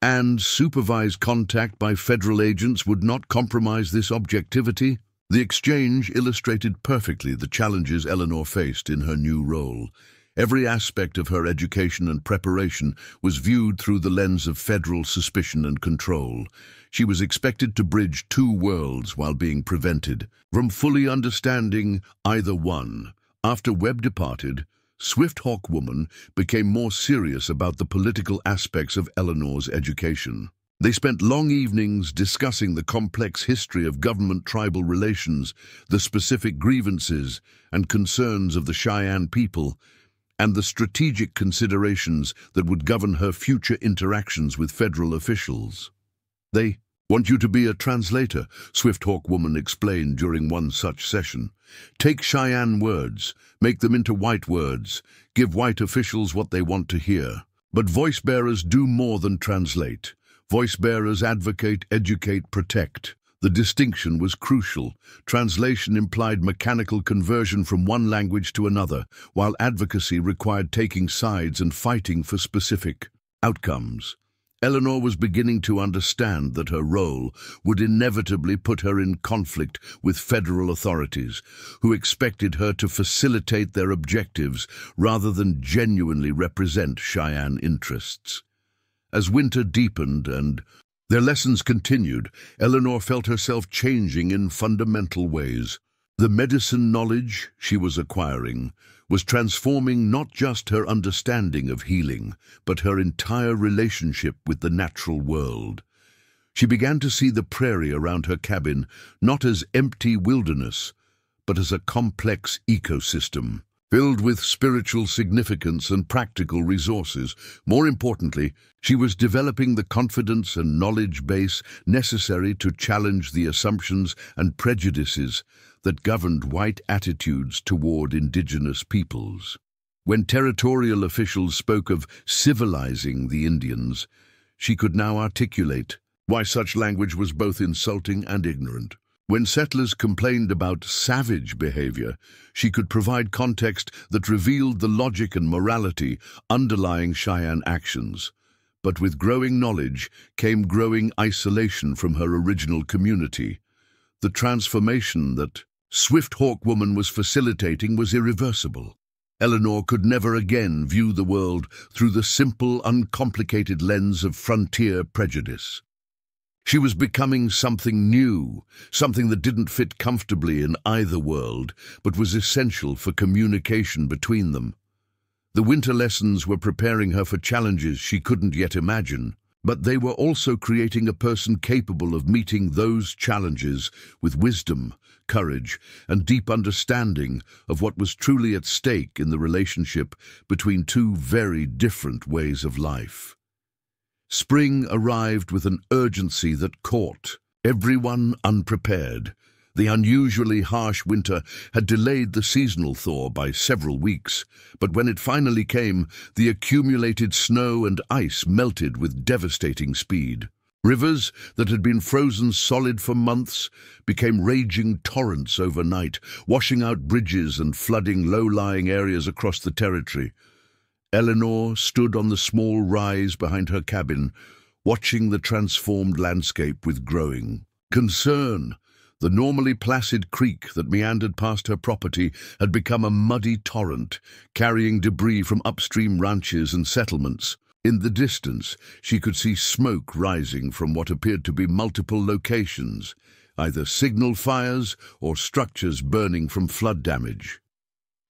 "And supervised contact by federal agents would not compromise this objectivity?" The exchange illustrated perfectly the challenges Eleanor faced in her new role. Every aspect of her education and preparation was viewed through the lens of federal suspicion and control. She was expected to bridge two worlds while being prevented from fully understanding either one. After Webb departed, Swift Hawk Woman became more serious about the political aspects of Eleanor's education. They spent long evenings discussing the complex history of government-tribal relations, the specific grievances and concerns of the Cheyenne people, and the strategic considerations that would govern her future interactions with federal officials. "They want you to be a translator," Swift Hawk Woman explained during one such session. "Take Cheyenne words, make them into white words, give white officials what they want to hear. But voice-bearers do more than translate. Voice-bearers advocate, educate, protect." The distinction was crucial. Translation implied mechanical conversion from one language to another, while advocacy required taking sides and fighting for specific outcomes. Eleanor was beginning to understand that her role would inevitably put her in conflict with federal authorities, who expected her to facilitate their objectives rather than genuinely represent Cheyenne interests. As winter deepened and their lessons continued, Eleanor felt herself changing in fundamental ways. The medicine knowledge she was acquiring was transforming not just her understanding of healing, but her entire relationship with the natural world. She began to see the prairie around her cabin not as empty wilderness, but as a complex ecosystem, filled with spiritual significance and practical resources. More importantly, she was developing the confidence and knowledge base necessary to challenge the assumptions and prejudices that governed white attitudes toward indigenous peoples. When territorial officials spoke of civilizing the Indians, she could now articulate why such language was both insulting and ignorant. When settlers complained about savage behavior, she could provide context that revealed the logic and morality underlying Cheyenne actions. But with growing knowledge came growing isolation from her original community. The transformation that Swift Hawk Woman was facilitating was irreversible. Eleanor could never again view the world through the simple, uncomplicated lens of frontier prejudice. She was becoming something new, something that didn't fit comfortably in either world, but was essential for communication between them. The winter lessons were preparing her for challenges she couldn't yet imagine, but they were also creating a person capable of meeting those challenges with wisdom, courage, and deep understanding of what was truly at stake in the relationship between two very different ways of life. Spring arrived with an urgency that caught everyone unprepared. The unusually harsh winter had delayed the seasonal thaw by several weeks, but when it finally came, the accumulated snow and ice melted with devastating speed. Rivers that had been frozen solid for months became raging torrents overnight, washing out bridges and flooding low-lying areas across the territory. Eleanor stood on the small rise behind her cabin, watching the transformed landscape with growing concern. The normally placid creek that meandered past her property had become a muddy torrent, carrying debris from upstream ranches and settlements. In the distance, she could see smoke rising from what appeared to be multiple locations, either signal fires or structures burning from flood damage.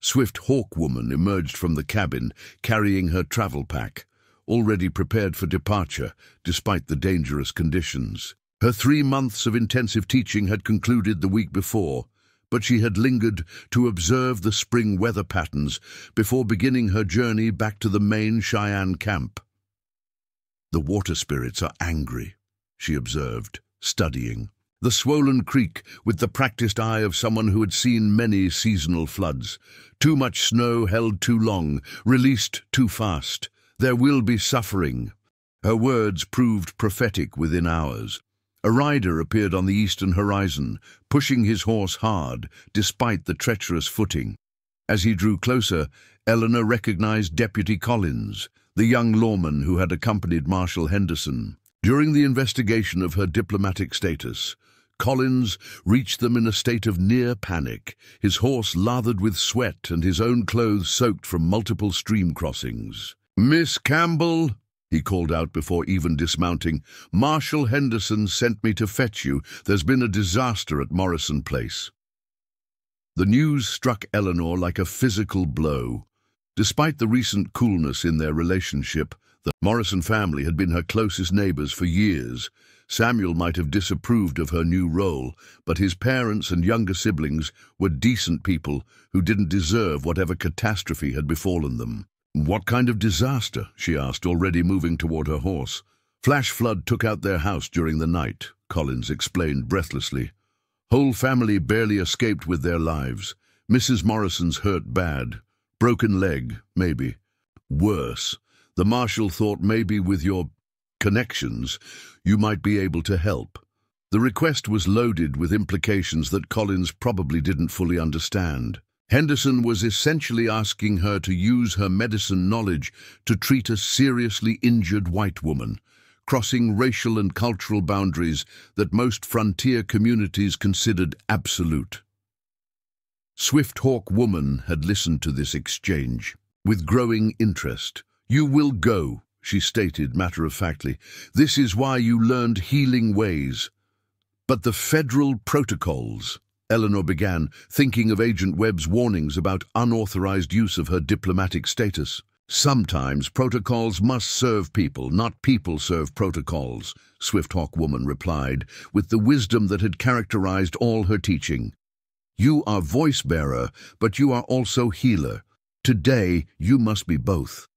Swift Hawk Woman emerged from the cabin, carrying her travel pack, already prepared for departure despite the dangerous conditions. Her 3 months of intensive teaching had concluded the week before, but she had lingered to observe the spring weather patterns before beginning her journey back to the main Cheyenne camp. "The water spirits are angry," she observed, studying. The swollen creek, with the practiced eye of someone who had seen many seasonal floods. Too much snow held too long, released too fast. There will be suffering. Her words proved prophetic within hours. A rider appeared on the eastern horizon, pushing his horse hard, despite the treacherous footing. As he drew closer, Eleanor recognized Deputy Collins, the young lawman who had accompanied Marshal Henderson. During the investigation of her diplomatic status, Collins reached them in a state of near panic, his horse lathered with sweat and his own clothes soaked from multiple stream crossings. "Miss Campbell," he called out before even dismounting, "Marshal Henderson sent me to fetch you. There's been a disaster at Morrison Place." The news struck Eleanor like a physical blow. Despite the recent coolness in their relationship, the Morrison family had been her closest neighbors for years. Samuel might have disapproved of her new role, but his parents and younger siblings were decent people who didn't deserve whatever catastrophe had befallen them. "What kind of disaster?" she asked, already moving toward her horse. "Flash flood took out their house during the night," Collins explained breathlessly. "Whole family barely escaped with their lives. Mrs. Morrison's hurt bad. Broken leg, maybe. Worse. The marshal thought maybe with your connections, you might be able to help." The request was loaded with implications that Collins probably didn't fully understand. Henderson was essentially asking her to use her medicine knowledge to treat a seriously injured white woman, crossing racial and cultural boundaries that most frontier communities considered absolute. Swift Hawk Woman had listened to this exchange with growing interest. "You will go," she stated matter-of-factly. "This is why you learned healing ways." "But the federal protocols," Eleanor began, thinking of Agent Webb's warnings about unauthorized use of her diplomatic status. "Sometimes protocols must serve people, not people serve protocols," Swift Hawk Woman replied, with the wisdom that had characterized all her teaching. "You are voice-bearer, but you are also healer. Today, you must be both."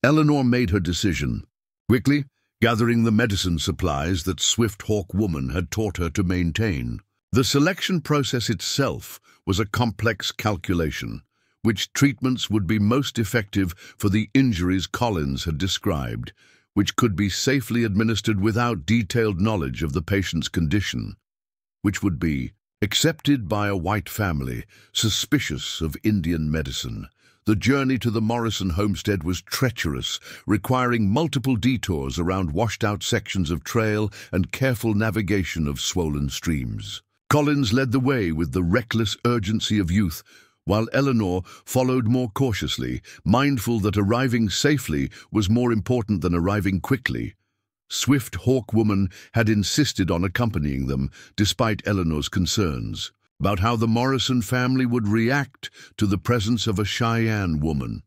Eleanor made her decision, quickly gathering the medicine supplies that Swift Hawk Woman had taught her to maintain. The selection process itself was a complex calculation, which treatments would be most effective for the injuries Collins had described, which could be safely administered without detailed knowledge of the patient's condition. which would be accepted by a white family, suspicious of Indian medicine. The journey to the Morrison homestead was treacherous, requiring multiple detours around washed-out sections of trail and careful navigation of swollen streams. Collins led the way with the reckless urgency of youth, while Eleanor followed more cautiously, mindful that arriving safely was more important than arriving quickly. Swift Hawk Woman had insisted on accompanying them, despite Eleanor's concerns about how the Morrison family would react to the presence of a Cheyenne woman.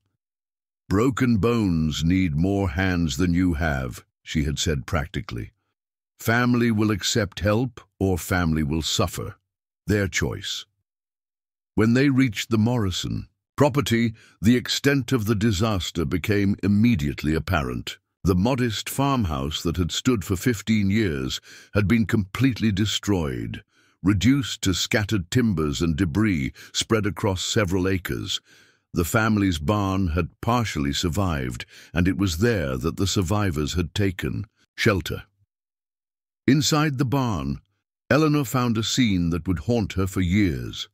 "Broken bones need more hands than you have," she had said practically. "Family will accept help or family will suffer. Their choice." When they reached the Morrison property, the extent of the disaster became immediately apparent. The modest farmhouse that had stood for 15 years had been completely destroyed, reduced to scattered timbers and debris spread across several acres. The family's barn had partially survived, and it was there that the survivors had taken shelter. Inside the barn, Eleanor found a scene that would haunt her for years.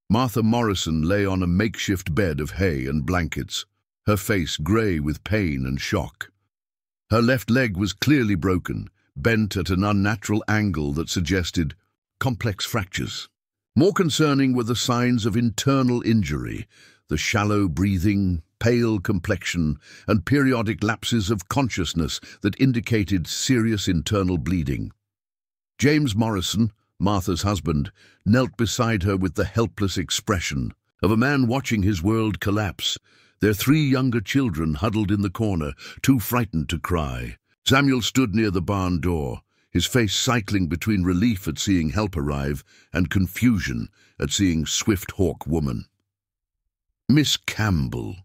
Martha Morrison lay on a makeshift bed of hay and blankets, her face grey with pain and shock. Her left leg was clearly broken, bent at an unnatural angle that suggested complex fractures. More concerning were the signs of internal injury, the shallow breathing, pale complexion, and periodic lapses of consciousness that indicated serious internal bleeding. James Morrison, Martha's husband, knelt beside her with the helpless expression of a man watching his world collapse, their 3 younger children huddled in the corner, too frightened to cry. Samuel stood near the barn door, his face cycling between relief at seeing help arrive and confusion at seeing Swift Hawk Woman. "Miss Campbell,"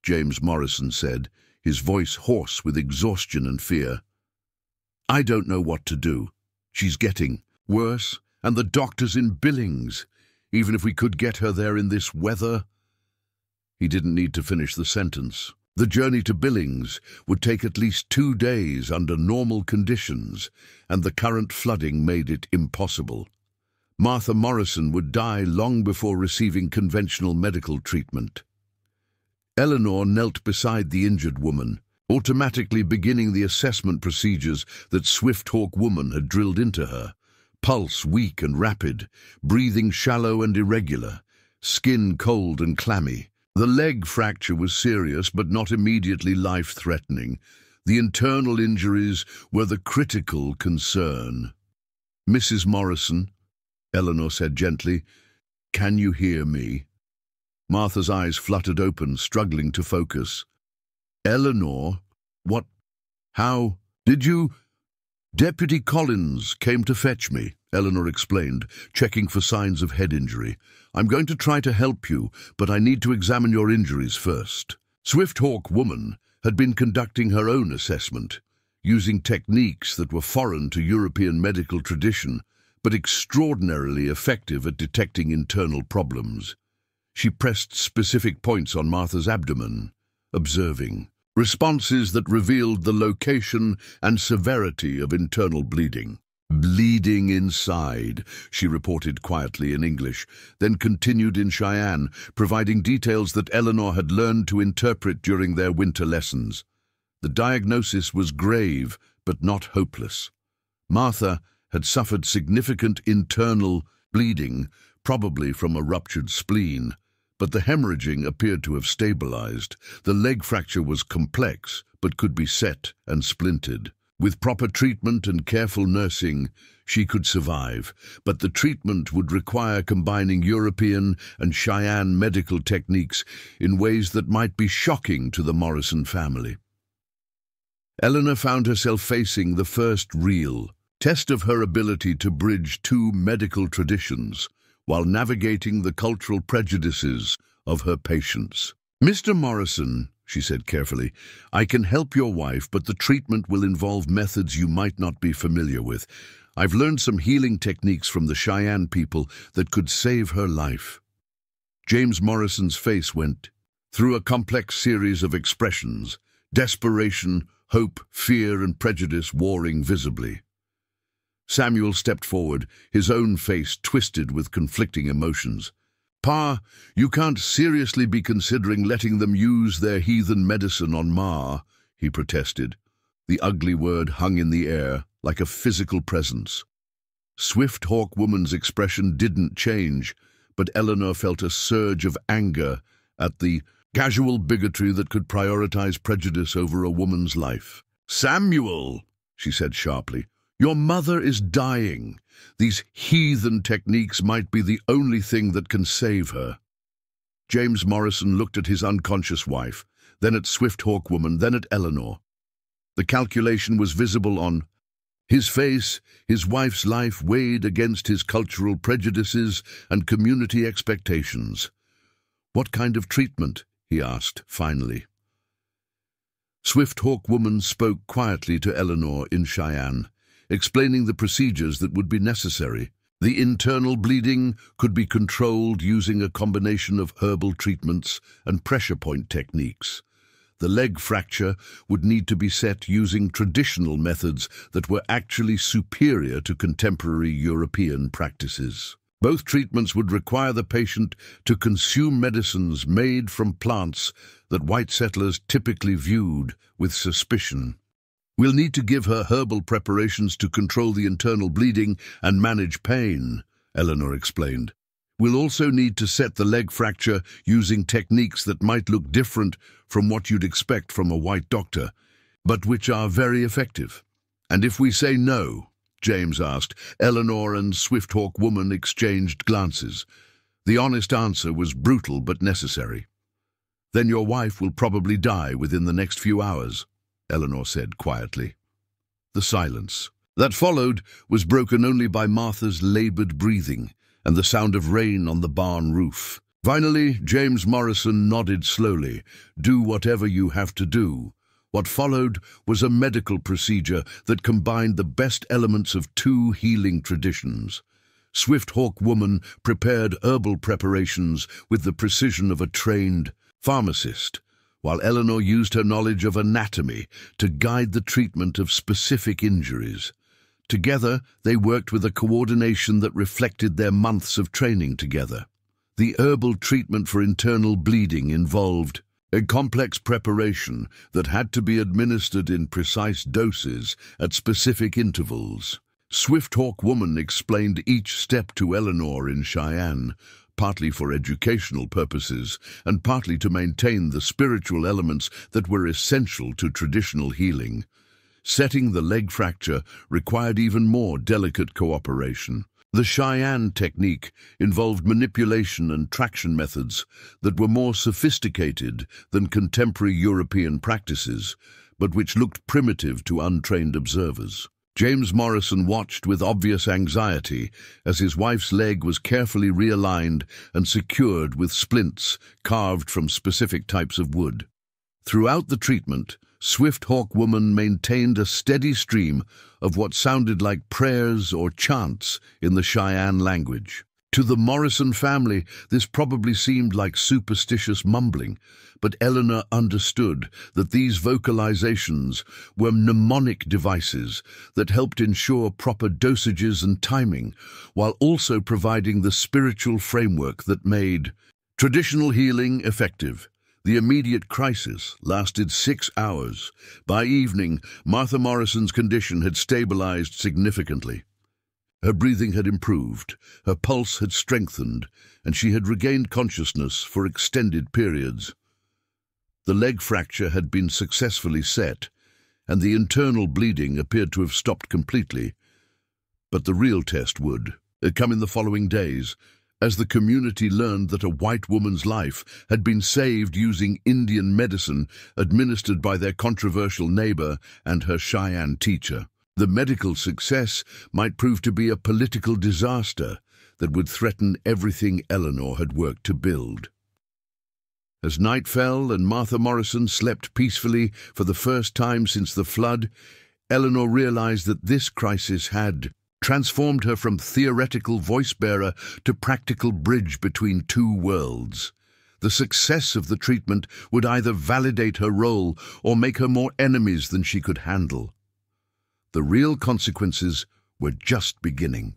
James Morrison said, his voice hoarse with exhaustion and fear. "I don't know what to do. She's getting worse, and the doctor's in Billings. Even if we could get her there in this weather—" He didn't need to finish the sentence. The journey to Billings would take at least 2 days under normal conditions, and the current flooding made it impossible. Martha Morrison would die long before receiving conventional medical treatment. Eleanor knelt beside the injured woman, automatically beginning the assessment procedures that Swift Hawk Woman had drilled into her. Pulse weak and rapid, breathing shallow and irregular, skin cold and clammy. The leg fracture was serious but not immediately life-threatening. The internal injuries were the critical concern. "Mrs. Morrison," Eleanor said gently, "can you hear me?" Martha's eyes fluttered open, struggling to focus. "Eleanor, what? How? Did you—" "Deputy Collins came to fetch me," Eleanor explained, checking for signs of head injury. "I'm going to try to help you, but I need to examine your injuries first." Swift Hawk Woman had been conducting her own assessment, using techniques that were foreign to European medical tradition, but extraordinarily effective at detecting internal problems. She pressed specific points on Martha's abdomen, observing responses that revealed the location and severity of internal bleeding. "Bleeding inside," she reported quietly in English, then continued in Cheyenne, providing details that Eleanor had learned to interpret during their winter lessons. The diagnosis was grave, but not hopeless. Martha had suffered significant internal bleeding, probably from a ruptured spleen, but the hemorrhaging appeared to have stabilized. The leg fracture was complex, but could be set and splintered. With proper treatment and careful nursing, she could survive, but the treatment would require combining European and Cheyenne medical techniques in ways that might be shocking to the Morrison family. Eleanor found herself facing the first real test of her ability to bridge 2 medical traditions while navigating the cultural prejudices of her patients. "Mr. Morrison," she said carefully, "I can help your wife, but the treatment will involve methods you might not be familiar with. I've learned some healing techniques from the Cheyenne people that could save her life." James Morrison's face went through a complex series of expressions, desperation, hope, fear, and prejudice warring visibly. Samuel stepped forward, his own face twisted with conflicting emotions. "Pa, you can't seriously be considering letting them use their heathen medicine on Ma," he protested. The ugly word hung in the air, like a physical presence. Swift Hawk Woman's expression didn't change, but Eleanor felt a surge of anger at the casual bigotry that could prioritize prejudice over a woman's life. "Samuel," she said sharply, "your mother is dying. These heathen techniques might be the only thing that can save her." James Morrison looked at his unconscious wife, then at Swift Hawk Woman, then at Eleanor. The calculation was visible on his face. His wife's life weighed against his cultural prejudices and community expectations. "What kind of treatment?" he asked, finally. Swift Hawk Woman spoke quietly to Eleanor in Cheyenne, explaining the procedures that would be necessary. The internal bleeding could be controlled using a combination of herbal treatments and pressure point techniques. The leg fracture would need to be set using traditional methods that were actually superior to contemporary European practices. Both treatments would require the patient to consume medicines made from plants that white settlers typically viewed with suspicion. "We'll need to give her herbal preparations to control the internal bleeding and manage pain," Eleanor explained. "We'll also need to set the leg fracture using techniques that might look different from what you'd expect from a white doctor, but which are very effective." "And if we say no?" James asked. Eleanor and Swift Hawk Woman exchanged glances. The honest answer was brutal but necessary. "Then your wife will probably die within the next few hours," Eleanor said quietly. The silence that followed was broken only by Martha's labored breathing and the sound of rain on the barn roof. Finally, James Morrison nodded slowly. "Do whatever you have to do." What followed was a medical procedure that combined the best elements of two healing traditions. Swift Hawk Woman prepared herbal preparations with the precision of a trained pharmacist, while Eleanor used her knowledge of anatomy to guide the treatment of specific injuries. Together, they worked with a coordination that reflected their months of training together. The herbal treatment for internal bleeding involved a complex preparation that had to be administered in precise doses at specific intervals. Swift Hawk Woman explained each step to Eleanor in Cheyenne, partly for educational purposes and partly to maintain the spiritual elements that were essential to traditional healing. Setting the leg fracture required even more delicate cooperation. The Cheyenne technique involved manipulation and traction methods that were more sophisticated than contemporary European practices, but which looked primitive to untrained observers. James Morrison watched with obvious anxiety as his wife's leg was carefully realigned and secured with splints carved from specific types of wood. Throughout the treatment, Swift Hawk Woman maintained a steady stream of what sounded like prayers or chants in the Cheyenne language. To the Morrison family, this probably seemed like superstitious mumbling, but Eleanor understood that these vocalizations were mnemonic devices that helped ensure proper dosages and timing, while also providing the spiritual framework that made traditional healing effective. The immediate crisis lasted 6 hours. By evening, Martha Morrison's condition had stabilized significantly. Her breathing had improved, her pulse had strengthened, and she had regained consciousness for extended periods. The leg fracture had been successfully set, and the internal bleeding appeared to have stopped completely. But the real test would come in the following days, as the community learned that a white woman's life had been saved using Indian medicine administered by their controversial neighbor and her Cheyenne teacher. The medical success might prove to be a political disaster that would threaten everything Eleanor had worked to build. As night fell and Martha Morrison slept peacefully for the first time since the flood, Eleanor realized that this crisis had transformed her from theoretical voice-bearer to practical bridge between two worlds. The success of the treatment would either validate her role or make her more enemies than she could handle. The real consequences were just beginning.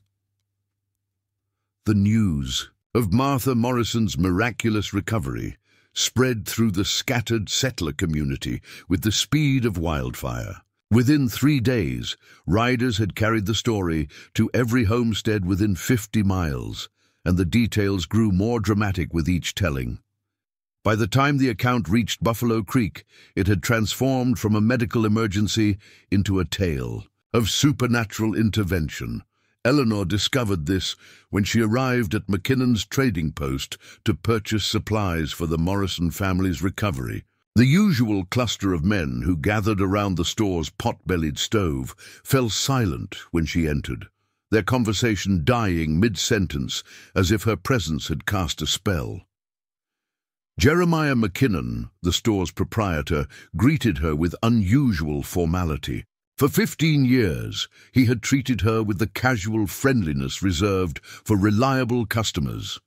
The news of Martha Morrison's miraculous recovery spread through the scattered settler community with the speed of wildfire. Within 3 days, riders had carried the story to every homestead within 50 miles, and the details grew more dramatic with each telling. By the time the account reached Buffalo Creek, it had transformed from a medical emergency into a tale of supernatural intervention. Eleanor discovered this when she arrived at McKinnon's trading post to purchase supplies for the Morrison family's recovery. The usual cluster of men who gathered around the store's pot-bellied stove fell silent when she entered, their conversation dying mid-sentence as if her presence had cast a spell. Jeremiah McKinnon, the store's proprietor, greeted her with unusual formality. For 15 years, he had treated her with the casual friendliness reserved for reliable customers.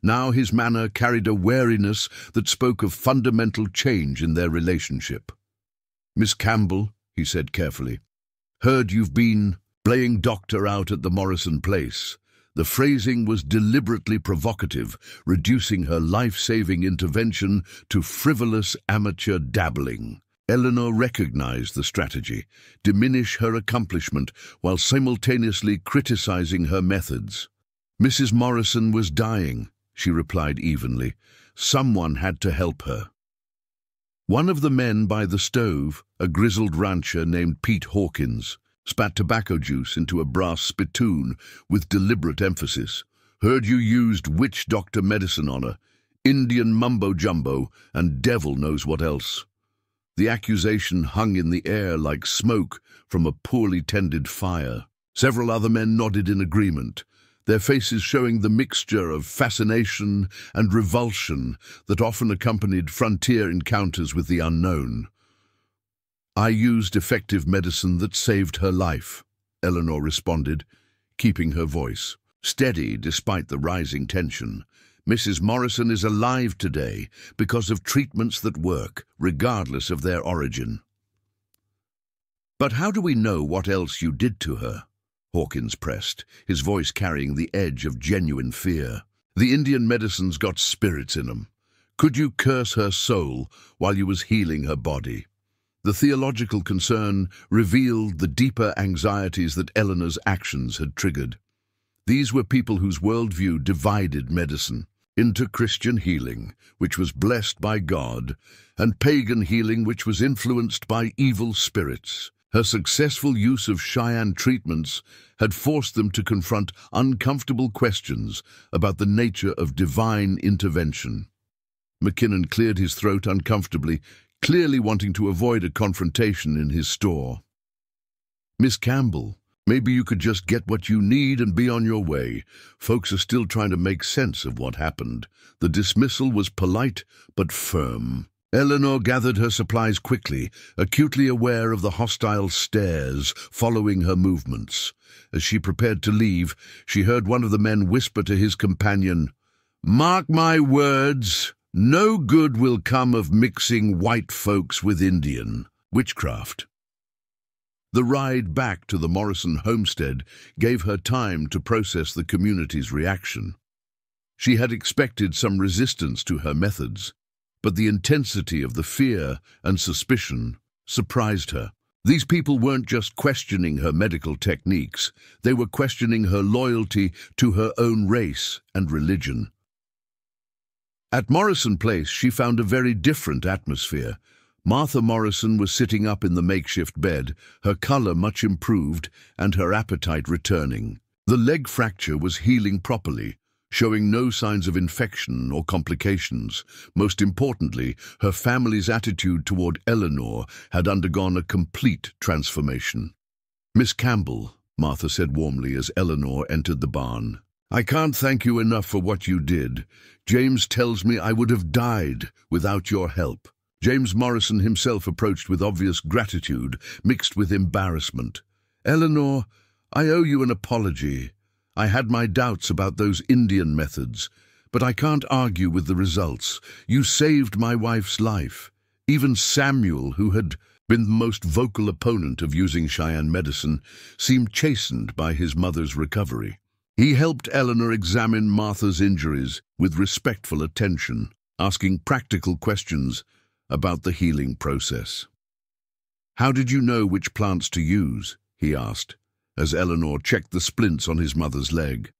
Now his manner carried a wariness that spoke of fundamental change in their relationship. "Miss Campbell," he said carefully, "heard you've been playing doctor out at the Morrison place." The phrasing was deliberately provocative, reducing her life-saving intervention to frivolous amateur dabbling. Eleanor recognized the strategy, diminish her accomplishment while simultaneously criticizing her methods. "Mrs. Morrison was dying," she replied evenly. "Someone had to help her." One of the men by the stove, a grizzled rancher named Pete Hawkins, spat tobacco juice into a brass spittoon with deliberate emphasis. "Heard you used witch doctor medicine on her, Indian mumbo-jumbo, and devil knows what else." The accusation hung in the air like smoke from a poorly tended fire. Several other men nodded in agreement, their faces showing the mixture of fascination and revulsion that often accompanied frontier encounters with the unknown. "I used effective medicine that saved her life," Eleanor responded, keeping her voice steady despite the rising tension. "Mrs. Morrison is alive today because of treatments that work, regardless of their origin." "But how do we know what else you did to her?" Hawkins pressed, his voice carrying the edge of genuine fear. "The Indian medicines got spirits in them. Could you curse her soul while you was healing her body?" The theological concern revealed the deeper anxieties that Eleanor's actions had triggered. These were people whose worldview divided medicine into Christian healing, which was blessed by God, and pagan healing, which was influenced by evil spirits. Her successful use of Cheyenne treatments had forced them to confront uncomfortable questions about the nature of divine intervention. McKinnon cleared his throat uncomfortably, clearly wanting to avoid a confrontation in his store. "Miss Campbell, maybe you could just get what you need and be on your way. Folks are still trying to make sense of what happened." The dismissal was polite but firm. Eleanor gathered her supplies quickly, acutely aware of the hostile stares following her movements. As she prepared to leave, she heard one of the men whisper to his companion, "Mark my words, no good will come of mixing white folks with Indian witchcraft." The ride back to the Morrison homestead gave her time to process the community's reaction. She had expected some resistance to her methods, but the intensity of the fear and suspicion surprised her. These people weren't just questioning her medical techniques, they were questioning her loyalty to her own race and religion. At Morrison Place, she found a very different atmosphere. Martha Morrison was sitting up in the makeshift bed, her color much improved and her appetite returning. The leg fracture was healing properly, showing no signs of infection or complications. Most importantly, her family's attitude toward Eleanor had undergone a complete transformation. "Miss Campbell," Martha said warmly as Eleanor entered the barn, "I can't thank you enough for what you did. James tells me I would have died without your help." James Morrison himself approached with obvious gratitude, mixed with embarrassment. "Eleanor, I owe you an apology. I had my doubts about those Indian methods, but I can't argue with the results. You saved my wife's life. Even Samuel, who had been the most vocal opponent of using Cheyenne medicine, seemed chastened by his mother's recovery. He helped Eleanor examine Martha's injuries with respectful attention, asking practical questions about the healing process. "How did you know which plants to use?" he asked, as Eleanor checked the splints on his mother's leg.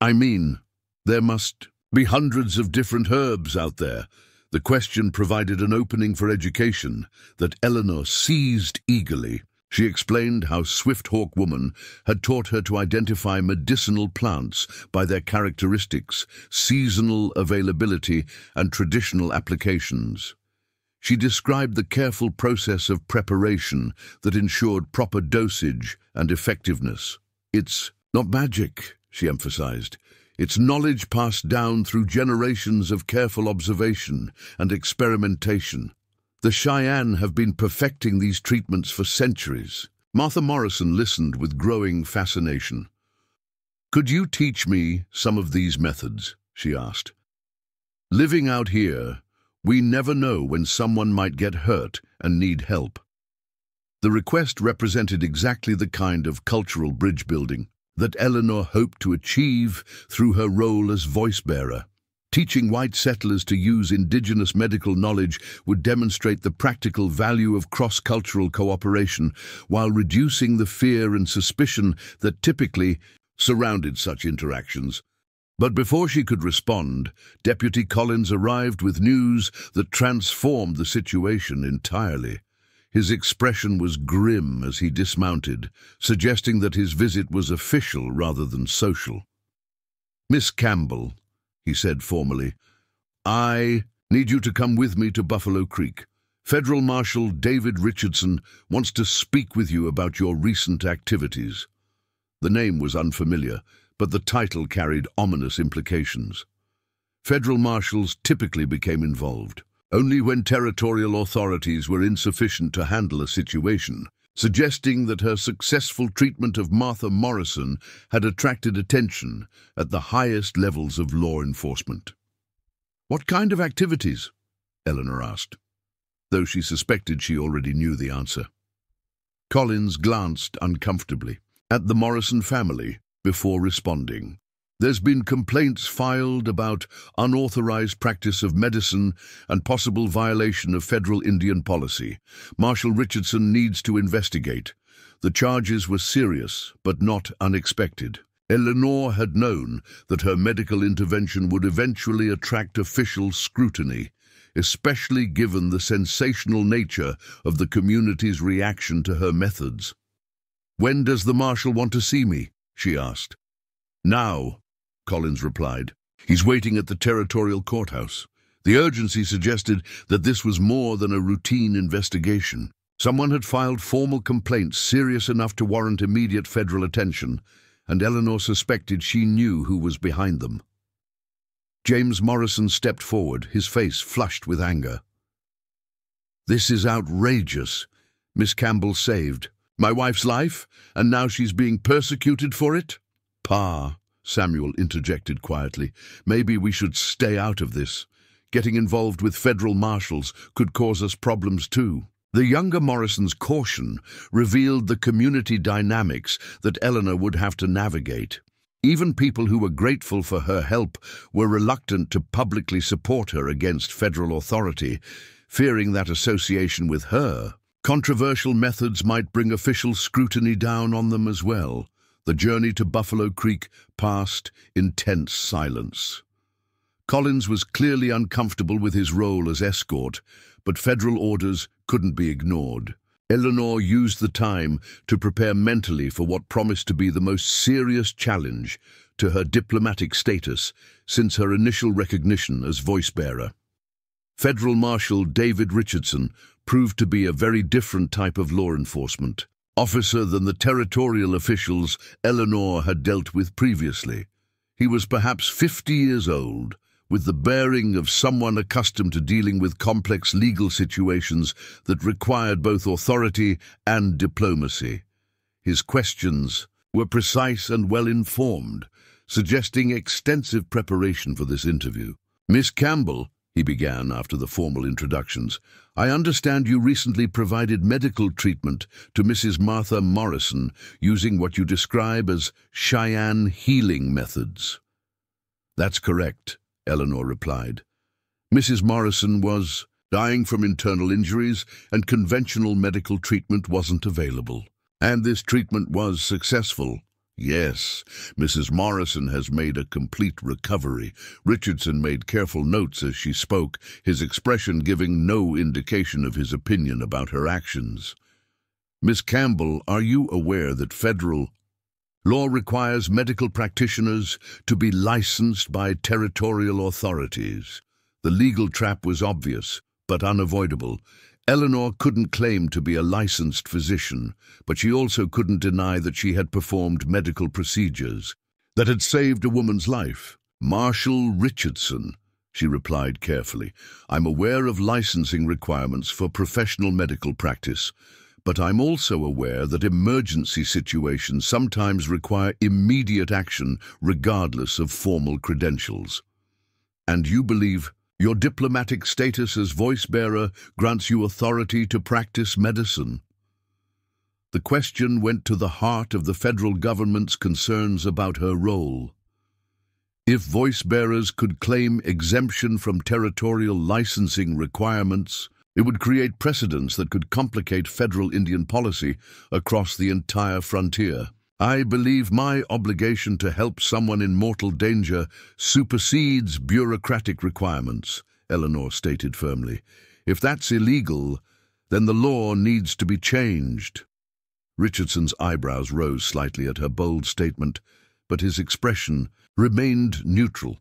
"I mean, there must be hundreds of different herbs out there." The question provided an opening for education that Eleanor seized eagerly. She explained how Swift Hawk Woman had taught her to identify medicinal plants by their characteristics, seasonal availability, and traditional applications. She described the careful process of preparation that ensured proper dosage and effectiveness. "It's not magic," she emphasized. "It's knowledge passed down through generations of careful observation and experimentation. The Cheyenne have been perfecting these treatments for centuries." Martha Morrison listened with growing fascination. "Could you teach me some of these methods?" she asked. "Living out here, we never know when someone might get hurt and need help." The request represented exactly the kind of cultural bridge building that Eleanor hoped to achieve through her role as voice-bearer. Teaching white settlers to use indigenous medical knowledge would demonstrate the practical value of cross-cultural cooperation while reducing the fear and suspicion that typically surrounded such interactions. But before she could respond, Deputy Collins arrived with news that transformed the situation entirely. His expression was grim as he dismounted, suggesting that his visit was official rather than social. "Miss Campbell," he said formally, "I need you to come with me to Buffalo Creek. Federal Marshal David Richardson wants to speak with you about your recent activities." The name was unfamiliar, but the title carried ominous implications. Federal marshals typically became involved only when territorial authorities were insufficient to handle a situation, suggesting that her successful treatment of Martha Morrison had attracted attention at the highest levels of law enforcement. "What kind of activities?" Eleanor asked, though she suspected she already knew the answer. Collins glanced uncomfortably at the Morrison family before responding. "There's been complaints filed about unauthorized practice of medicine and possible violation of federal Indian policy. Marshal Richardson needs to investigate. The charges were serious, but not unexpected." Eleanor had known that her medical intervention would eventually attract official scrutiny, especially given the sensational nature of the community's reaction to her methods. "When does the marshal want to see me?" she asked. "Now," Collins replied. "He's waiting at the territorial courthouse." The urgency suggested that this was more than a routine investigation. Someone had filed formal complaints serious enough to warrant immediate federal attention, and Eleanor suspected she knew who was behind them. James Morrison stepped forward, his face flushed with anger. "This is outrageous. Miss Campbell saved my wife's life, and now she's being persecuted for it?" "Pa," Samuel interjected quietly, "maybe we should stay out of this. Getting involved with federal marshals could cause us problems too." The younger Morrison's caution revealed the community dynamics that Eleanor would have to navigate. Even people who were grateful for her help were reluctant to publicly support her against federal authority, fearing that association with her. Controversial methods might bring official scrutiny down on them as well. The journey to Buffalo Creek passed in tense silence. Collins was clearly uncomfortable with his role as escort, but federal orders couldn't be ignored. Eleanor used the time to prepare mentally for what promised to be the most serious challenge to her diplomatic status since her initial recognition as voice-bearer. Federal Marshal David Richardson proved to be a very different type of law enforcement officer than the territorial officials Eleanor had dealt with previously. He was perhaps 50 years old, with the bearing of someone accustomed to dealing with complex legal situations that required both authority and diplomacy. His questions were precise and well-informed, suggesting extensive preparation for this interview. "Miss Campbell," he began after the formal introductions. "I understand you recently provided medical treatment to Mrs. Martha Morrison using what you describe as Cheyenne healing methods." "That's correct," Eleanor replied. "Mrs. Morrison was dying from internal injuries and conventional medical treatment wasn't available. And this treatment was successful. Yes, Mrs. Morrison has made a complete recovery." Richardson made careful notes as she spoke, his expression giving no indication of his opinion about her actions. "Miss Campbell, are you aware that federal law requires medical practitioners to be licensed by territorial authorities?" The legal trap was obvious, but unavoidable. Eleanor couldn't claim to be a licensed physician, but she also couldn't deny that she had performed medical procedures that had saved a woman's life. "Marshall Richardson," she replied carefully. "I'm aware of licensing requirements for professional medical practice, but I'm also aware that emergency situations sometimes require immediate action regardless of formal credentials." "And you believe your diplomatic status as voice-bearer grants you authority to practice medicine?" The question went to the heart of the federal government's concerns about her role. If voice-bearers could claim exemption from territorial licensing requirements, it would create precedents that could complicate federal Indian policy across the entire frontier. "I believe my obligation to help someone in mortal danger supersedes bureaucratic requirements," Eleanor stated firmly. "If that's illegal, then the law needs to be changed." Richardson's eyebrows rose slightly at her bold statement, but his expression remained neutral.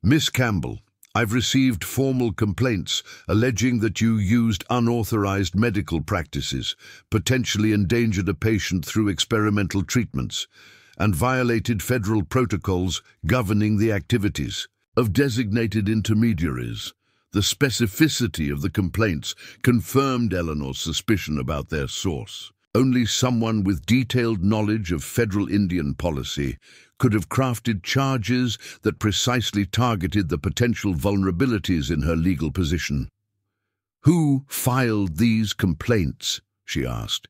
"Miss Campbell, I've received formal complaints alleging that you used unauthorized medical practices, potentially endangered a patient through experimental treatments, and violated federal protocols governing the activities of designated intermediaries." The specificity of the complaints confirmed Eleanor's suspicion about their source. Only someone with detailed knowledge of federal Indian policy could have crafted charges that precisely targeted the potential vulnerabilities in her legal position. "Who filed these complaints?" she asked.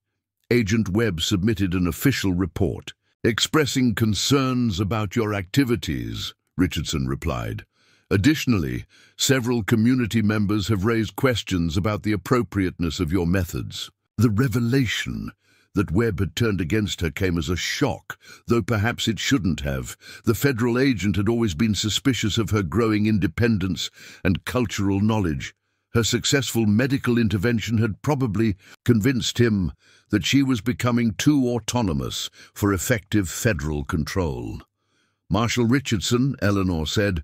"Agent Webb submitted an official report expressing concerns about your activities," Richardson replied. "Additionally, several community members have raised questions about the appropriateness of your methods." The revelation that Webb had turned against her came as a shock, though perhaps it shouldn't have. The federal agent had always been suspicious of her growing independence and cultural knowledge. Her successful medical intervention had probably convinced him that she was becoming too autonomous for effective federal control. "Marshall Richardson," Eleanor said,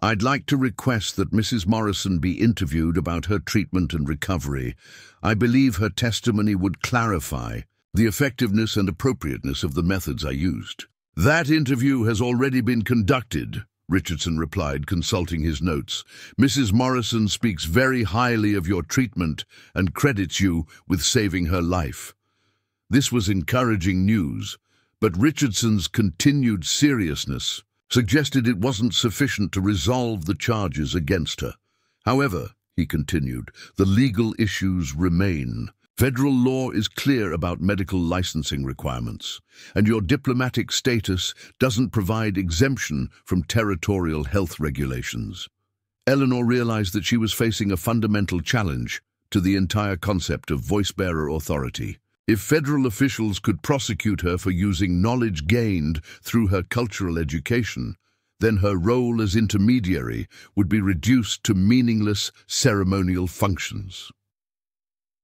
"I'd like to request that Mrs. Morrison be interviewed about her treatment and recovery. I believe her testimony would clarify the effectiveness and appropriateness of the methods I used." "That interview has already been conducted," Richardson replied, consulting his notes. "Mrs. Morrison speaks very highly of your treatment and credits you with saving her life." This was encouraging news, but Richardson's continued seriousness suggested it wasn't sufficient to resolve the charges against her. "However," he continued, "the legal issues remain. Federal law is clear about medical licensing requirements, and your diplomatic status doesn't provide exemption from territorial health regulations." Eleanor realized that she was facing a fundamental challenge to the entire concept of voice-bearer authority. If federal officials could prosecute her for using knowledge gained through her cultural education, then her role as intermediary would be reduced to meaningless ceremonial functions.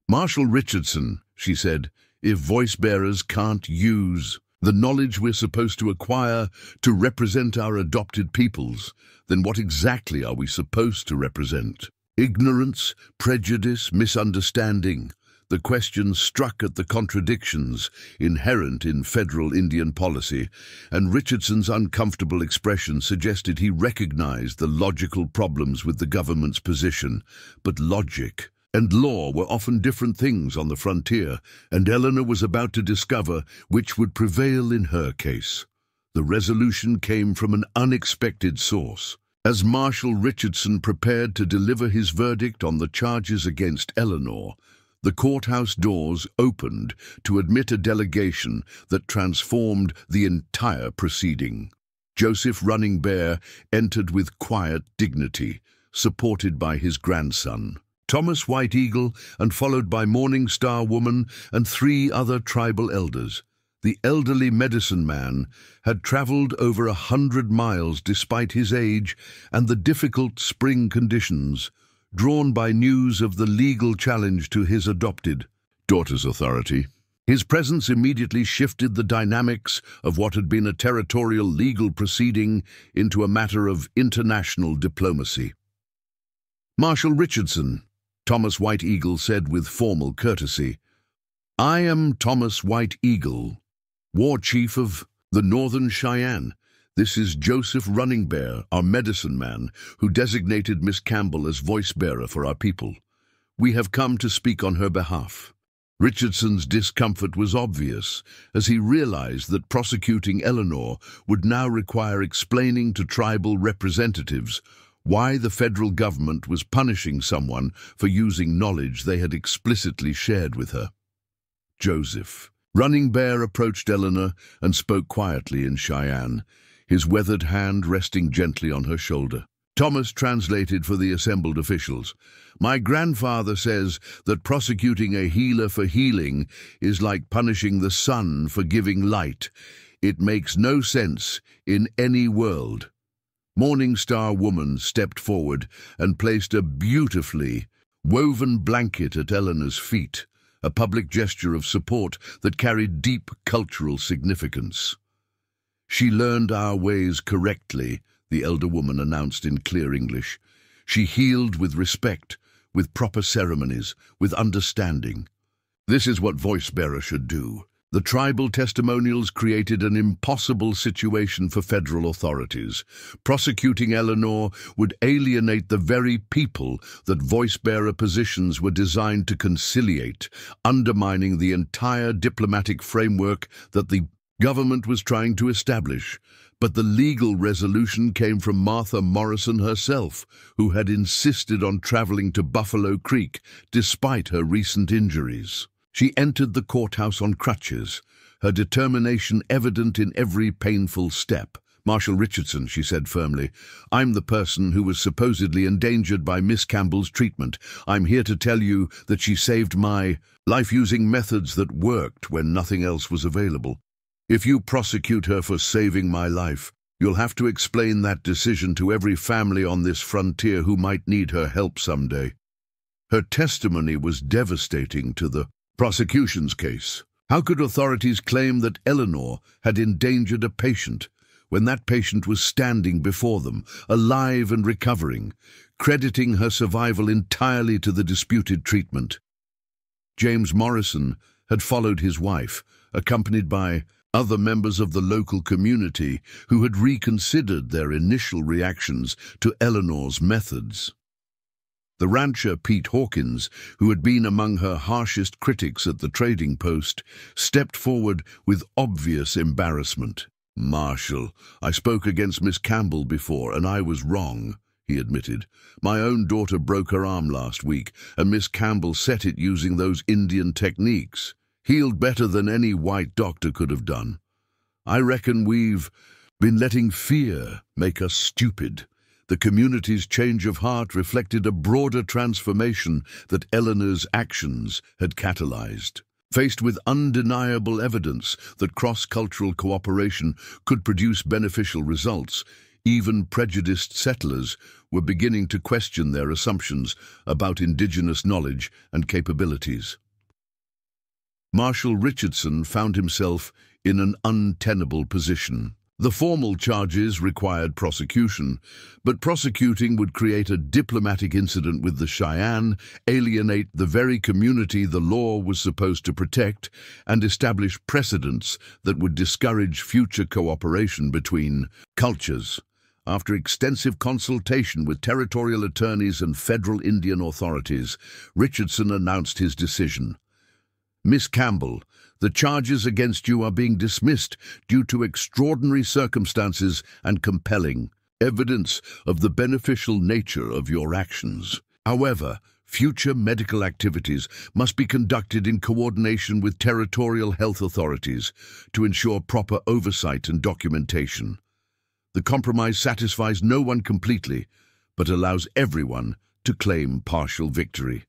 "Marshall Richardson," she said, "if voice-bearers can't use the knowledge we're supposed to acquire to represent our adopted peoples, then what exactly are we supposed to represent? Ignorance, prejudice, misunderstanding?" The question struck at the contradictions inherent in federal Indian policy, and Richardson's uncomfortable expression suggested he recognized the logical problems with the government's position. But logic and law were often different things on the frontier, and Eleanor was about to discover which would prevail in her case. The resolution came from an unexpected source. As Marshal Richardson prepared to deliver his verdict on the charges against Eleanor, the courthouse doors opened to admit a delegation that transformed the entire proceeding. Joseph Running Bear entered with quiet dignity, supported by his grandson, Thomas White Eagle, and followed by Morning Star Woman and 3 other tribal elders. The elderly medicine man had traveled over 100 miles despite his age and the difficult spring conditions, drawn by news of the legal challenge to his adopted daughter's authority. His presence immediately shifted the dynamics of what had been a territorial legal proceeding into a matter of international diplomacy. "Marshal Richardson," Thomas White Eagle said with formal courtesy, "I am Thomas White Eagle, War Chief of the Northern Cheyenne. This is Joseph Running Bear, our medicine man, who designated Miss Campbell as voice-bearer for our people. We have come to speak on her behalf." Richardson's discomfort was obvious, as he realized that prosecuting Eleanor would now require explaining to tribal representatives why the federal government was punishing someone for using knowledge they had explicitly shared with her. Joseph Running Bear approached Eleanor and spoke quietly in Cheyenne, his weathered hand resting gently on her shoulder. Thomas translated for the assembled officials. "My grandfather says that prosecuting a healer for healing is like punishing the sun for giving light. It makes no sense in any world." Morning Star Woman stepped forward and placed a beautifully woven blanket at Eleanor's feet, a public gesture of support that carried deep cultural significance. "She learned our ways correctly," the elder woman announced in clear English. "She healed with respect, with proper ceremonies, with understanding. This is what voice-bearer should do." The tribal testimonials created an impossible situation for federal authorities. Prosecuting Eleanor would alienate the very people that voice-bearer positions were designed to conciliate, undermining the entire diplomatic framework that the government was trying to establish. But the legal resolution came from Martha Morrison herself, who had insisted on traveling to Buffalo Creek despite her recent injuries. She entered the courthouse on crutches, her determination evident in every painful step. "Marshal Richardson," she said firmly, "I'm the person who was supposedly endangered by Miss Campbell's treatment. I'm here to tell you that she saved my life using methods that worked when nothing else was available. If you prosecute her for saving my life, you'll have to explain that decision to every family on this frontier who might need her help someday." Her testimony was devastating to the prosecution's case. How could authorities claim that Eleanor had endangered a patient when that patient was standing before them, alive and recovering, crediting her survival entirely to the disputed treatment? James Morrison had followed his wife, accompanied by other members of the local community who had reconsidered their initial reactions to Eleanor's methods. The rancher Pete Hawkins, who had been among her harshest critics at the trading post, stepped forward with obvious embarrassment. "Marshal, I spoke against Miss Campbell before, and I was wrong," he admitted. "My own daughter broke her arm last week, and Miss Campbell set it using those Indian techniques. Healed better than any white doctor could have done. I reckon we've been letting fear make us stupid." The community's change of heart reflected a broader transformation that Eleanor's actions had catalyzed. Faced with undeniable evidence that cross-cultural cooperation could produce beneficial results, even prejudiced settlers were beginning to question their assumptions about indigenous knowledge and capabilities. Marshal Richardson found himself in an untenable position. The formal charges required prosecution, but prosecuting would create a diplomatic incident with the Cheyenne, alienate the very community the law was supposed to protect, and establish precedents that would discourage future cooperation between cultures. After extensive consultation with territorial attorneys and federal Indian authorities, Richardson announced his decision. "Miss Campbell, the charges against you are being dismissed due to extraordinary circumstances and compelling evidence of the beneficial nature of your actions. However, future medical activities must be conducted in coordination with territorial health authorities to ensure proper oversight and documentation. The compromise satisfies no one completely, but allows everyone to claim partial victory.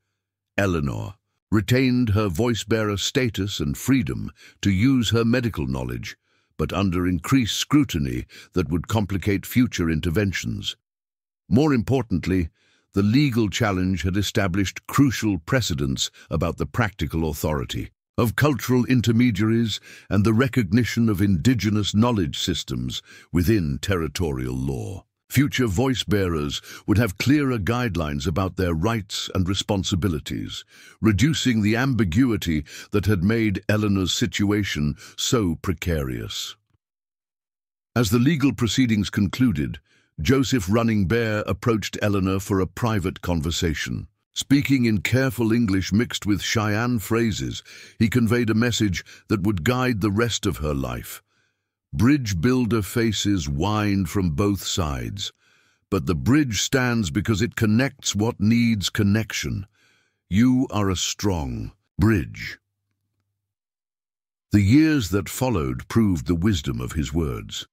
Eleanor retained her voice-bearer status and freedom to use her medical knowledge, but under increased scrutiny that would complicate future interventions. More importantly, the legal challenge had established crucial precedents about the practical authority of cultural intermediaries and the recognition of indigenous knowledge systems within territorial law. Future voice-bearers would have clearer guidelines about their rights and responsibilities, reducing the ambiguity that had made Eleanor's situation so precarious. As the legal proceedings concluded, Joseph Running Bear approached Eleanor for a private conversation. Speaking in careful English mixed with Cheyenne phrases, he conveyed a message that would guide the rest of her life. Bridge builder faces wind from both sides, but the bridge stands because it connects what needs connection. You are a strong bridge. The years that followed proved the wisdom of his words.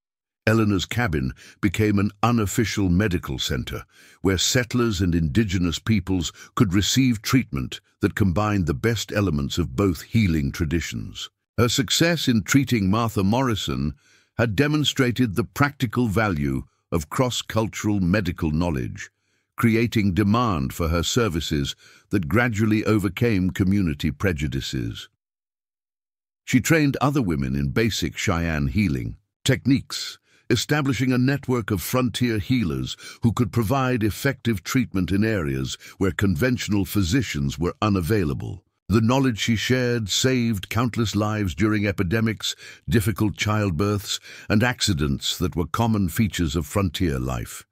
Eleanor's cabin became an unofficial medical center where settlers and indigenous peoples could receive treatment that combined the best elements of both healing traditions. Her success in treating Martha Morrison had demonstrated the practical value of cross-cultural medical knowledge, creating demand for her services that gradually overcame community prejudices. She trained other women in basic Cheyenne healing techniques, establishing a network of frontier healers who could provide effective treatment in areas where conventional physicians were unavailable. The knowledge she shared saved countless lives during epidemics, difficult childbirths, and accidents that were common features of frontier life.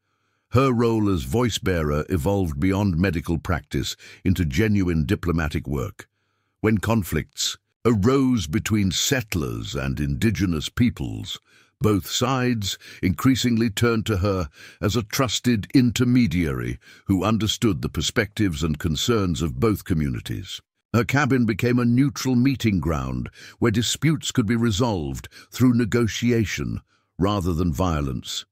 Her role as voice-bearer evolved beyond medical practice into genuine diplomatic work. When conflicts arose between settlers and indigenous peoples, both sides increasingly turned to her as a trusted intermediary who understood the perspectives and concerns of both communities. Her cabin became a neutral meeting ground where disputes could be resolved through negotiation rather than violence.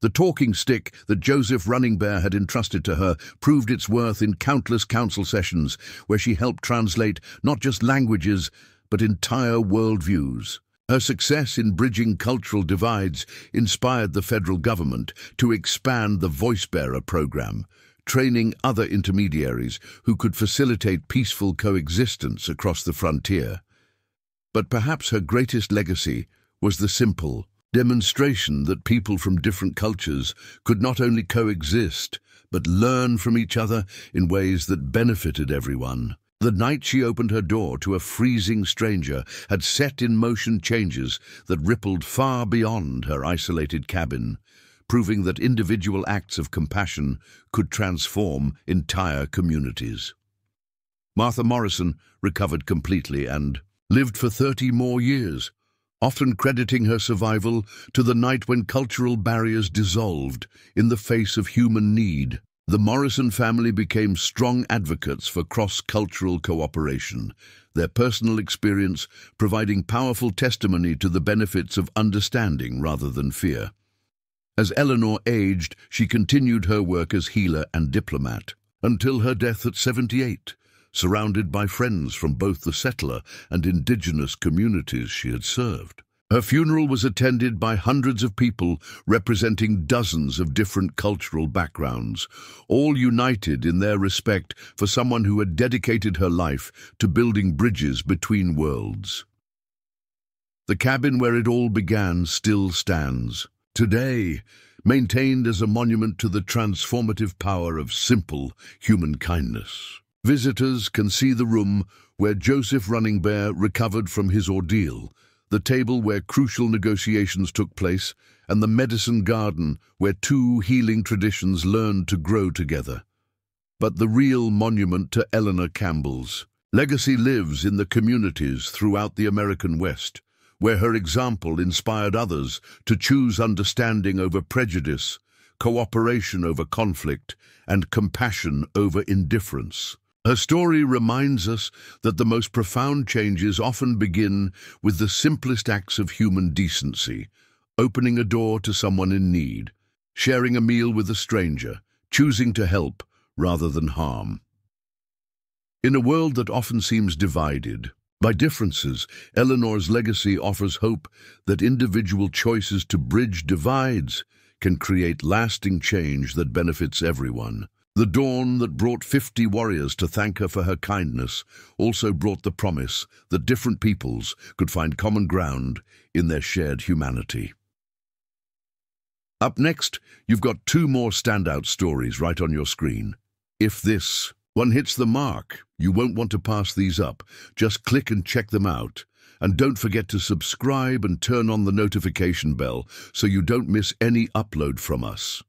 The talking stick that Joseph Running Bear had entrusted to her proved its worth in countless council sessions where she helped translate not just languages but entire worldviews. Her success in bridging cultural divides inspired the federal government to expand the voice-bearer program, training other intermediaries who could facilitate peaceful coexistence across the frontier. But perhaps her greatest legacy was the simple demonstration that people from different cultures could not only coexist, but learn from each other in ways that benefited everyone. The night she opened her door to a freezing stranger had set in motion changes that rippled far beyond her isolated cabin, proving that individual acts of compassion could transform entire communities. Martha Morrison recovered completely and lived for 30 more years, often crediting her survival to the night when cultural barriers dissolved in the face of human need. The Morrison family became strong advocates for cross-cultural cooperation, their personal experience providing powerful testimony to the benefits of understanding rather than fear. As Eleanor aged, she continued her work as healer and diplomat, until her death at 78, surrounded by friends from both the settler and indigenous communities she had served. Her funeral was attended by hundreds of people representing dozens of different cultural backgrounds, all united in their respect for someone who had dedicated her life to building bridges between worlds. The cabin where it all began still stands, today maintained as a monument to the transformative power of simple human kindness. Visitors can see the room where Joseph Running Bear recovered from his ordeal, the table where crucial negotiations took place, and the medicine garden where two healing traditions learned to grow together. But the real monument to Eleanor Campbell's legacy lives in the communities throughout the American West, where her example inspired others to choose understanding over prejudice, cooperation over conflict, and compassion over indifference. Her story reminds us that the most profound changes often begin with the simplest acts of human decency: opening a door to someone in need, sharing a meal with a stranger, choosing to help rather than harm. In a world that often seems divided by differences, Eleanor's legacy offers hope that individual choices to bridge divides can create lasting change that benefits everyone. The dawn that brought 50 warriors to thank her for her kindness also brought the promise that different peoples could find common ground in their shared humanity. Up next, you've got 2 more standout stories right on your screen. If this one hits the mark, you won't want to pass these up. Just click and check them out. And don't forget to subscribe and turn on the notification bell so you don't miss any upload from us.